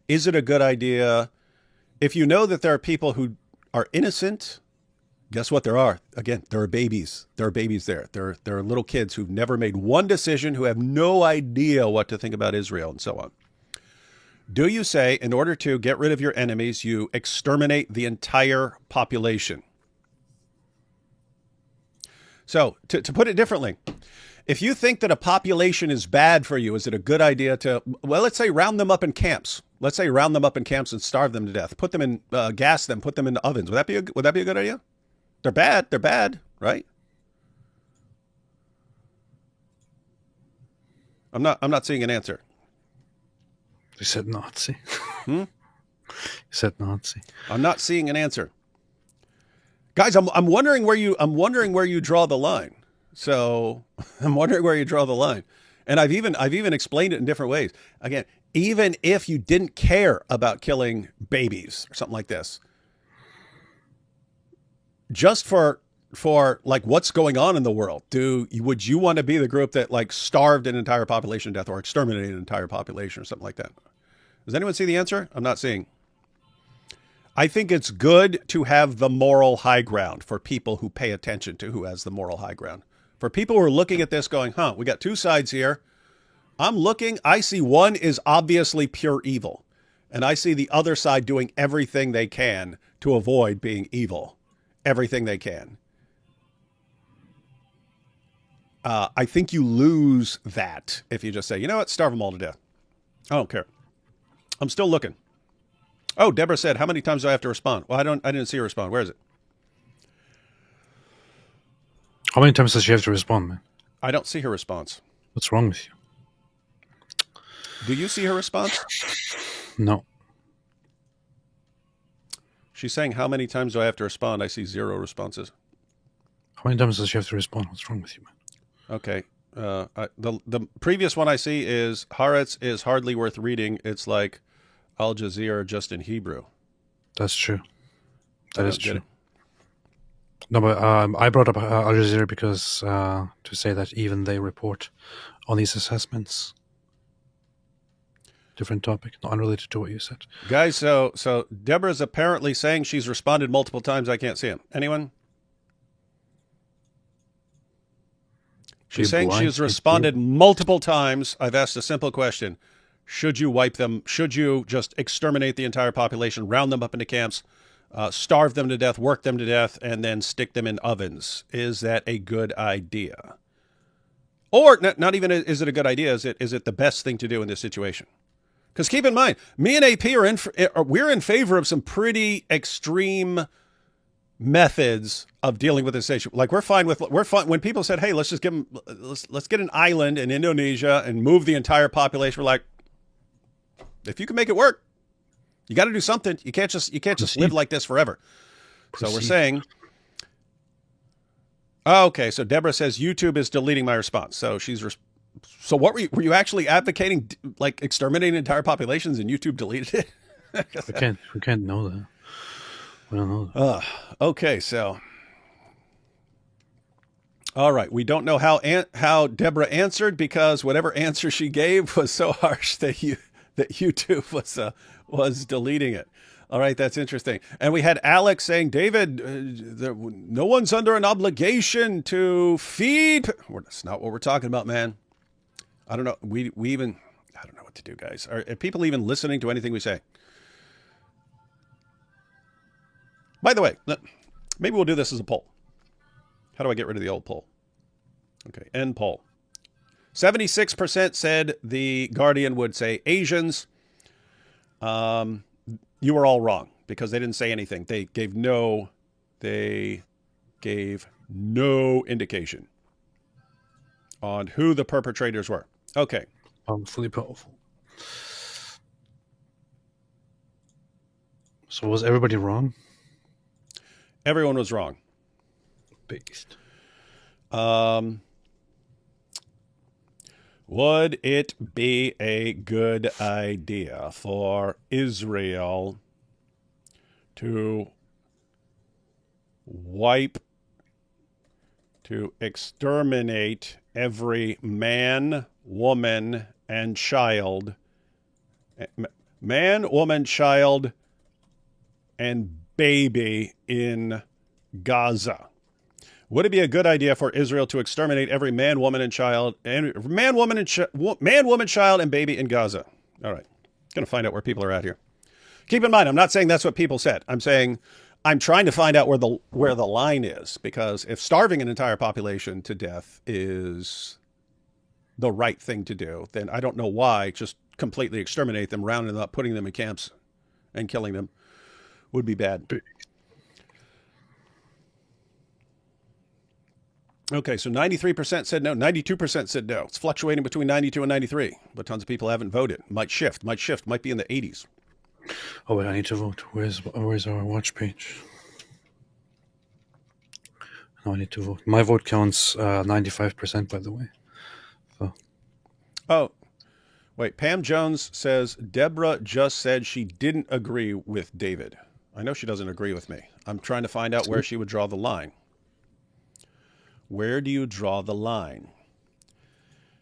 Speaker 1: Is it a good idea? If you know that there are people who are innocent, guess what there are? Again, there are babies. There are babies there. There are little kids who've never made one decision, who have no idea what to think about Israel and so on. Do you say, in order to get rid of your enemies, you exterminate the entire population? So, to put it differently, if you think that a population is bad for you, is it a good idea to, well, let's say round them up in camps. Let's say round them up in camps and starve them to death. Put them in, gas them, put them into ovens. Would that be a good idea? They're bad, right? I'm not seeing an answer.
Speaker 2: You said Nazi.
Speaker 1: You
Speaker 2: said Nazi.
Speaker 1: I'm not seeing an answer. Guys, I'm wondering where you draw the line. So I'm wondering where you draw the line. And I've even explained it in different ways. Again, even if you didn't care about killing babies or something like this, just for like what's going on in the world, would you want to be the group that like starved an entire population to death or exterminated an entire population or something like that? Does anyone see the answer? I'm not seeing. I think it's good to have the moral high ground for people who pay attention to who has the moral high ground. For people who are looking at this going, we got two sides here. I see one is obviously pure evil, and I see the other side doing everything they can to avoid being evil. Everything they can. I think you lose that if you just say, you know what, starve them all to death. I don't care. I'm still looking. Oh, Deborah said, how many times do I have to respond? Well, I didn't see her respond. Where is it?
Speaker 2: How many times does she have to respond, man?
Speaker 1: I don't see her response.
Speaker 2: What's wrong with you?
Speaker 1: Do you see her response?
Speaker 2: No.
Speaker 1: She's saying, how many times do I have to respond? I see 0 responses.
Speaker 2: How many times does she have to respond? What's wrong with you, man?
Speaker 1: Okay. The previous one I see is Haaretz is hardly worth reading. It's like Al Jazeera just in Hebrew.
Speaker 2: That's true. That is true. No, but I brought up Al Jazeera because to say that even they report on these assessments. Different topic, not unrelated to what you said.
Speaker 1: Guys, so Deborah's apparently saying she's responded multiple times. I can't see him. Anyone? She's saying she's responded multiple times. I've asked a simple question. Should you wipe them? Should you just exterminate the entire population, round them up into camps, starve them to death, work them to death, and then stick them in ovens? Is that a good idea? Or not even is it a good idea? Is it the best thing to do in this situation? Because keep in mind, me and AP we're in favor of some pretty extreme methods of dealing with this issue. Like we're fine when people said, "Hey, let's just let's get an island in Indonesia and move the entire population." We're like, if you can make it work, you got to do something. You can't just live like this forever. So we're saying, okay. So Deborah says YouTube is deleting my response. So so what were you actually advocating? Like exterminating entire populations and YouTube deleted it?
Speaker 2: we can't know that. We don't know that.
Speaker 1: Okay, so all right, we don't know how Deborah answered because whatever answer she gave was so harsh that YouTube was deleting it. All right, that's interesting. And we had Alex saying, David, no one's under an obligation to feed. That's not what we're talking about, man. I don't know. I don't know what to do, guys. Are people even listening to anything we say? By the way, maybe we'll do this as a poll. How do I get rid of the old poll? Okay, end poll. 76% said the Guardian would say Asians. You were all wrong because they didn't say anything. They gave no indication on who the perpetrators were. Okay.
Speaker 2: Fully powerful. So was everybody wrong?
Speaker 1: Everyone was wrong.
Speaker 2: Based.
Speaker 1: Would it be a good idea for Israel to exterminate every man, woman, and child, and baby in Gaza? Would it be a good idea for Israel to exterminate every man, woman, child, and baby in Gaza? All right. Going to find out where people are at here. Keep in mind, I'm not saying that's what people said. I'm saying I'm trying to find out where the line is, because if starving an entire population to death is the right thing to do, then I don't know why just completely exterminate them, rounding them up, putting them in camps and killing them would be bad. Okay, so 93% said no, 92% said no. It's fluctuating between 92 and 93, but tons of people haven't voted. Might shift, might be in the 80s.
Speaker 2: Oh, wait, I need to vote. Where's our watch page? No, I need to vote. My vote counts 95%, by the way. So.
Speaker 1: Oh, wait, Pam Jones says, Deborah just said she didn't agree with David. I know she doesn't agree with me. I'm trying to find out where she would draw the line. Where do you draw the line?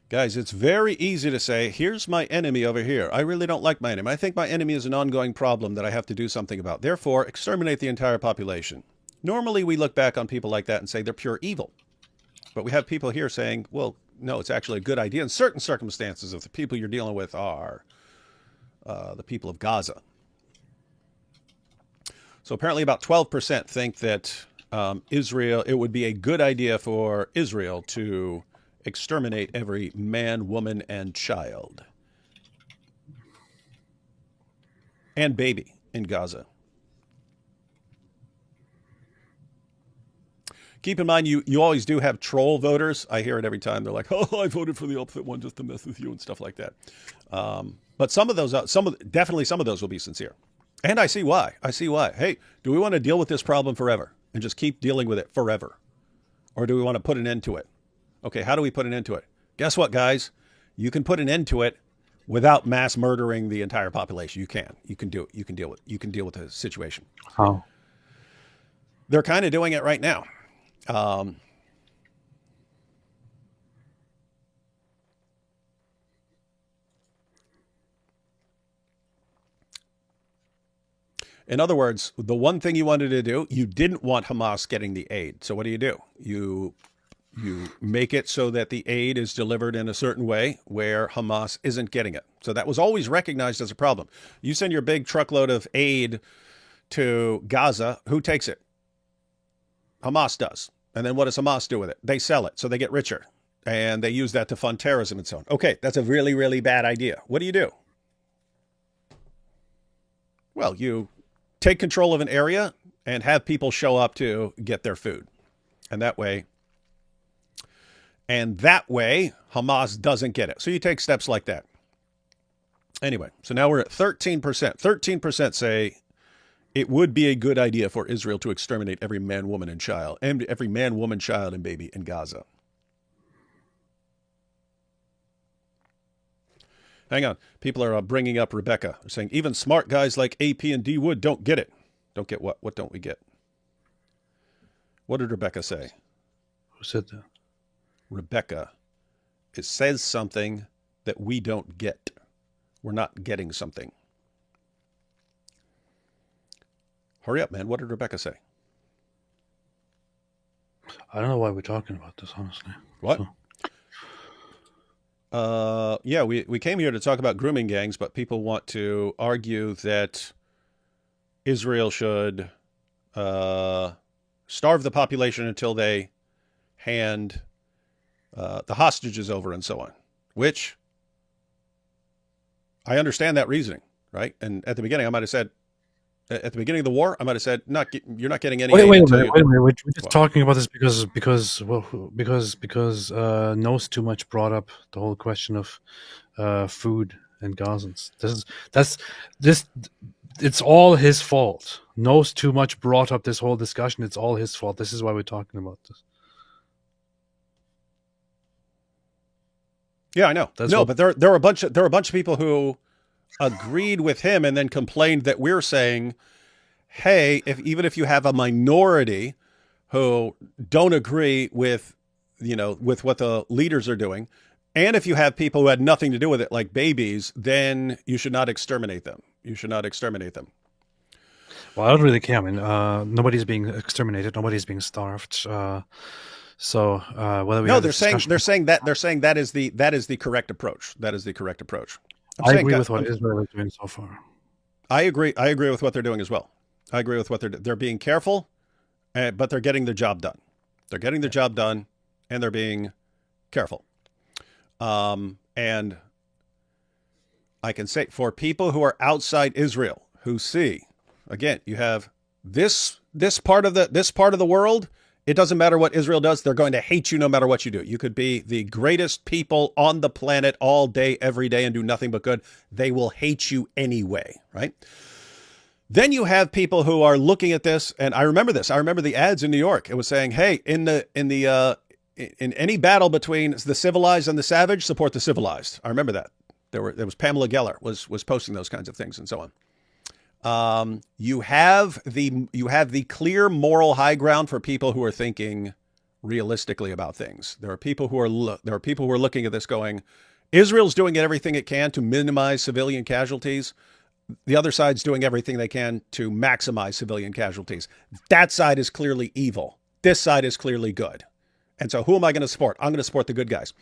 Speaker 1: Guys, it's very easy to say, here's my enemy over here. I really don't like my enemy. I think my enemy is an ongoing problem that I have to do something about. Therefore, exterminate the entire population. Normally, we look back on people like that and say they're pure evil. But we have people here saying, well, no, it's actually a good idea in certain circumstances if the people you're dealing with are the people of Gaza. So apparently about 12% think that it would be a good idea for Israel to exterminate every man, woman, and child and baby in Gaza. Keep in mind, you always do have troll voters. I hear it every time. They're like, "Oh, I voted for the opposite one just to mess with you," and stuff like that. But some of those, definitely some of those will be sincere, and I see why. Hey, do we want to deal with this problem forever and just keep dealing with it forever, or do we want to put an end to it? Okay, how do we put an end to it? Guess what, guys? You can put an end to it without mass murdering the entire population. You can. You can do it. You can deal with the situation.
Speaker 2: How?
Speaker 1: They're kind of doing it right now. In other words, the one thing you wanted to do, you didn't want Hamas getting the aid. So what do? You make it so that the aid is delivered in a certain way where Hamas isn't getting it. So that was always recognized as a problem. You send your big truckload of aid to Gaza, who takes it? Hamas does. And then what does Hamas do with it? They sell it, so they get richer. And they use that to fund terrorism and so on. Okay, that's a really, really bad idea. What do? Well, you take control of an area and have people show up to get their food. And that way, Hamas doesn't get it. So you take steps like that. Anyway, so now we're at 13%. 13% say it would be a good idea for Israel to exterminate every man, woman, and child, and every man, woman, child, and baby in Gaza. Hang on. People are bringing up Rebecca. They're saying even smart guys like AP and D Wood don't get it. Don't get what? What don't we get? What did Rebecca say?
Speaker 2: Who said that?
Speaker 1: Rebecca. It says something that we don't get. We're not getting something. Hurry up, man. What did Rebecca say?
Speaker 2: I don't know why we're talking about this, honestly.
Speaker 1: What? Yeah, we came here to talk about grooming gangs, but people want to argue that Israel should starve the population until they hand the hostages over and so on, which I understand that reasoning, right? And at the beginning, I might have said, at the beginning of the war, I might have said, you're not getting any.
Speaker 2: Wait a minute. We're just talking about this because Knows Too Much brought up the whole question of food and Gazans. It's all his fault. Knows Too Much brought up this whole discussion. It's all his fault. This is why we're talking about this.
Speaker 1: Yeah, I know. But there are a bunch of people who agreed with him and then complained that we're saying, hey, even if you have a minority who don't agree with what the leaders are doing, and if you have people who had nothing to do with it, like babies, then you should not exterminate them.
Speaker 2: Well, I don't really care. I mean, nobody's being exterminated. Nobody's being starved. Whether we
Speaker 1: they're saying that is the correct approach. That is the correct approach.
Speaker 2: I agree with what Israel is doing so far.
Speaker 1: I agree with what they're doing as well. I agree with what they're being careful, but they're getting their job done. They're getting their job done, and they're being careful. And I can say for people who are outside Israel who see, again, you have this part of the world. It doesn't matter what Israel does. They're going to hate you no matter what you do. You could be the greatest people on the planet all day, every day, and do nothing but good. They will hate you anyway, right? Then you have people who are looking at this, and I remember this. I remember the ads in New York. It was saying, "Hey, in any battle between the civilized and the savage, support the civilized." I remember that. There was Pamela Geller was posting those kinds of things and so on. You have the clear moral high ground for people who are thinking realistically about things. There are people who are looking at this going, Israel's doing everything it can to minimize civilian casualties. The other side's doing everything they can to maximize civilian casualties. That side is clearly evil. This side is clearly good. And so who am I going to support? I'm going to support the good guys.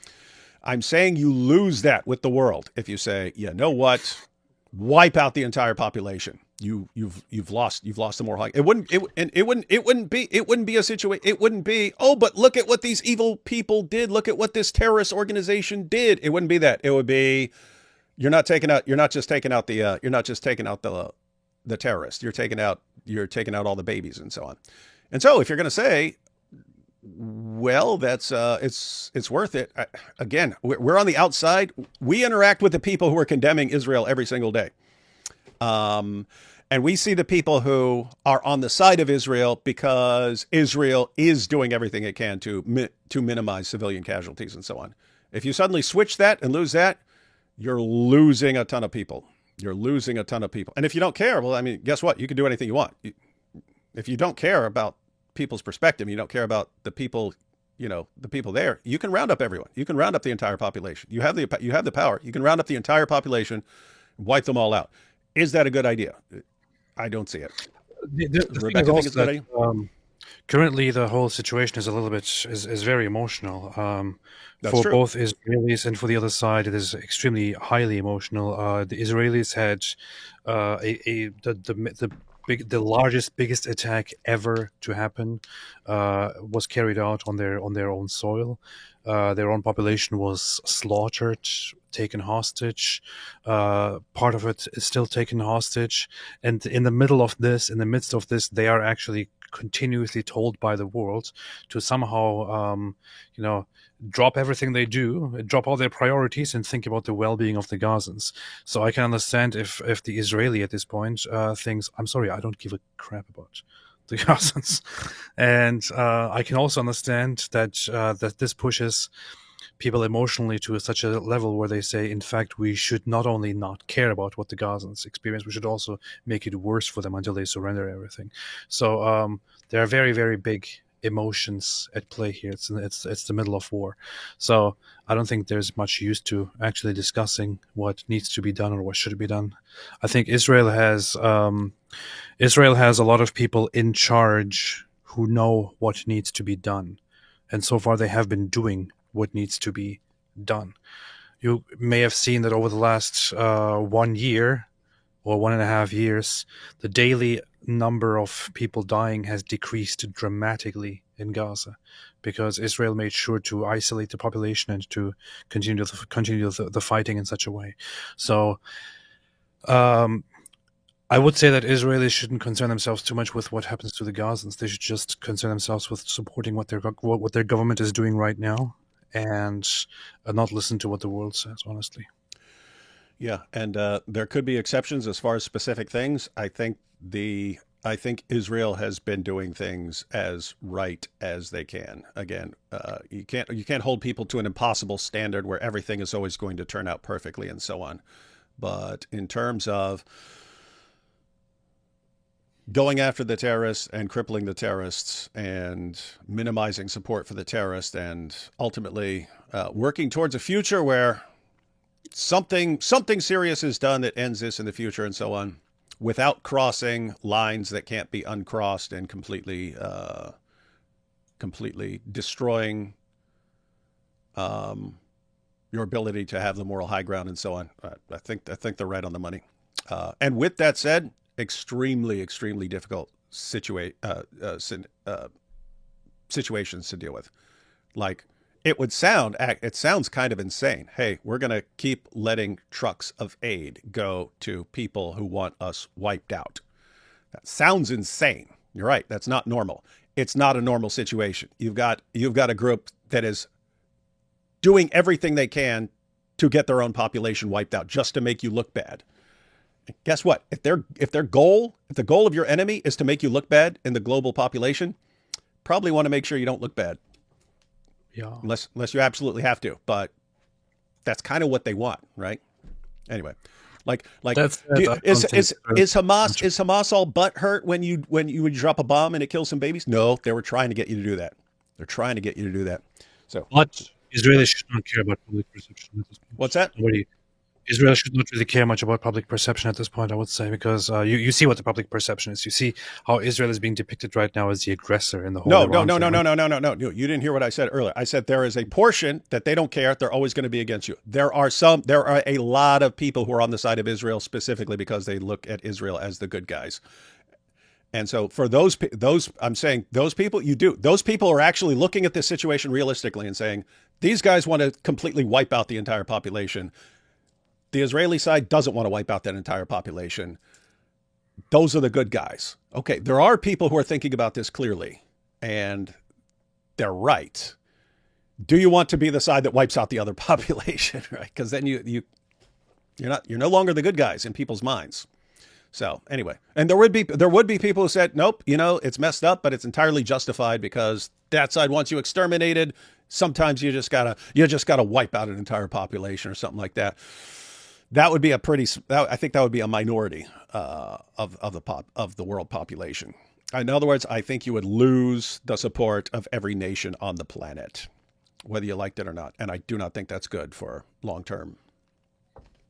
Speaker 1: I'm saying you lose that with the world if you say, you know what? Wipe out the entire population. you've lost the moral high. It wouldn't be a situation. It wouldn't be, oh, but look at what these evil people did. Look at what this terrorist organization did. It wouldn't be that. It would be, you're not just taking out the terrorists. You're taking out all the babies and so on. And so if you're going to say, well, that's it's worth it. Again, we're on the outside. We interact with the people who are condemning Israel every single day. And we see the people who are on the side of Israel because Israel is doing everything it can to minimize civilian casualties and so on. If you suddenly switch that and lose that, you're losing a ton of people. You're losing a ton of people. And if you don't care, well, I mean, guess what? You can do anything you want. If you don't care about people's perspective, you don't care about the people, the people there, you can round up everyone. You can round up the entire population. You have the power. You can round up the entire population, wipe them all out. Is that a good idea? I don't see it.
Speaker 2: Rebecca think it's a good idea? Currently, the whole situation is a little bit is very emotional. For both Israelis and for the other side, it is extremely highly emotional. The Israelis had the largest, biggest attack ever to happen was carried out on their own soil. Their own population was slaughtered, taken hostage. Part of it is still taken hostage. And in the midst of this, they are actually continuously told by the world to somehow, drop everything they do, drop all their priorities, and think about the well-being of the Gazans. So I can understand if the Israeli at this point thinks, I'm sorry, I don't give a crap about the Gazans. And I can also understand that this pushes people emotionally to such a level where they say, in fact, we should not only not care about what the Gazans experience, we should also make it worse for them until they surrender everything. So there are very, very big emotions at play here. It's the middle of war. So I don't think there's much use to actually discussing what needs to be done or what should be done. I think Israel has a lot of people in charge who know what needs to be done. And so far they have been doing what needs to be done. You may have seen that over the last 1 year or 1.5 years, the daily number of people dying has decreased dramatically in Gaza because Israel made sure to isolate the population and to continue the fighting in such a way. So I would say that Israelis shouldn't concern themselves too much with what happens to the Gazans. They should just concern themselves with supporting what their government is doing right now, and not listen to what the world says, honestly.
Speaker 1: Yeah, and there could be exceptions as far as specific things. I think Israel has been doing things as right as they can. Again, you can't hold people to an impossible standard where everything is always going to turn out perfectly and so on. But in terms of going after the terrorists and crippling the terrorists and minimizing support for the terrorists and ultimately working towards a future where something serious is done that ends this in the future and so on, without crossing lines that can't be uncrossed and completely destroying your ability to have the moral high ground and so on. I think they're right on the money. And with that said, extremely difficult situations to deal with. Like it sounds kind of insane. Hey, we're going to keep letting trucks of aid go to people who want us wiped out. That sounds insane. You're right. That's not normal. It's not a normal situation. You've got a group that is doing everything they can to get their own population wiped out just to make you look bad. Guess what? If the goal of your enemy is to make you look bad in the global population, probably want to make sure you don't look bad.
Speaker 2: Yeah.
Speaker 1: Unless you absolutely have to, but that's kind of what they want, right? Anyway, is Hamas all butthurt when you would drop a bomb and it kills some babies? No, they were trying to get you to do that. They're trying to get you to do that. So
Speaker 2: what Israelis should not care about public perception at this point.
Speaker 1: What's that?
Speaker 2: Israel should not really care much about public perception at this point, I would say, because you see what the public perception is. You see how Israel is being depicted right now as the aggressor in the whole
Speaker 1: No,
Speaker 2: Iran
Speaker 1: no, no,
Speaker 2: thing.
Speaker 1: no,
Speaker 2: Right?
Speaker 1: no, no, no, no, no. You didn't hear what I said earlier. I said there is a portion that they don't care. They're always going to be against you. There are a lot of people who are on the side of Israel specifically because they look at Israel as the good guys. And so for those, I'm saying those people, those people are actually looking at this situation realistically and saying, these guys want to completely wipe out the entire population. The Israeli side doesn't want to wipe out that entire population. Those are the good guys. Okay, there are people who are thinking about this clearly, and they're right. Do you want to be the side that wipes out the other population, right? Because then you're no longer the good guys in people's minds. So anyway, and there would be people who said, nope, it's messed up, but it's entirely justified because that side wants you exterminated. Sometimes you just gotta wipe out an entire population or something like that. That would be I think that would be a minority of the world population. In other words, I think you would lose the support of every nation on the planet, whether you liked it or not. And I do not think that's good for long-term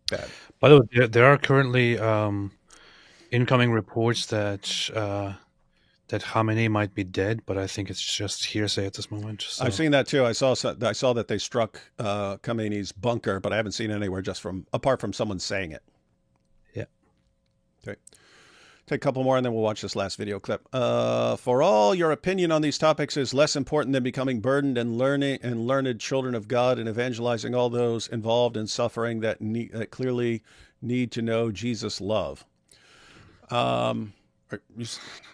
Speaker 1: bad.
Speaker 2: By the way, there are currently incoming reports that that Khamenei might be dead, but I think it's just hearsay at this moment. So.
Speaker 1: I've seen that too. I saw that they struck Khamenei's bunker, but I haven't seen it anywhere apart from someone saying it.
Speaker 2: Yeah.
Speaker 1: Okay. Take a couple more and then we'll watch this last video clip. For all your opinion on these topics is less important than becoming burdened and learned children of God and evangelizing all those involved in suffering that clearly need to know Jesus' love.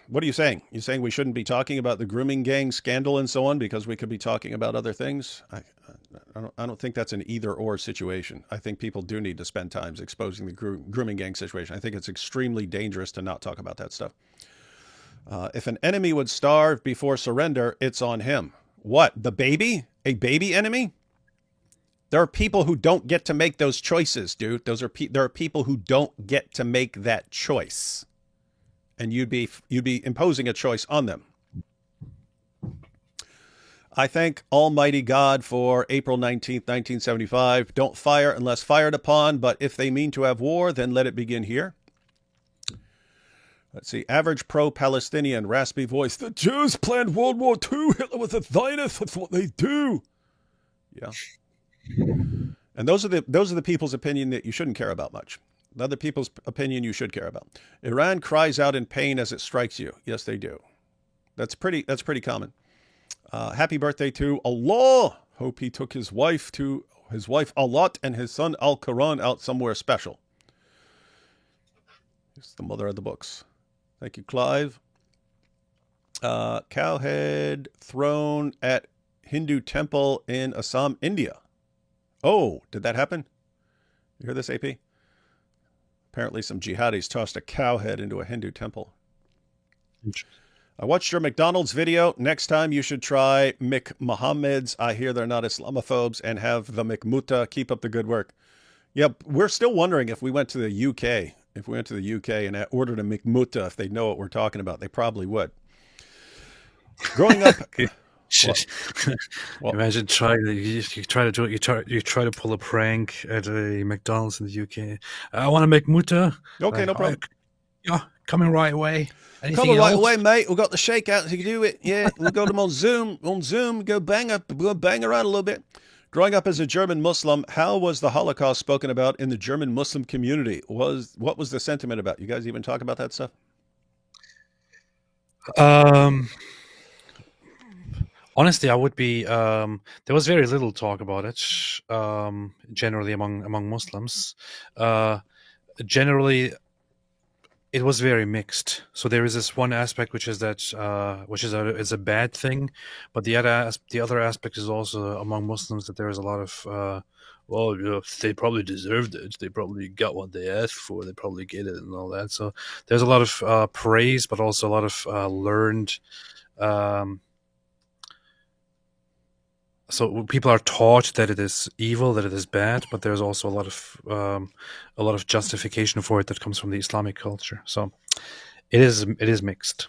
Speaker 1: What are you saying? You're saying we shouldn't be talking about the grooming gang scandal and so on because we could be talking about other things? I don't think that's an either-or situation. I think people do need to spend time exposing the grooming gang situation. I think it's extremely dangerous to not talk about that stuff. If an enemy would starve before surrender, it's on him. What? The baby? A baby enemy? There are people who don't get to make those choices, dude. There are people who don't get to make that choice. And you'd be imposing a choice on them. I thank Almighty God for April 19th, 1975. Don't fire unless fired upon, but if they mean to have war, then let it begin here. Let's see. Average pro-Palestinian, raspy voice. The Jews planned World War II. Hitler was a Zionist. That's what they do. Yeah. And those are the people's opinion that you shouldn't care about much. Other people's opinion you should care about. Iran cries out in pain as it strikes you. Yes, they do. That's pretty common. Happy birthday to Allah. Hope he took his wife Alat and his son Al-Quran out somewhere special. It's the mother of the books. Thank you, Clive. Cowhead thrown at Hindu temple in Assam, India. Oh, did that happen? You hear this, AP? Apparently some jihadis tossed a cow head into a Hindu temple. I watched your McDonald's video. Next time you should try McMohammed's. I hear they're not Islamophobes and have the McMuta. Keep up the good work. Yep, we're still wondering if we went to the UK. If we went to the UK and ordered a McMuta, if they know what we're talking about, they probably would. Growing up...
Speaker 2: Well, imagine you try to pull a prank at a McDonald's in the UK. I want to make muta.
Speaker 1: Okay, no problem.
Speaker 2: Yeah, coming right away.
Speaker 1: Coming right away, mate. We've got the shakeout to do it. Yeah, we'll go to them on Zoom. Go bang around a little bit. Growing up as a German Muslim, how was the Holocaust spoken about in the German Muslim community? What was the sentiment about? You guys even talk about that stuff?
Speaker 2: Honestly, I would be. There was very little talk about it. Generally among Muslims, generally, it was very mixed. So there is this one aspect which is that is a bad thing, but the other aspect is also among Muslims that there is a lot of they probably deserved it. They probably got what they asked for. They probably get it and all that. So there's a lot of praise, but also a lot of learned. So people are taught that it is evil, that it is bad, but there's also a lot of justification for it that comes from the Islamic culture. So it is mixed.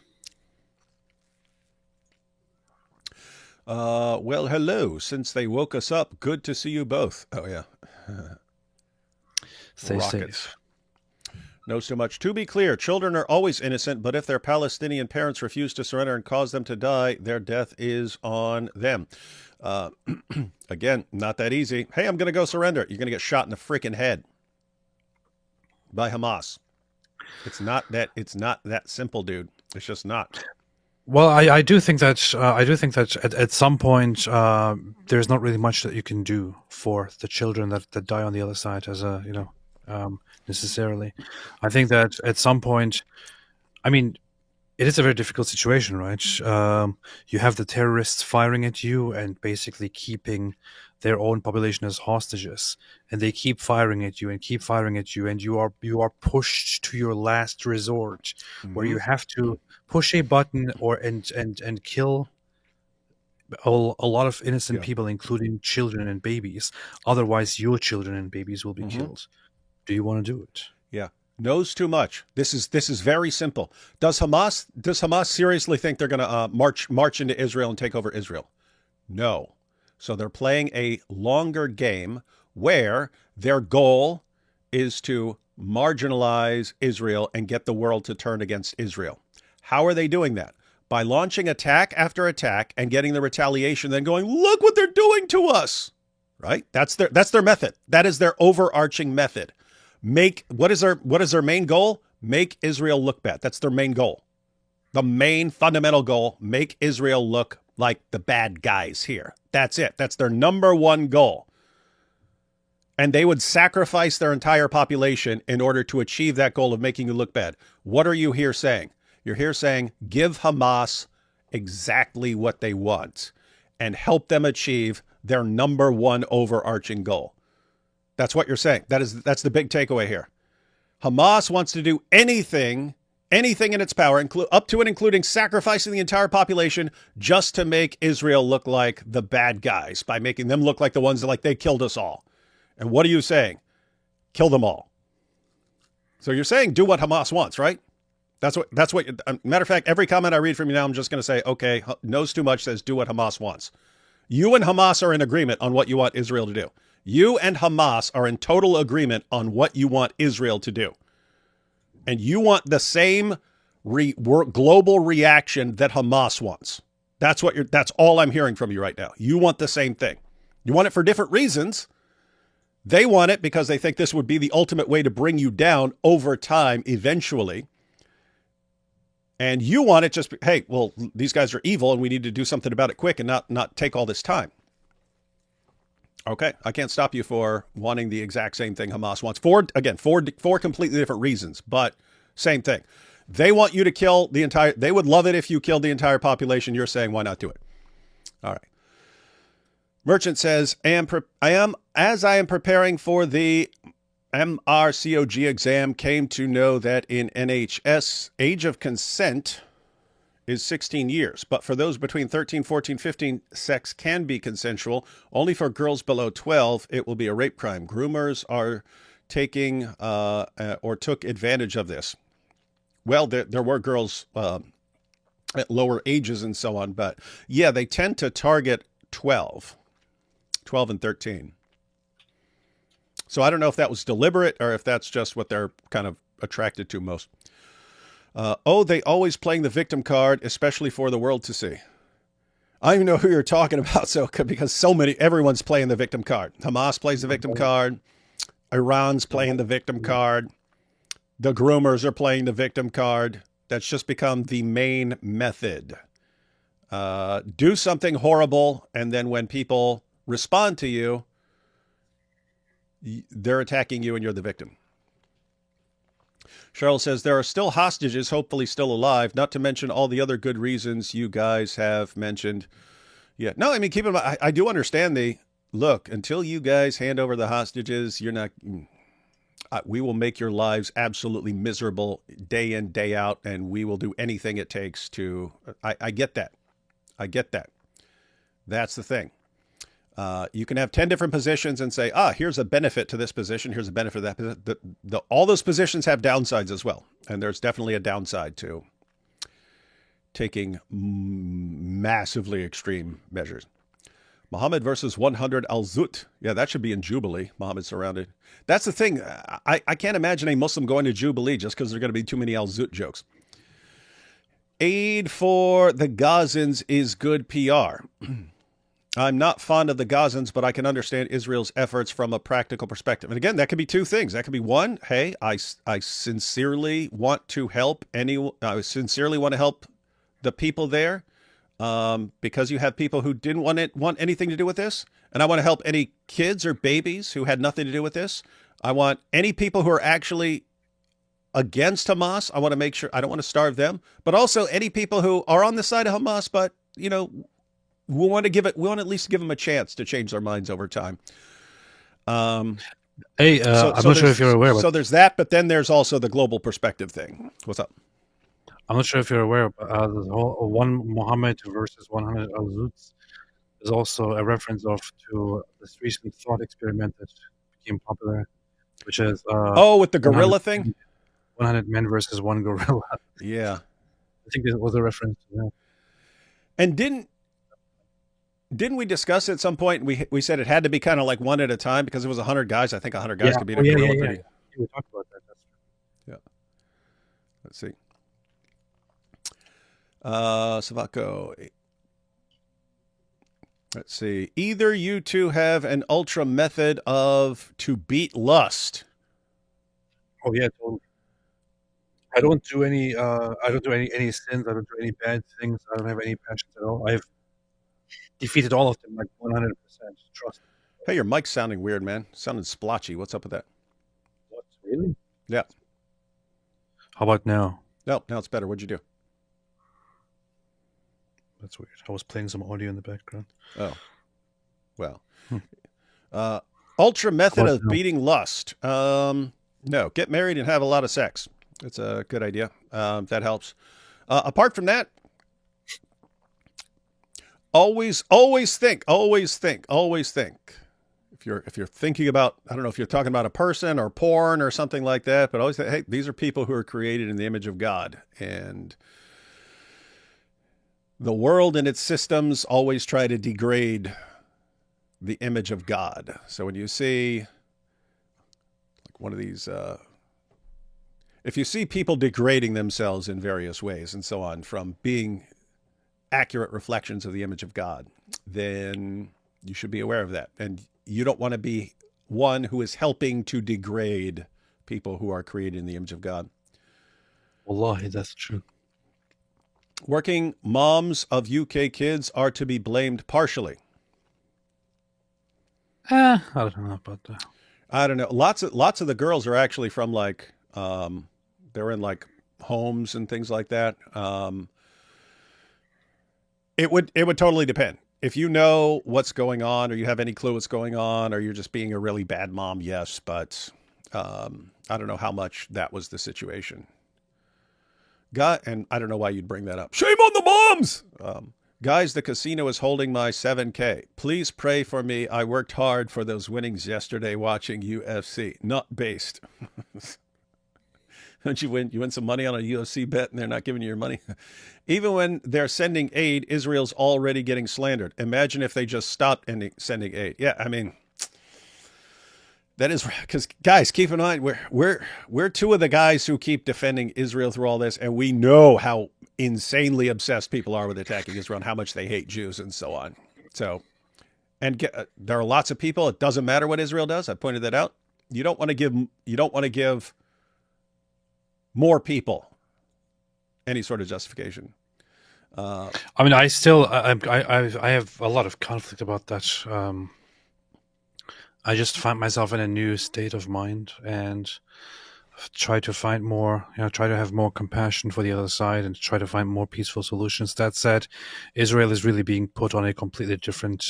Speaker 1: Well, hello. Since they woke us up, good to see you both. Oh yeah.
Speaker 2: Stay
Speaker 1: rockets.
Speaker 2: safe.
Speaker 1: Knows too much. To be clear, children are always innocent, but if their Palestinian parents refuse to surrender and cause them to die, their death is on them. Again, not that easy. Hey, I'm going to go surrender. You're going to get shot in the freaking head by Hamas. It's not that simple, dude. It's just not.
Speaker 2: Well, I do think that at some point there's not really much that you can do for the children that die on the other side necessarily. I think that at some point, I mean, it is a very difficult situation, right? You have the terrorists firing at you and basically keeping their own population as hostages, and they keep firing at you and keep firing at you, and you are pushed to your last resort, where you have to push a button and kill a lot of innocent people, including children and babies. Otherwise, your children and babies will be killed. Do you want to do it?
Speaker 1: Yeah. Knows too much. This is very simple. Does Hamas seriously think they're going to march into Israel and take over Israel? No. So they're playing a longer game where their goal is to marginalize Israel and get the world to turn against Israel. How are they doing that? By launching attack after attack and getting the retaliation, then going, look what they're doing to us. Right? That's their method. That is their overarching method. What is their main goal? Make Israel look bad. That's their main goal. The main fundamental goal, make Israel look like the bad guys here. That's it. That's their number one goal. And they would sacrifice their entire population in order to achieve that goal of making you look bad. What are you here saying? You're here saying, give Hamas exactly what they want and help them achieve their number one overarching goal. That's what you're saying. That's the big takeaway here. Hamas wants to do anything in its power, up to and including sacrificing the entire population just to make Israel look like the bad guys, by making them look like the ones that, like, they killed us all. And what are you saying? Kill them all. So you're saying do what Hamas wants, right? That's what. Matter of fact, every comment I read from you now, I'm just going to say, okay, knows too much says do what Hamas wants. You and Hamas are in agreement on what you want Israel to do. You and Hamas are in total agreement on what you want Israel to do. And you want the same global reaction that Hamas wants. That's all I'm hearing from you right now. You want the same thing. You want it for different reasons. They want it because they think this would be the ultimate way to bring you down over time, eventually. And you want it just, hey, well, these guys are evil and we need to do something about it quick and not take all this time. Okay, I can't stop you for wanting the exact same thing Hamas wants. Four completely different reasons, but same thing. They want you to kill they would love it if you killed the entire population. You're saying, why not do it? All right. Merchant says, as I am preparing for the MRCOG exam, came to know that in NHS, age of consent is 16 years. But for those between 13, 14, 15, sex can be consensual. Only for girls below 12, it will be a rape crime. Groomers are taking or took advantage of this. Well, there were girls at lower ages and so on. But yeah, they tend to target 12 and 13. So I don't know if that was deliberate or if that's just what they're kind of attracted to most. They always playing the victim card, especially for the world to see. I don't even know who you're talking about. Because everyone's playing the victim card. Hamas plays the victim card. Iran's playing the victim card. The groomers are playing the victim card. That's just become the main method. Do something horrible, and then when people respond to you, they're attacking you and you're the victim. Cheryl says, there are still hostages, hopefully still alive, not to mention all the other good reasons you guys have mentioned. Yeah. No, I mean, keep in mind, I do understand look, until you guys hand over the hostages, we will make your lives absolutely miserable day in, day out, and we will do anything it takes to, I get that. I get that. That's the thing. You can have 10 different positions and say, here's a benefit to this position. Here's a benefit to that position. All those positions have downsides as well. And there's definitely a downside to taking massively extreme measures. Muhammad versus 100 al-Zut. Yeah, that should be in Jubilee. Muhammad surrounded. That's the thing. I can't imagine a Muslim going to Jubilee just because there are going to be too many al-Zut jokes. Aid for the Gazans is good PR. I'm not fond of the Gazans, but I can understand Israel's efforts from a practical perspective. And again, that could be two things. That could be one, hey, I sincerely want to help I sincerely want to help the people there because you have people who didn't want anything to do with this. And I want to help any kids or babies who had nothing to do with this. I want any people who are actually against Hamas. I want to make sure I don't want to starve them, but also any people who are on the side of Hamas, but we want to at least give them a chance to change their minds over time.
Speaker 2: I'm not sure if you're aware.
Speaker 1: So there's that, but then there's also the global perspective thing. What's up?
Speaker 2: I'm not sure if you're aware, but the whole one Muhammad versus 100 al-Zuts is also a reference to this recent thought experiment that became popular, which is
Speaker 1: with the gorilla thing.
Speaker 2: 100 men versus one gorilla.
Speaker 1: Yeah,
Speaker 2: I think it was a reference to that.
Speaker 1: And didn't we discuss at some point? We said it had to be kind of like one at a time because it was 100 guys. I think 100 guys could beat a gorilla.
Speaker 2: Yeah. We talked about that. That's
Speaker 1: true. Yeah. Let's see. Savako. Let's see. Either you two have an ultra method to beat lust.
Speaker 2: Oh yeah, totally. I don't do any sins. I don't do any bad things. I don't have any passions at all. I've defeated all of them like 100%. Trust.
Speaker 1: Hey, your mic's sounding weird, man. Sounding splotchy. What's up with that?
Speaker 2: What? Really?
Speaker 1: Yeah.
Speaker 2: How about now?
Speaker 1: No, now it's better. What'd you do?
Speaker 2: That's weird. I was playing some audio in the background.
Speaker 1: Oh. Well. Ultra method of beating lust. No, get married and have a lot of sex. It's a good idea. That helps. Apart from that, always think. If you're thinking about, I don't know if you're talking about a person or porn or something like that, but always think, hey, these are people who are created in the image of God, and the world and its systems always try to degrade the image of God. So when you see like one of these, if you see people degrading themselves in various ways and so on from being accurate reflections of the image of God, then you should be aware of that. And you don't want to be one who is helping to degrade people who are created in the image of God.
Speaker 2: Wallahi, that's true.
Speaker 1: Working moms of UK kids are to be blamed partially.
Speaker 2: I don't know about that.
Speaker 1: I don't know. Lots of the girls are actually from like, they're in like homes and things like that. It would totally depend. If you know what's going on, or you have any clue what's going on, or you're just being a really bad mom, yes. But I don't know how much that was the situation. And I don't know why you'd bring that up. Shame on the moms! Guys, the casino is holding my 7K. Please pray for me. I worked hard for those winnings yesterday watching UFC. Not based. Don't you win? You win some money on a UFC bet and they're not giving you your money. Even when they're sending aid, Israel's already getting slandered. Imagine if they just stopped sending aid. Yeah, I mean, that is because, guys, keep in mind we're two of the guys who keep defending Israel through all this, and we know how insanely obsessed people are with attacking Israel and how much they hate Jews and so on. So, there are lots of people. It doesn't matter what Israel does. I pointed that out. You don't want to give more people any sort of justification.
Speaker 2: I mean, I have a lot of conflict about that. I just find myself in a new state of mind and try to find more, try to have more compassion for the other side and try to find more peaceful solutions. That said, Israel is really being put on a completely different,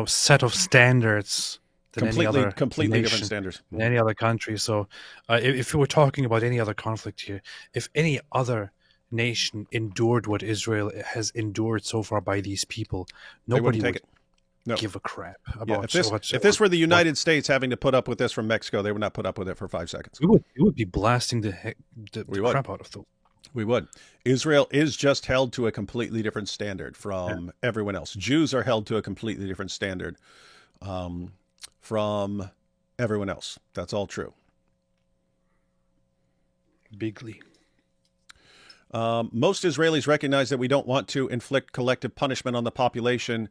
Speaker 2: set of standards than
Speaker 1: completely different standards
Speaker 2: in any other country. So if we were talking about any other conflict here, if any other nation endured what Israel has endured so far by these people, nobody would give a crap about.
Speaker 1: If this were the United States having to put up with this from Mexico, they would not put up with it for 5 seconds.
Speaker 2: We would be blasting the crap out of them.
Speaker 1: We would. Israel is just held to a completely different standard from everyone else. Jews are held to a completely different standard from everyone else. That's all true.
Speaker 2: Bigly.
Speaker 1: Most Israelis recognize that we don't want to inflict collective punishment on the population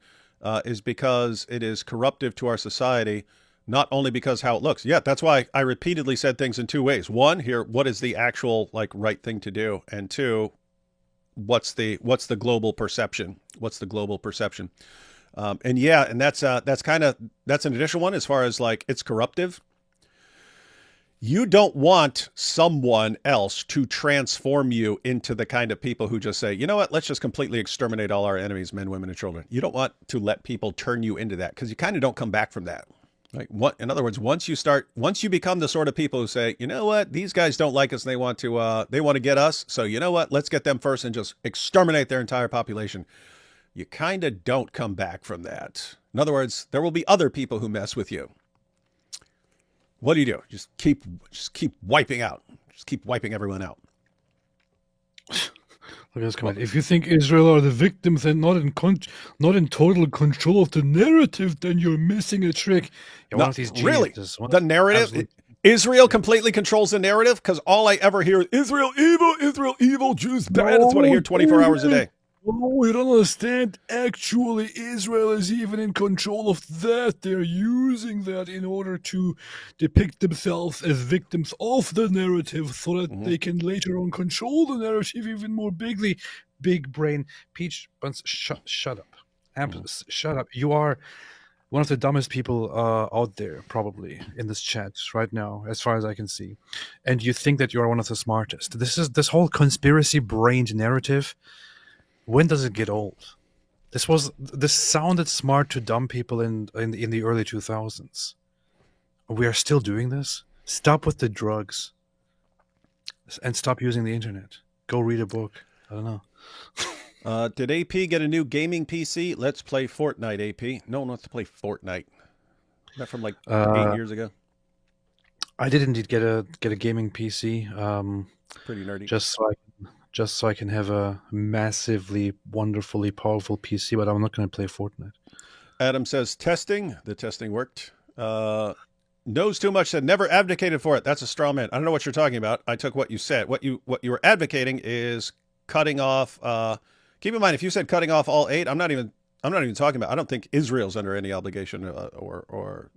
Speaker 1: is because it is corruptive to our society, not only because how it looks. Yeah, that's why I repeatedly said things in two ways. One, here, what is the actual right thing to do? And two, what's the global perception? What's the global perception? And that's an additional one as far as it's corruptive. You don't want someone else to transform you into the kind of people who just say, you know what, let's just completely exterminate all our enemies, men, women, and children. You don't want to let people turn you into that, because you kind of don't come back from that. Right? In other words, once you become the sort of people who say, you know what, these guys don't like us and they want to get us. So you know what, let's get them first and just exterminate their entire population. You kind of don't come back from that. In other words, there will be other people who mess with you. What do? Just keep wiping out. Just keep wiping everyone out.
Speaker 2: Look at this comment. If you think Israel are the victims and not in total control of the narrative, then you're missing a trick.
Speaker 1: One of these really, the narrative. Absolutely. Israel completely controls the narrative, because all I ever hear is Israel evil, Jews bad. That's what I hear 24 hours a day.
Speaker 2: Oh, you don't understand. Actually, Israel is even in control of that. They're using that in order to depict themselves as victims of the narrative, so that they can later on control the narrative even more bigly. Big brain. Peach Buns, shut up. Shut up. You are one of the dumbest people out there, probably, in this chat right now, as far as I can see. And you think that you are one of the smartest. This whole conspiracy-brained narrative. When does it get old? This sounded smart to dumb people in the early 2000s. We are still doing this? Stop with the drugs. And stop using the internet. Go read a book. I don't know.
Speaker 1: Did AP get a new gaming PC? Let's play Fortnite, AP. No one wants to play Fortnite. That from 8 years ago.
Speaker 2: I did indeed get a gaming PC.
Speaker 1: Pretty nerdy.
Speaker 2: Just so I can have a massively, wonderfully powerful PC, but I'm not going to play Fortnite.
Speaker 1: Adam says, the testing worked. Knows too much, said never advocated for it. That's a straw man. I don't know what you're talking about. I took what you said. What you were advocating is cutting off. Keep in mind, if you said cutting off all aid, I'm not even talking about. I don't think Israel's under any obligation or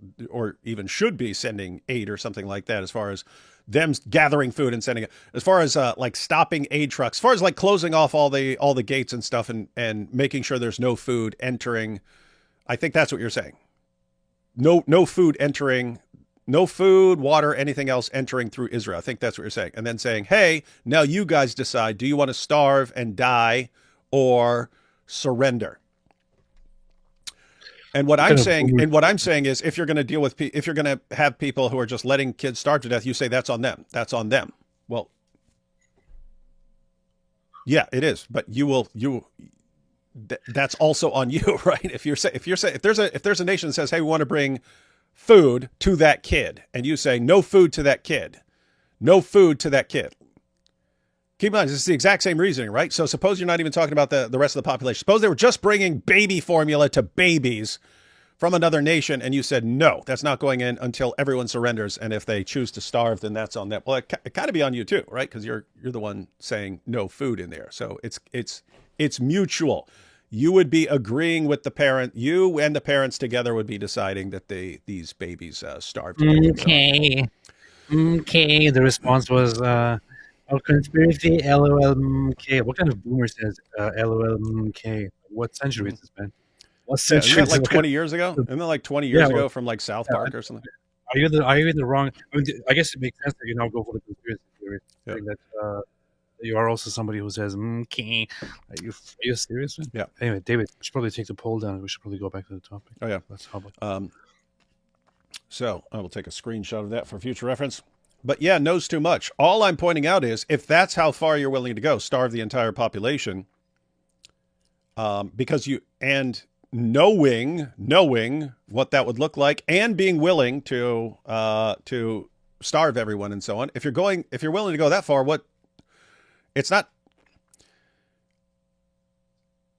Speaker 1: even should be sending aid or something like that, as far as them gathering food and sending it. As far as stopping aid trucks, as far as closing off all the gates and stuff and making sure there's no food entering. I think that's what you're saying. No food entering, no food, water, anything else entering through Israel. I think that's what you're saying. And then saying, hey, now you guys decide, do you want to starve and die or surrender? And what I'm saying is, if you're going to have people who are just letting kids starve to death, you say that's on them. That's on them. Well, yeah, it is. But that's also on you, right? If there's a nation that says, hey, we want to bring food to that kid, and you say no food to that kid, no food to that kid. Keep in mind, this is the exact same reasoning, right? So suppose you're not even talking about the rest of the population. Suppose they were just bringing baby formula to babies from another nation, and you said, no, that's not going in until everyone surrenders, and if they choose to starve, then that's on them. Well, it kind of be on you too, right? Because you're the one saying no food in there. So it's mutual. You would be agreeing with the parent. You and the parents together would be deciding that these babies starve to death.
Speaker 2: Okay. The response was... conspiracy, LOL, What kind of boomer says LOL, What century is this, man? What century?
Speaker 1: Isn't that 20 years ago? Isn't that 20 years ago from South Park or something?
Speaker 2: Are you in the wrong? I guess it makes sense that you now go for the conspiracy theory. Yeah. That you are also somebody who says, okay. Are you serious, man?
Speaker 1: Yeah.
Speaker 2: Anyway, David, we should probably take the poll down. We should probably go back to the topic.
Speaker 1: Oh, yeah.
Speaker 2: That's how about
Speaker 1: So I will take a screenshot of that for future reference. But yeah, knows too much. All I'm pointing out is, if that's how far you're willing to go, starve the entire population, because knowing what that would look like, and being willing to starve everyone and so on. If you're willing to go that far, it's not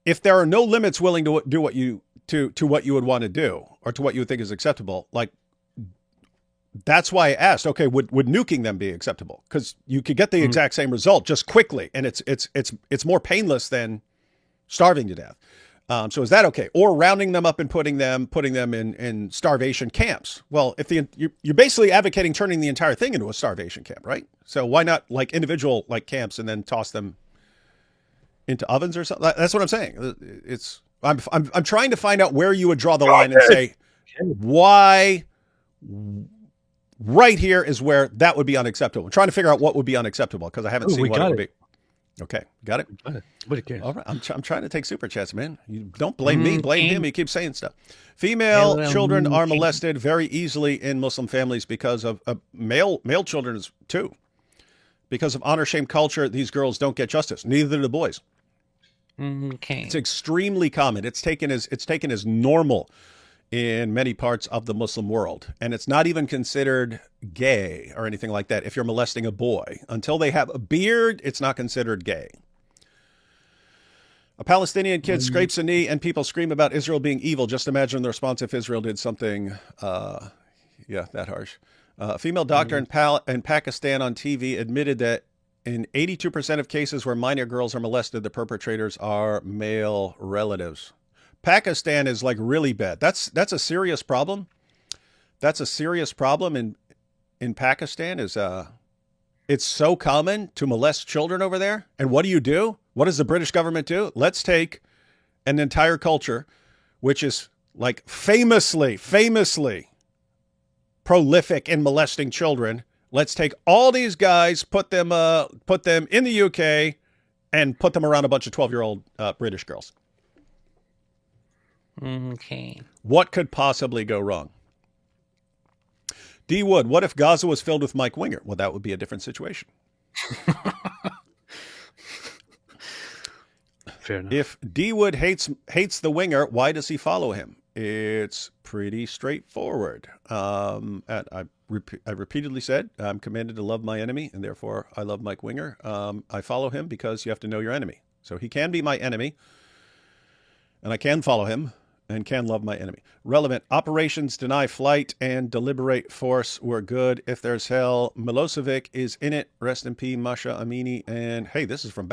Speaker 1: if there are no limits willing to do what you to what you would want to do or to what you would think is acceptable, like that's why I asked, okay, would nuking them be acceptable? Because you could get the exact same result just quickly, and it's more painless than starving to death. So is that okay? Or rounding them up and putting them in starvation camps? Well, if you're basically advocating turning the entire thing into a starvation camp, right? So why not like individual like camps and then toss them into ovens or something? That's what I'm saying. I'm trying to find out where you would draw the line and say why. Right here is where that would be unacceptable. I'm trying to figure out what would be unacceptable because I haven't seen what it would be. Okay, got it?
Speaker 2: What cares?
Speaker 1: All right, I'm trying to take super chats, man. You don't blame me, blame him. He keeps saying stuff. Female children are molested very easily in Muslim families because of male children too. Because of honor shame culture, these girls don't get justice. Neither do the boys.
Speaker 2: Okay.
Speaker 1: It's extremely common. It's taken as normal in many parts of the Muslim world. And it's not even considered gay or anything like that if you're molesting a boy. Until they have a beard, it's not considered gay. A Palestinian kid scrapes a knee and people scream about Israel being evil. Just imagine the response if Israel did something, that harsh. A female doctor in Pakistan on TV admitted that in 82% of cases where minor girls are molested, the perpetrators are male relatives. Pakistan is like really bad. That's a serious problem. That's a serious problem in Pakistan is it's so common to molest children over there. And what do? What does the British government do? Let's take an entire culture, which is like famously prolific in molesting children. Let's take all these guys, put them in the UK and put them around a bunch of 12-year-old British girls.
Speaker 2: Okay.
Speaker 1: What could possibly go wrong? D. Wood, what if Gaza was filled with Mike Winger? Well, that would be a different situation.
Speaker 2: Fair enough.
Speaker 1: If D. Wood hates the Winger, why does he follow him? It's pretty straightforward. I repeatedly said, I'm commanded to love my enemy, and therefore I love Mike Winger. I follow him because you have to know your enemy. So he can be my enemy, and I can follow him and can love my enemy. Relevant. Operations Deny Flight and Deliberate Force were good. If there's hell, Milosevic is in it. Rest in peace, Masha Amini. And hey, this is from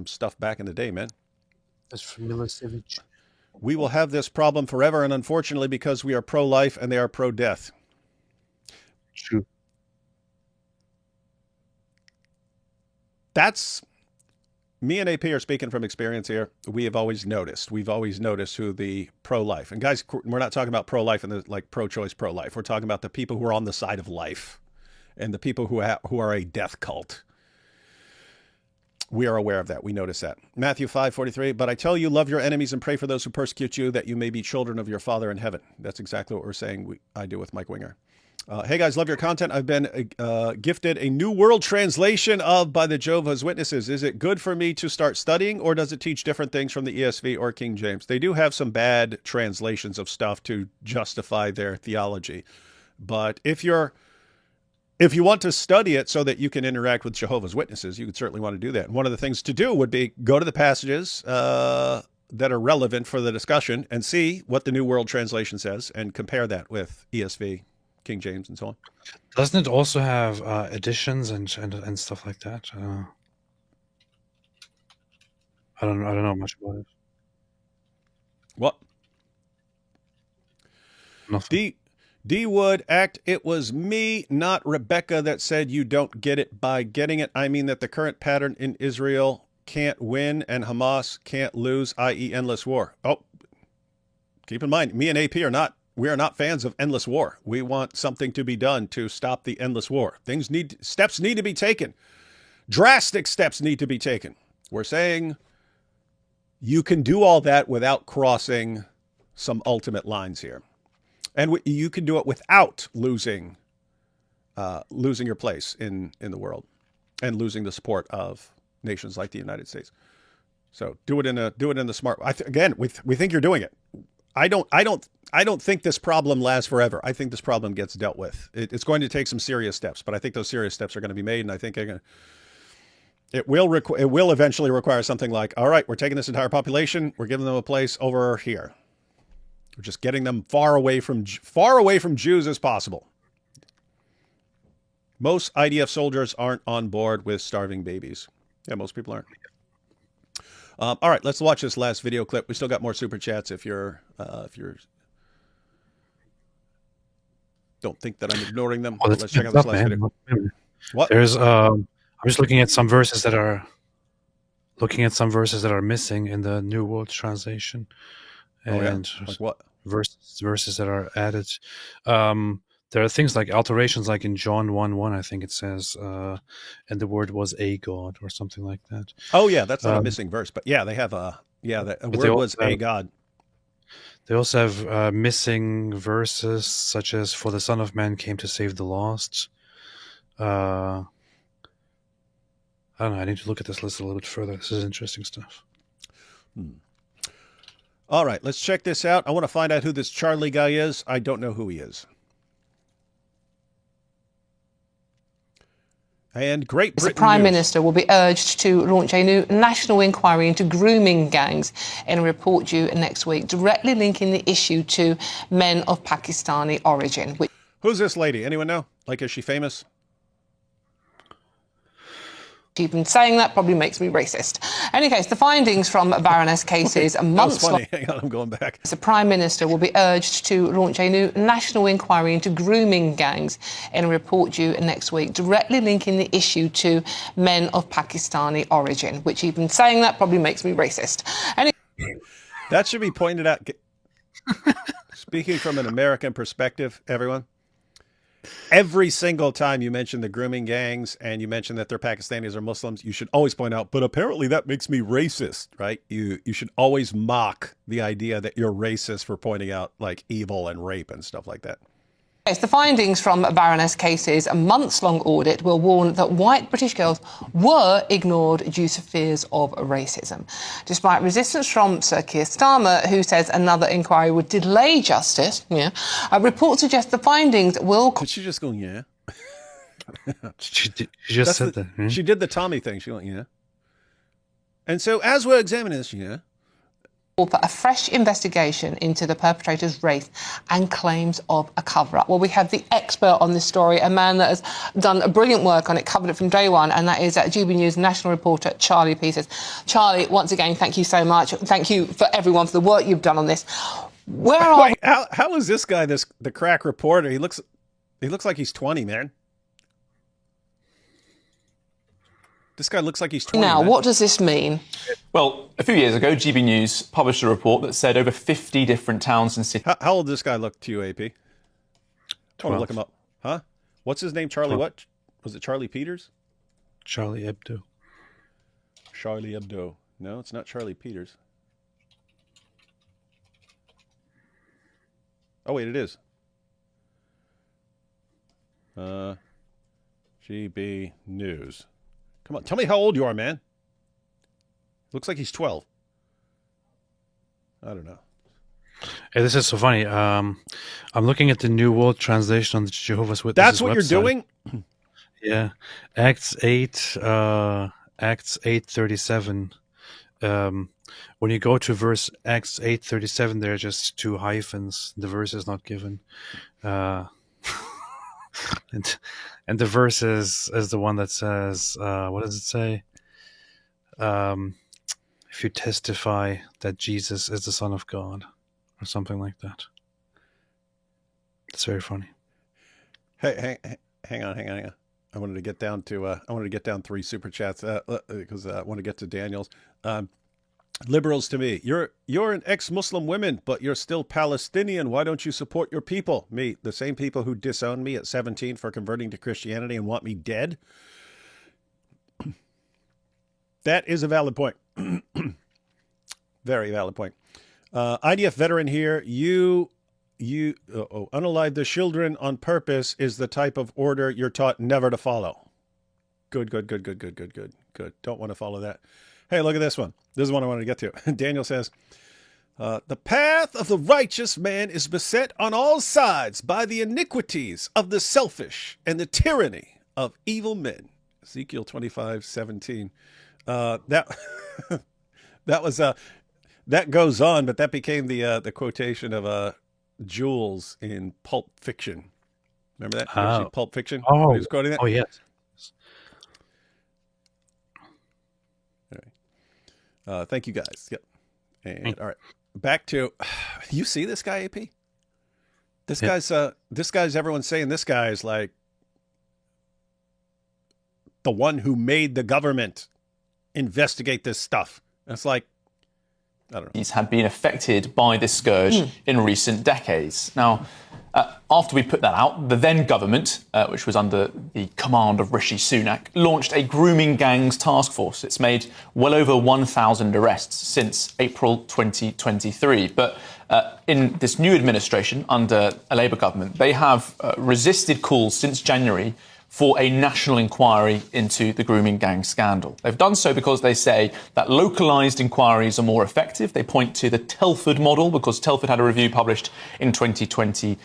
Speaker 1: stuff back in the day, man.
Speaker 2: That's from Milosevic.
Speaker 1: We will have this problem forever, and unfortunately, because we are pro-life and they are pro-death.
Speaker 2: True.
Speaker 1: Me and AP are speaking from experience here. We've always noticed who the pro-life, and guys, we're not talking about pro-life and the like pro-choice pro-life. We're talking about the people who are on the side of life and the people who are a death cult. We are aware of that. We notice that. Matthew 5:43, but I tell you, love your enemies and pray for those who persecute you, that you may be children of your Father in heaven. That's exactly what we're saying I do with Mike Winger. Hey guys, love your content. I've been gifted a New World Translation of by the Jehovah's Witnesses. Is it good for me to start studying, or does it teach different things from the ESV or King James? They do have some bad translations of stuff to justify their theology. But if you want to study it so that you can interact with Jehovah's Witnesses, you could certainly want to do that. And one of the things to do would be go to the passages that are relevant for the discussion and see what the New World Translation says and compare that with ESV, King James, and so on.
Speaker 2: Doesn't it also have additions and stuff like that? I don't know much about it.
Speaker 1: What?
Speaker 2: Nothing.
Speaker 1: D. Wood, act, it was me, not Rebecca, that said you don't get it by getting it. I mean that the current pattern in Israel can't win and Hamas can't lose, i.e. endless war. Oh, keep in mind, me and AP we are not fans of endless war. We want something to be done to stop the endless war. Steps need to be taken. Drastic steps need to be taken. We're saying you can do all that without crossing some ultimate lines here. And you can do it without losing your place in the world and losing the support of nations like the United States. So do it in the smart. We think you're doing it. I don't think this problem lasts forever. I think this problem gets dealt with. It's going to take some serious steps, but I think those serious steps are going to be made, and I think It will eventually require something like, all right, we're taking this entire population, we're giving them a place over here. We're just getting them far away from Jews as possible. Most IDF soldiers aren't on board with starving babies. Yeah, most people aren't. All right, let's watch this last video clip. We still got more super chats if you're don't think that I'm ignoring them.
Speaker 2: Well,
Speaker 1: let's check out this last video.
Speaker 2: What? There's I'm just looking at some verses that are missing in the New World Translation. And
Speaker 1: like what?
Speaker 2: Verses that are added. There are things like alterations, like in John 1:1, I think it says, and the word was a God or something like that.
Speaker 1: Oh yeah, that's not a missing verse, but yeah, they have the word was a God.
Speaker 2: They also have missing verses such as "For the Son of Man came to save the lost." I don't know. I need to look at this list a little bit further. This is interesting stuff.
Speaker 1: All right, let's check this out. I want to find out who this Charlie guy is. I don't know who he is. And Great Britain
Speaker 4: the Prime
Speaker 1: News.
Speaker 4: Minister will be urged to launch a new national inquiry into grooming gangs in a report due next week, directly linking the issue to men of Pakistani origin.
Speaker 1: Who's this lady? Anyone know? Like, is she famous?
Speaker 4: Even saying that probably makes me racist. In any case, the findings from Baroness cases months long.
Speaker 1: Hang on, I'm going back.
Speaker 4: The Prime Minister will be urged to launch a new national inquiry into grooming gangs in a report due next week, directly linking the issue to men of Pakistani origin, which even saying that probably makes me racist.
Speaker 1: That should be pointed out. Speaking from an American perspective, everyone, every single time you mention the grooming gangs and you mention that they're Pakistanis or Muslims, you should always point out, but apparently that makes me racist, right? You should always mock the idea that you're racist for pointing out like evil and rape and stuff like that.
Speaker 4: Yes, the findings from Baroness cases, a months-long audit, will warn that white British girls were ignored due to fears of racism. Despite resistance from Sir Keir Starmer, who says another inquiry would delay justice, a report suggests the findings will...
Speaker 1: Did she just go, yeah?
Speaker 2: She just said that.
Speaker 1: She did the Tommy thing. She went, yeah. And so as we're examining this,
Speaker 4: for a fresh investigation into the perpetrator's race and claims of a cover-up. Well, we have the expert on this story, a man that has done brilliant work on it, covered it from day one, and that is GB News national reporter Charlie Peters. Charlie, once again, thank you so much. Thank you for everyone for the work you've done on this.
Speaker 1: Wait, how is this guy the crack reporter? He looks like he's 20, man. This guy looks like he's 20.
Speaker 4: Now, what does this mean?
Speaker 5: Well, a few years ago, GB News published a report that said over 50 different towns and cities...
Speaker 1: How old does this guy look to you, AP? I want to look him up. Huh? What's his name? Charlie what? Was it Charlie Peters?
Speaker 2: Charlie Hebdo.
Speaker 1: Charlie Hebdo. No, it's not Charlie Peters. Oh, wait, it is. GB News. Come on, tell me how old you are, man. Looks like he's 12. I don't know.
Speaker 2: Hey, this is so funny. I'm looking at the New World Translation on the Jehovah's Witnesses
Speaker 1: That's what
Speaker 2: website.
Speaker 1: You're doing?
Speaker 2: Yeah. Acts 8:37. When you go to verse Acts 8:37, there are just two hyphens. The verse is not given. And the verse is the one that says, what does it say? If you testify that Jesus is the Son of God, or something like that. It's very funny.
Speaker 1: Hey, hang on. I wanted to get down to 3 super chats because I want to get to Daniel's. Liberals to me, you're an ex-Muslim woman, but you're still Palestinian. Why don't you support your people? Me, the same people who disowned me at 17 for converting to Christianity and want me dead. That is a valid point. Very valid point. IDF veteran here. You unalive the children on purpose is the type of order you're taught never to follow. Good. Don't want to follow that. Hey, look at this one. This is one I wanted to get to. Daniel says, the path of the righteous man is beset on all sides by the iniquities of the selfish and the tyranny of evil men. Ezekiel 25:17. That that was that goes on, but that became the quotation of Jules in Pulp Fiction. Remember that? You ever see Pulp Fiction?
Speaker 2: Oh,
Speaker 1: When he was quoting that?
Speaker 2: oh yes.
Speaker 1: All right. Thank you guys. Yep. And all right, back to you. See this guy, AP? This guy's everyone's saying this guy is like the one who made the government investigate this stuff. And it's like, I don't know.
Speaker 5: These had been affected by this scourge in recent decades. Now, after we put that out, the then government, which was under the command of Rishi Sunak, launched a grooming gangs task force. It's made well over 1,000 arrests since April 2023. But in this new administration under a Labour government, they have resisted calls since January for a national inquiry into the grooming gang scandal. They've done so because they say that localised inquiries are more effective. They point to the Telford model because Telford had a review published in 2022,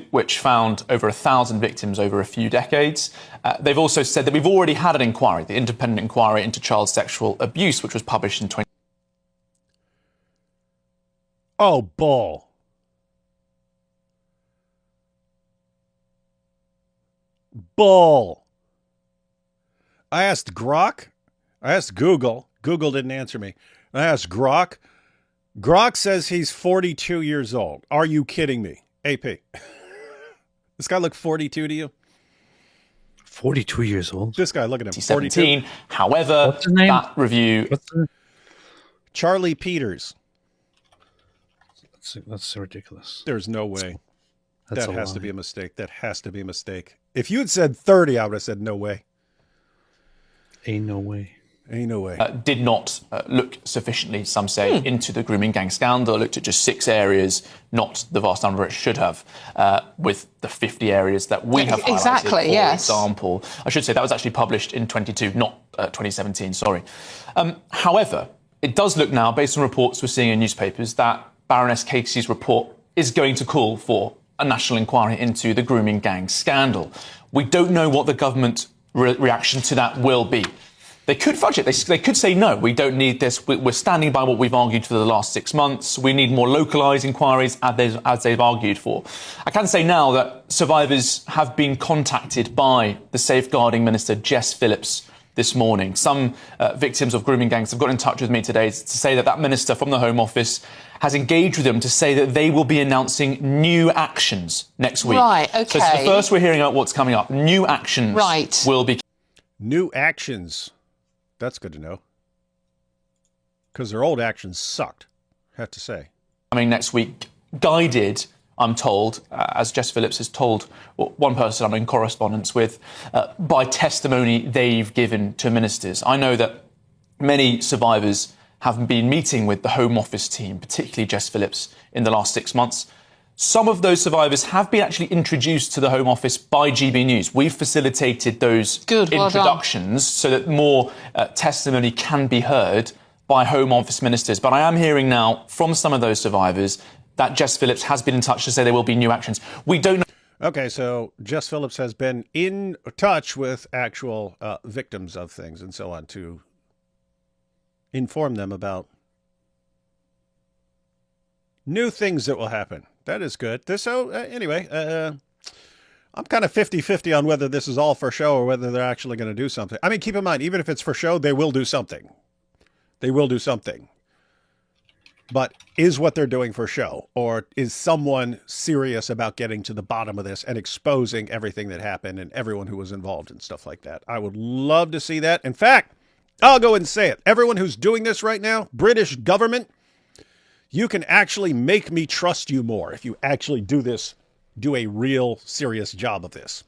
Speaker 5: which found over 1,000 victims over a few decades. They've also said that we've already had an inquiry, the independent inquiry into child sexual abuse, which was published in 20.
Speaker 1: Oh, bull. Bull. I asked Grok. I asked Google. Google didn't answer me. I asked Grok. Grok says he's 42 years old. Are you kidding me? AP. This guy look 42 to you?
Speaker 2: 42 years old.
Speaker 1: This guy, look at him.
Speaker 5: 2017. However,
Speaker 2: what's his name?
Speaker 5: that review.
Speaker 1: Charlie Peters.
Speaker 2: That's ridiculous.
Speaker 1: There's no way.
Speaker 2: That's
Speaker 1: that has to be a mistake. That has to be a mistake. If you had said 30, I would have said no way.
Speaker 2: Ain't no way.
Speaker 1: Ain't no way.
Speaker 5: Did not look sufficiently, some say, into the grooming gang scandal. Looked at just 6 areas, not the vast number it should have, with the 50 areas that we have highlighted,
Speaker 4: exactly,
Speaker 5: for example. I should say that was actually published in 22, not 2017, sorry. However, it does look now, based on reports we're seeing in newspapers, that Baroness Casey's report is going to call for a national inquiry into the grooming gang scandal. We don't know what the government reaction to that will be. They could fudge it. They could say, no, we don't need this. We're standing by what we've argued for the last 6 months. We need more localised inquiries, as they've argued for. I can say now that survivors have been contacted by the Safeguarding Minister, Jess Phillips, this morning. Some victims of grooming gangs have got in touch with me today to say that minister from the Home Office has engaged with them to say that they will be announcing new actions next week.
Speaker 4: Right, okay.
Speaker 5: So it's the first we're hearing about what's coming up. New actions will be...
Speaker 1: New actions. That's good to know. Because their old actions sucked, I have to say.
Speaker 5: Coming next week, guided, I'm told, as Jess Phillips has told one person I'm in correspondence with, by testimony they've given to ministers. I know that many survivors have been meeting with the Home Office team, particularly Jess Phillips, in the last 6 months. Some of those survivors have been actually introduced to the Home Office by GB News. We've facilitated those introductions so that more testimony can be heard by Home Office ministers. But I am hearing now from some of those survivors that Jess Phillips has been in touch to say there will be new actions. We don't know.
Speaker 1: Okay, so Jess Phillips has been in touch with actual victims of things and so on to inform them about new things that will happen. That is good. Anyway, I'm kind of 50-50 on whether this is all for show or whether they're actually going to do something. I mean, keep in mind, even if it's for show, they will do something. They will do something. But is what they're doing for show? Or is someone serious about getting to the bottom of this and exposing everything that happened and everyone who was involved and stuff like that? I would love to see that. In fact, I'll go and say it. Everyone who's doing this right now, British government, you can actually make me trust you more if you actually do this, do a real serious job of this.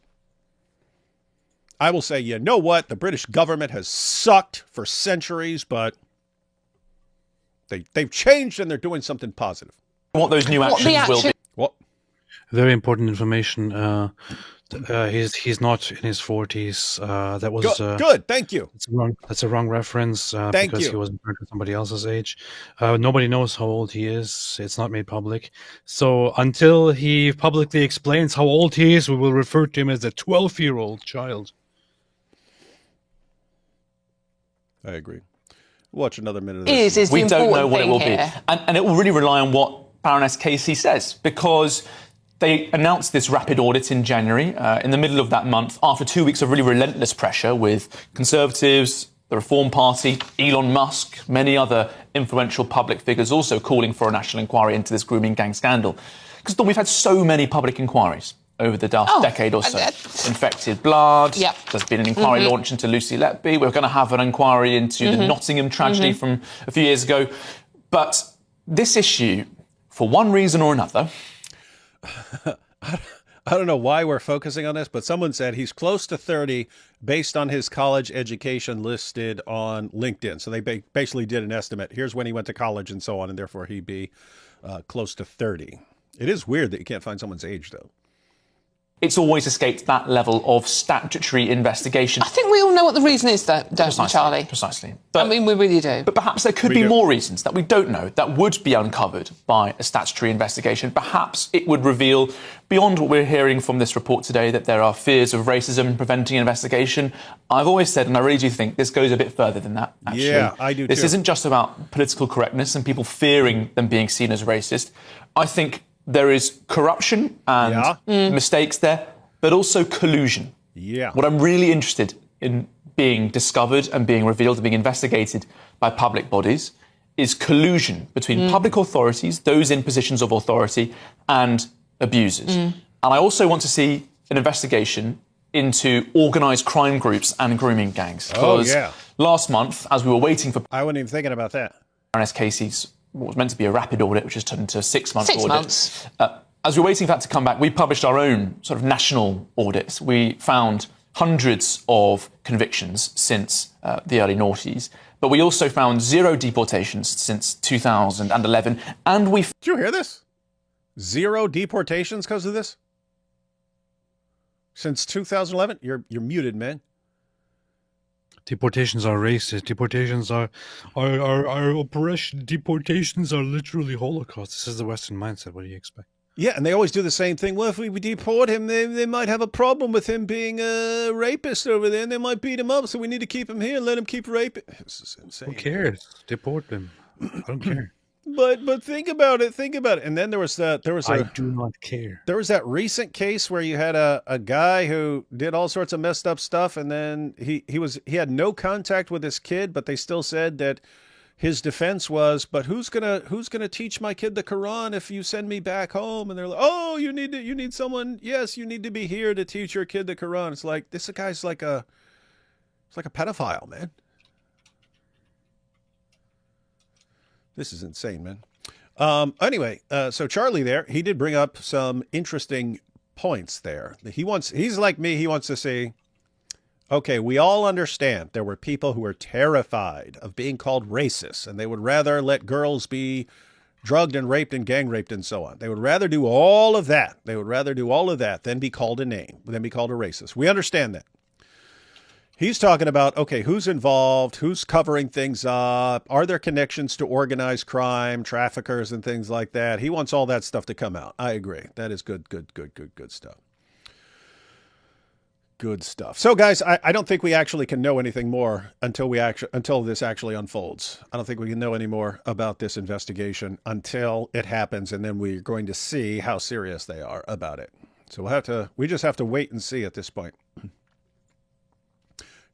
Speaker 1: I will say, you know what? The British government has sucked for centuries, but they've changed and they're doing something positive.
Speaker 5: What those new actions will be.
Speaker 1: What?
Speaker 2: Very important information. He's not in his 40s. That was
Speaker 1: good. Thank you.
Speaker 2: That's a wrong reference. Because he wasn't somebody else's age. Nobody knows how old he is. It's not made public. So until he publicly explains how old he is, we will refer to him as a 12-year-old child.
Speaker 1: I agree. Watch another minute of this.
Speaker 4: Is
Speaker 5: we
Speaker 4: the
Speaker 5: don't know
Speaker 4: important
Speaker 5: what it
Speaker 4: thing
Speaker 5: will
Speaker 4: here.
Speaker 5: be. And it will really rely on what Baroness Casey says, because they announced this rapid audit in January, in the middle of that month, after 2 weeks of really relentless pressure with Conservatives, the Reform Party, Elon Musk, many other influential public figures also calling for a national inquiry into this grooming gang scandal. Because we've had so many public inquiries over the last decade or so. Infected blood.
Speaker 4: Yep.
Speaker 5: There's been an inquiry launched into Lucy Letby. We're going to have an inquiry into the Nottingham tragedy from a few years ago. But this issue, for one reason or another...
Speaker 1: I don't know why we're focusing on this, but someone said he's close to 30 based on his college education listed on LinkedIn. So they basically did an estimate. Here's when he went to college and so on, and therefore he'd be close to 30. It is weird that you can't find someone's age, though.
Speaker 5: It's always escaped that level of statutory investigation.
Speaker 4: I think we all know what the reason is, though, don't we, Charlie?
Speaker 5: Precisely.
Speaker 4: I mean, we really do.
Speaker 5: But perhaps there could be more reasons that we don't know that would be uncovered by a statutory investigation. Perhaps it would reveal, beyond what we're hearing from this report today, that there are fears of racism preventing an investigation. I've always said, and I really do think, this goes a bit further than that, actually.
Speaker 1: Yeah, I do too.
Speaker 5: This isn't just about political correctness and people fearing them being seen as racist. I think there is corruption and mistakes there, but also collusion.
Speaker 1: Yeah.
Speaker 5: What I'm really interested in being discovered and being revealed and being investigated by public bodies is collusion between public authorities, those in positions of authority, and abusers. And I also want to see an investigation into organised crime groups and grooming gangs. Because last month, as we were waiting for...
Speaker 1: I wasn't even thinking about that.
Speaker 5: Baroness Casey's what was meant to be a rapid audit, which has turned into a 6-month audit.
Speaker 4: 6 months.
Speaker 5: As we're waiting for that to come back, we published our own sort of national audits. We found hundreds of convictions since the early noughties, but we also found 0 deportations since 2011, and we...
Speaker 1: Did you hear this? 0 deportations because of this? Since 2011? You're muted, man.
Speaker 2: Deportations are racist. Deportations are oppression. Deportations are literally Holocaust. This is the Western mindset. What do you expect?
Speaker 1: Yeah, and they always do the same thing. Well, if we deport him, they might have a problem with him being a rapist over there, and they might beat him up, so we need to keep him here and let him keep raping. This is insane.
Speaker 2: Who cares? Deport them. I don't care.
Speaker 1: But think about it. And then
Speaker 2: I do not care.
Speaker 1: There was that recent case where you had a guy who did all sorts of messed up stuff, and then he had no contact with his kid, but they still said that his defense was, but who's gonna teach my kid the Quran if you send me back home? And they're like, oh, you need someone. Yes, you need to be here to teach your kid the Quran. It's like this guy's like a pedophile, man. This is insane, man. Anyway, so Charlie there, he did bring up some interesting points there. He's like me. He wants to say, okay, we all understand there were people who were terrified of being called racist, and they would rather let girls be drugged and raped and gang raped and so on. They would rather do all of that. Than be called a name, than be called a racist. We understand that. He's talking about, okay, who's involved, who's covering things up, are there connections to organized crime, traffickers, and things like that. He wants all that stuff to come out. I agree. That is good stuff. Good stuff. So, guys, I don't think we actually can know anything more until this actually unfolds. I don't think we can know any more about this investigation until it happens, and then we're going to see how serious they are about it. So we just have to wait and see at this point.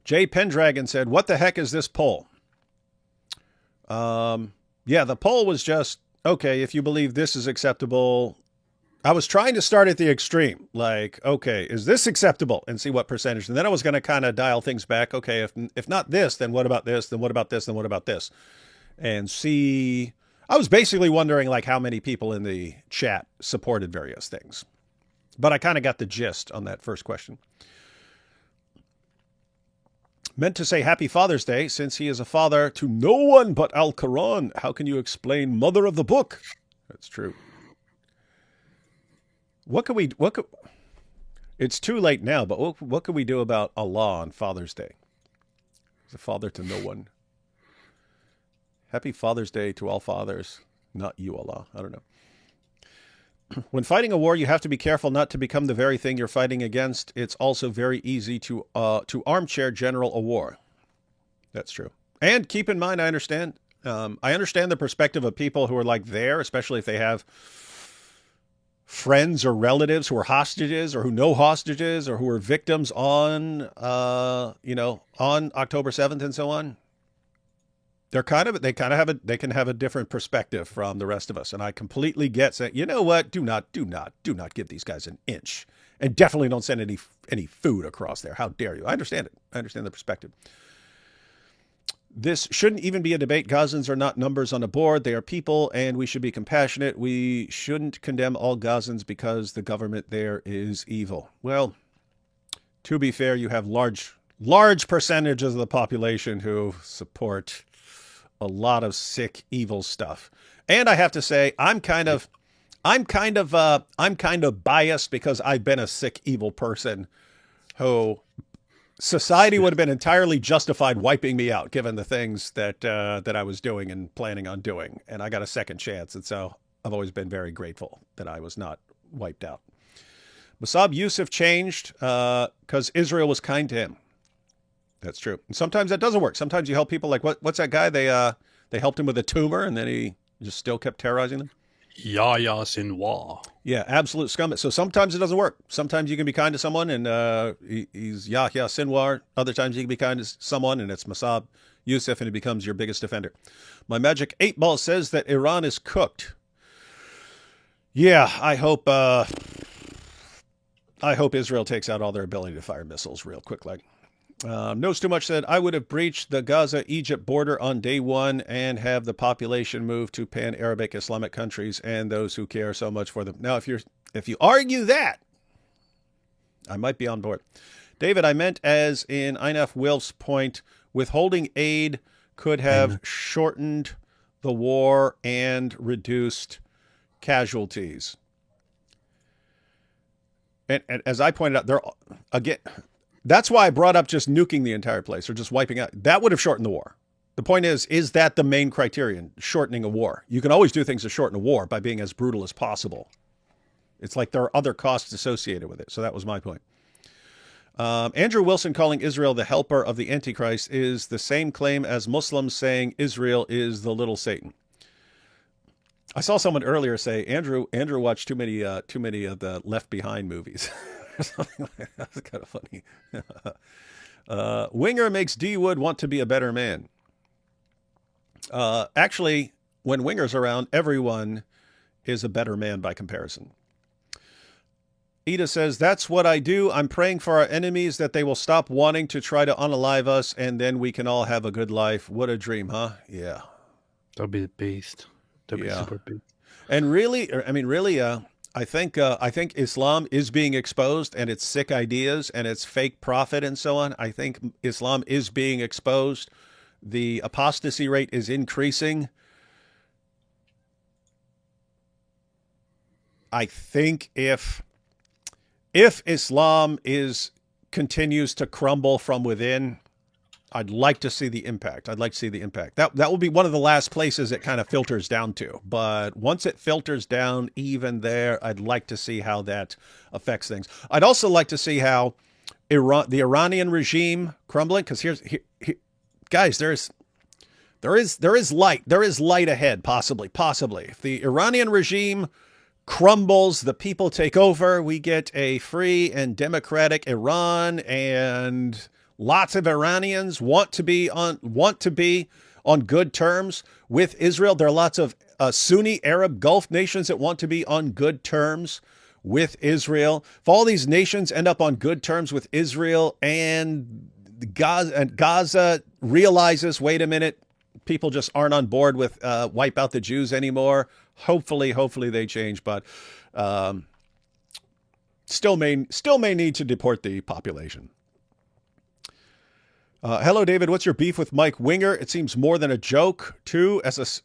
Speaker 1: Jay Pendragon said, what the heck is this poll? Yeah, the poll was just, okay, if you believe this is acceptable. I was trying to start at the extreme, like, okay, is this acceptable? And see what percentage. And then I was going to kind of dial things back. Okay, if not this, then what about this? Then what about this? Then what about this? And see, I was basically wondering like how many people in the chat supported various things. But I kind of got the gist on that first question. Meant to say Happy Father's Day, since he is a father to no one but Al-Quran. How can you explain mother of the book? That's true. It's too late now, but what can we do about Allah on Father's Day? He's a father to no one. Happy Father's Day to all fathers. Not you, Allah. I don't know. When fighting a war, you have to be careful not to become the very thing you're fighting against. It's also very easy to armchair general a war. That's true. And keep in mind, I understand the perspective of people who are like there, especially if they have friends or relatives who are hostages or who know hostages or who are victims on, on October 7th and so on. They can have a different perspective from the rest of us. And I completely get saying, you know what? Do not give these guys an inch, and definitely don't send any food across there. How dare you? I understand it. I understand the perspective. This shouldn't even be a debate. Gazans are not numbers on a board. They are people, and we should be compassionate. We shouldn't condemn all Gazans because the government there is evil. Well, to be fair, you have large percentages of the population who support a lot of sick, evil stuff. And I have to say, I'm kind of biased because I've been a sick, evil person who society would have been entirely justified wiping me out, given the things that I was doing and planning on doing. And I got a second chance. And so I've always been very grateful that I was not wiped out. Musab Yusuf changed because Israel was kind to him. That's true. And sometimes that doesn't work. Sometimes you help people like, what's that guy? They helped him with a tumor, and then he just still kept terrorizing them.
Speaker 2: Yahya Sinwar.
Speaker 1: Yeah, absolute scum. So sometimes it doesn't work. Sometimes you can be kind to someone, and he's Yahya Sinwar. Other times you can be kind to someone, and it's Musab Yusuf, and he becomes your biggest defender. My Magic 8-Ball says that Iran is cooked. Yeah, I hope Israel takes out all their ability to fire missiles real quick. Knows Too Much said, I would have breached the Gaza-Egypt border on day one and have the population move to pan-Arabic Islamic countries and those who care so much for them. Now, if you argue that, I might be on board. David, I meant as in Einaf Wilf's point, withholding aid could have shortened the war and reduced casualties. And as I pointed out, that's why I brought up just nuking the entire place or just wiping out. That would have shortened the war. The point is that the main criterion, shortening a war? You can always do things to shorten a war by being as brutal as possible. It's like there are other costs associated with it. So that was my point. Andrew Wilson calling Israel the helper of the Antichrist is the same claim as Muslims saying Israel is the little Satan. I saw someone earlier say Andrew watched too many of the Left Behind movies. Something like that. That's kind of funny. Winger makes D Wood want to be a better man. Actually, when Winger's around, everyone is a better man by comparison. Ida says, that's what I do. I'm praying for our enemies that they will stop wanting to try to unalive us, and then we can all have a good life. What a dream, huh? Yeah.
Speaker 2: That'll be the beast. That'll be super beast.
Speaker 1: And really, I think Islam is being exposed, and its sick ideas and its fake prophet and so on. I think Islam is being exposed. The apostasy rate is increasing. I think if Islam continues to crumble from within, I'd like to see the impact. That will be one of the last places it kind of filters down to. But once it filters down even there, I'd like to see how that affects things. I'd also like to see how the Iranian regime crumbling, because guys, there is light ahead, possibly. If the Iranian regime crumbles, the people take over, we get a free and democratic Iran, and lots of Iranians want to be on good terms with Israel. There are lots of Sunni Arab Gulf nations that want to be on good terms with Israel. If all these nations end up on good terms with Israel and Gaza realizes, wait a minute, people just aren't on board with wipe out the Jews anymore. Hopefully they change, but still may need to deport the population. Hello, David. What's your beef with Mike Winger? It seems more than a joke, too. It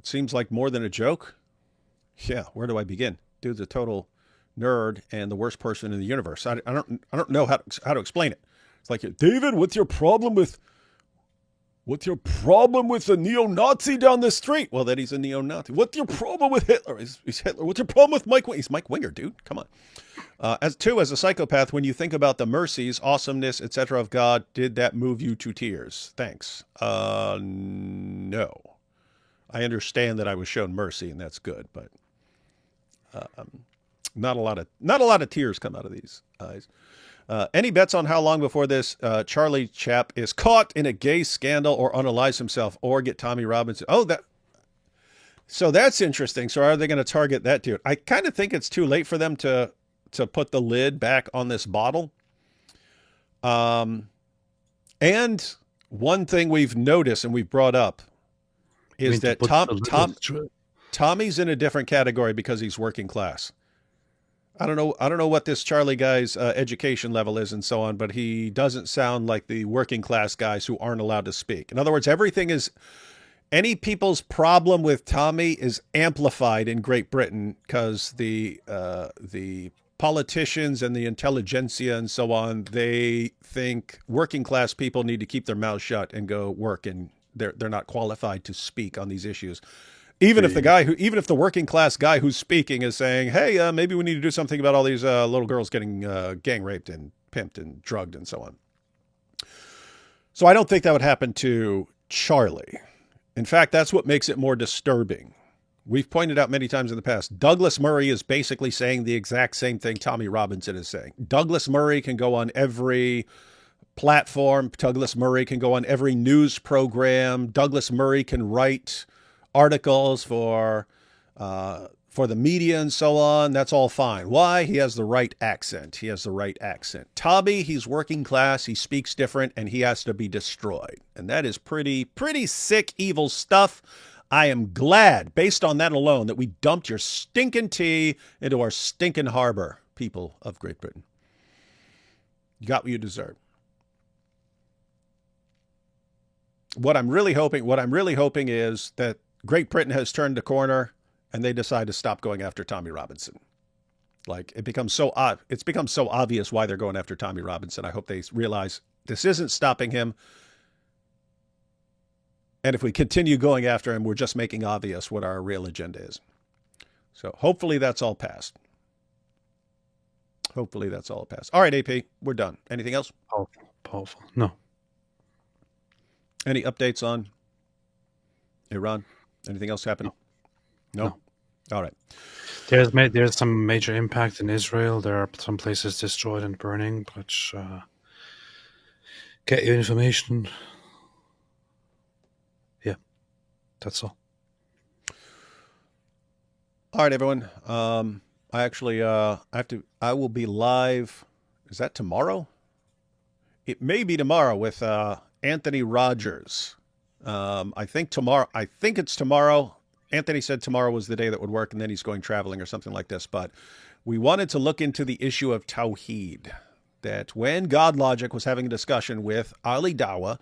Speaker 1: seems like more than a joke. Yeah, where do I begin? Dude's a total nerd and the worst person in the universe. I don't know how to explain it. It's like, David, what's your problem with What's your problem with a neo-Nazi down the street? Well, that he's a neo-Nazi. What's your problem with Hitler? He's Hitler. What's your problem with Mike Winger? He's Mike Winger, dude. Come on. As a psychopath, when you think about the mercies, awesomeness, etc. of God, did that move you to tears? Thanks. No. I understand that I was shown mercy, and that's good, but not a lot of tears come out of these eyes. Any bets on how long before this Charlie chap is caught in a gay scandal or unalives himself or get Tommy Robinson? So that's interesting. So are they going to target that dude? I kind of think it's too late for them to put the lid back on this bottle. And one thing we've noticed and we've brought up is that Tommy's in a different category because he's working class. I don't know what this Charlie guy's education level is and so on, but he doesn't sound like the working class guys who aren't allowed to speak. In other words, any people's problem with Tommy is amplified in Great Britain because the politicians and the intelligentsia and so on, they think working class people need to keep their mouths shut and go work, and they're not qualified to speak on these issues. Even if the working class guy who's speaking is saying, hey, maybe we need to do something about all these little girls getting gang raped and pimped and drugged and so on. So I don't think that would happen to Charlie. In fact, that's what makes it more disturbing. We've pointed out many times in the past, Douglas Murray is basically saying the exact same thing Tommy Robinson is saying. Douglas Murray can go on every platform. Douglas Murray can go on every news program. Douglas Murray can write articles for the media and so on. That's all fine. Why? He has the right accent. Tommy, he's working class. He speaks different, and he has to be destroyed. And that is pretty sick, evil stuff. I am glad, based on that alone, that we dumped your stinking tea into our stinking harbor, people of Great Britain. You got what you deserve. What I'm really hoping is that Great Britain has turned the corner and they decide to stop going after Tommy Robinson. Like, it's become so obvious why they're going after Tommy Robinson. I hope they realize this isn't stopping him. And if we continue going after him, we're just making obvious what our real agenda is. So hopefully that's all passed. All right, AP, we're done. Anything else?
Speaker 2: Powerful. No.
Speaker 1: Any updates on Iran? Anything else happen? No. All right.
Speaker 2: There's some major impact in Israel. There are some places destroyed and burning, but get your information. Yeah, that's all.
Speaker 1: All right, everyone. I will be live. Is that tomorrow? It may be tomorrow with Anthony Rogers. I think it's tomorrow. Anthony said tomorrow was the day that would work, and then he's going traveling or something like this. But we wanted to look into the issue of Tawheed. That when God Logic was having a discussion with Ali Dawah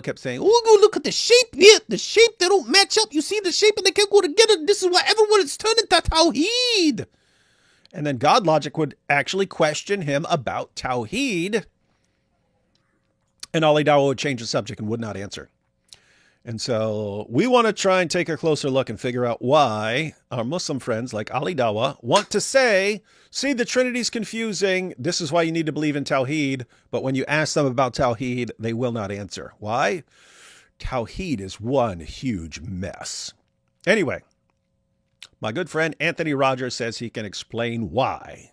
Speaker 1: kept saying, "Oh, go look at the shape here. The shape, they don't match up. You see the shape and they can't go together. This is why everyone is turning to Tawheed." And then God Logic would actually question him about Tawheed. And Ali Dawah would change the subject and would not answer. And so we want to try and take a closer look and figure out why our Muslim friends like Ali Dawah want to say, see, the Trinity's confusing. This is why you need to believe in Tawheed. But when you ask them about Tawheed, they will not answer. Why? Tawheed is one huge mess. Anyway, my good friend Anthony Rogers says he can explain why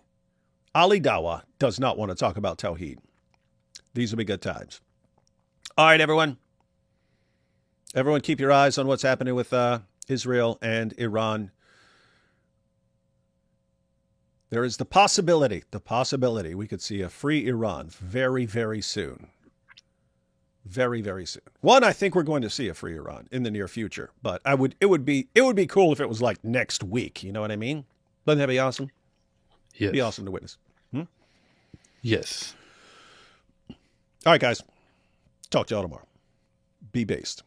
Speaker 1: Ali Dawah does not want to talk about Tawheed. These will be good times. All right, everyone. Everyone keep your eyes on what's happening with Israel and Iran. There is the possibility we could see a free Iran very, very soon. Very, very soon. One, I think we're going to see a free Iran in the near future, but it would be cool if it was like next week. You know what I mean? Wouldn't that be awesome?
Speaker 2: Yes.
Speaker 1: It'd be awesome to witness.
Speaker 2: Yes.
Speaker 1: All right, guys. Talk to y'all tomorrow. Be based.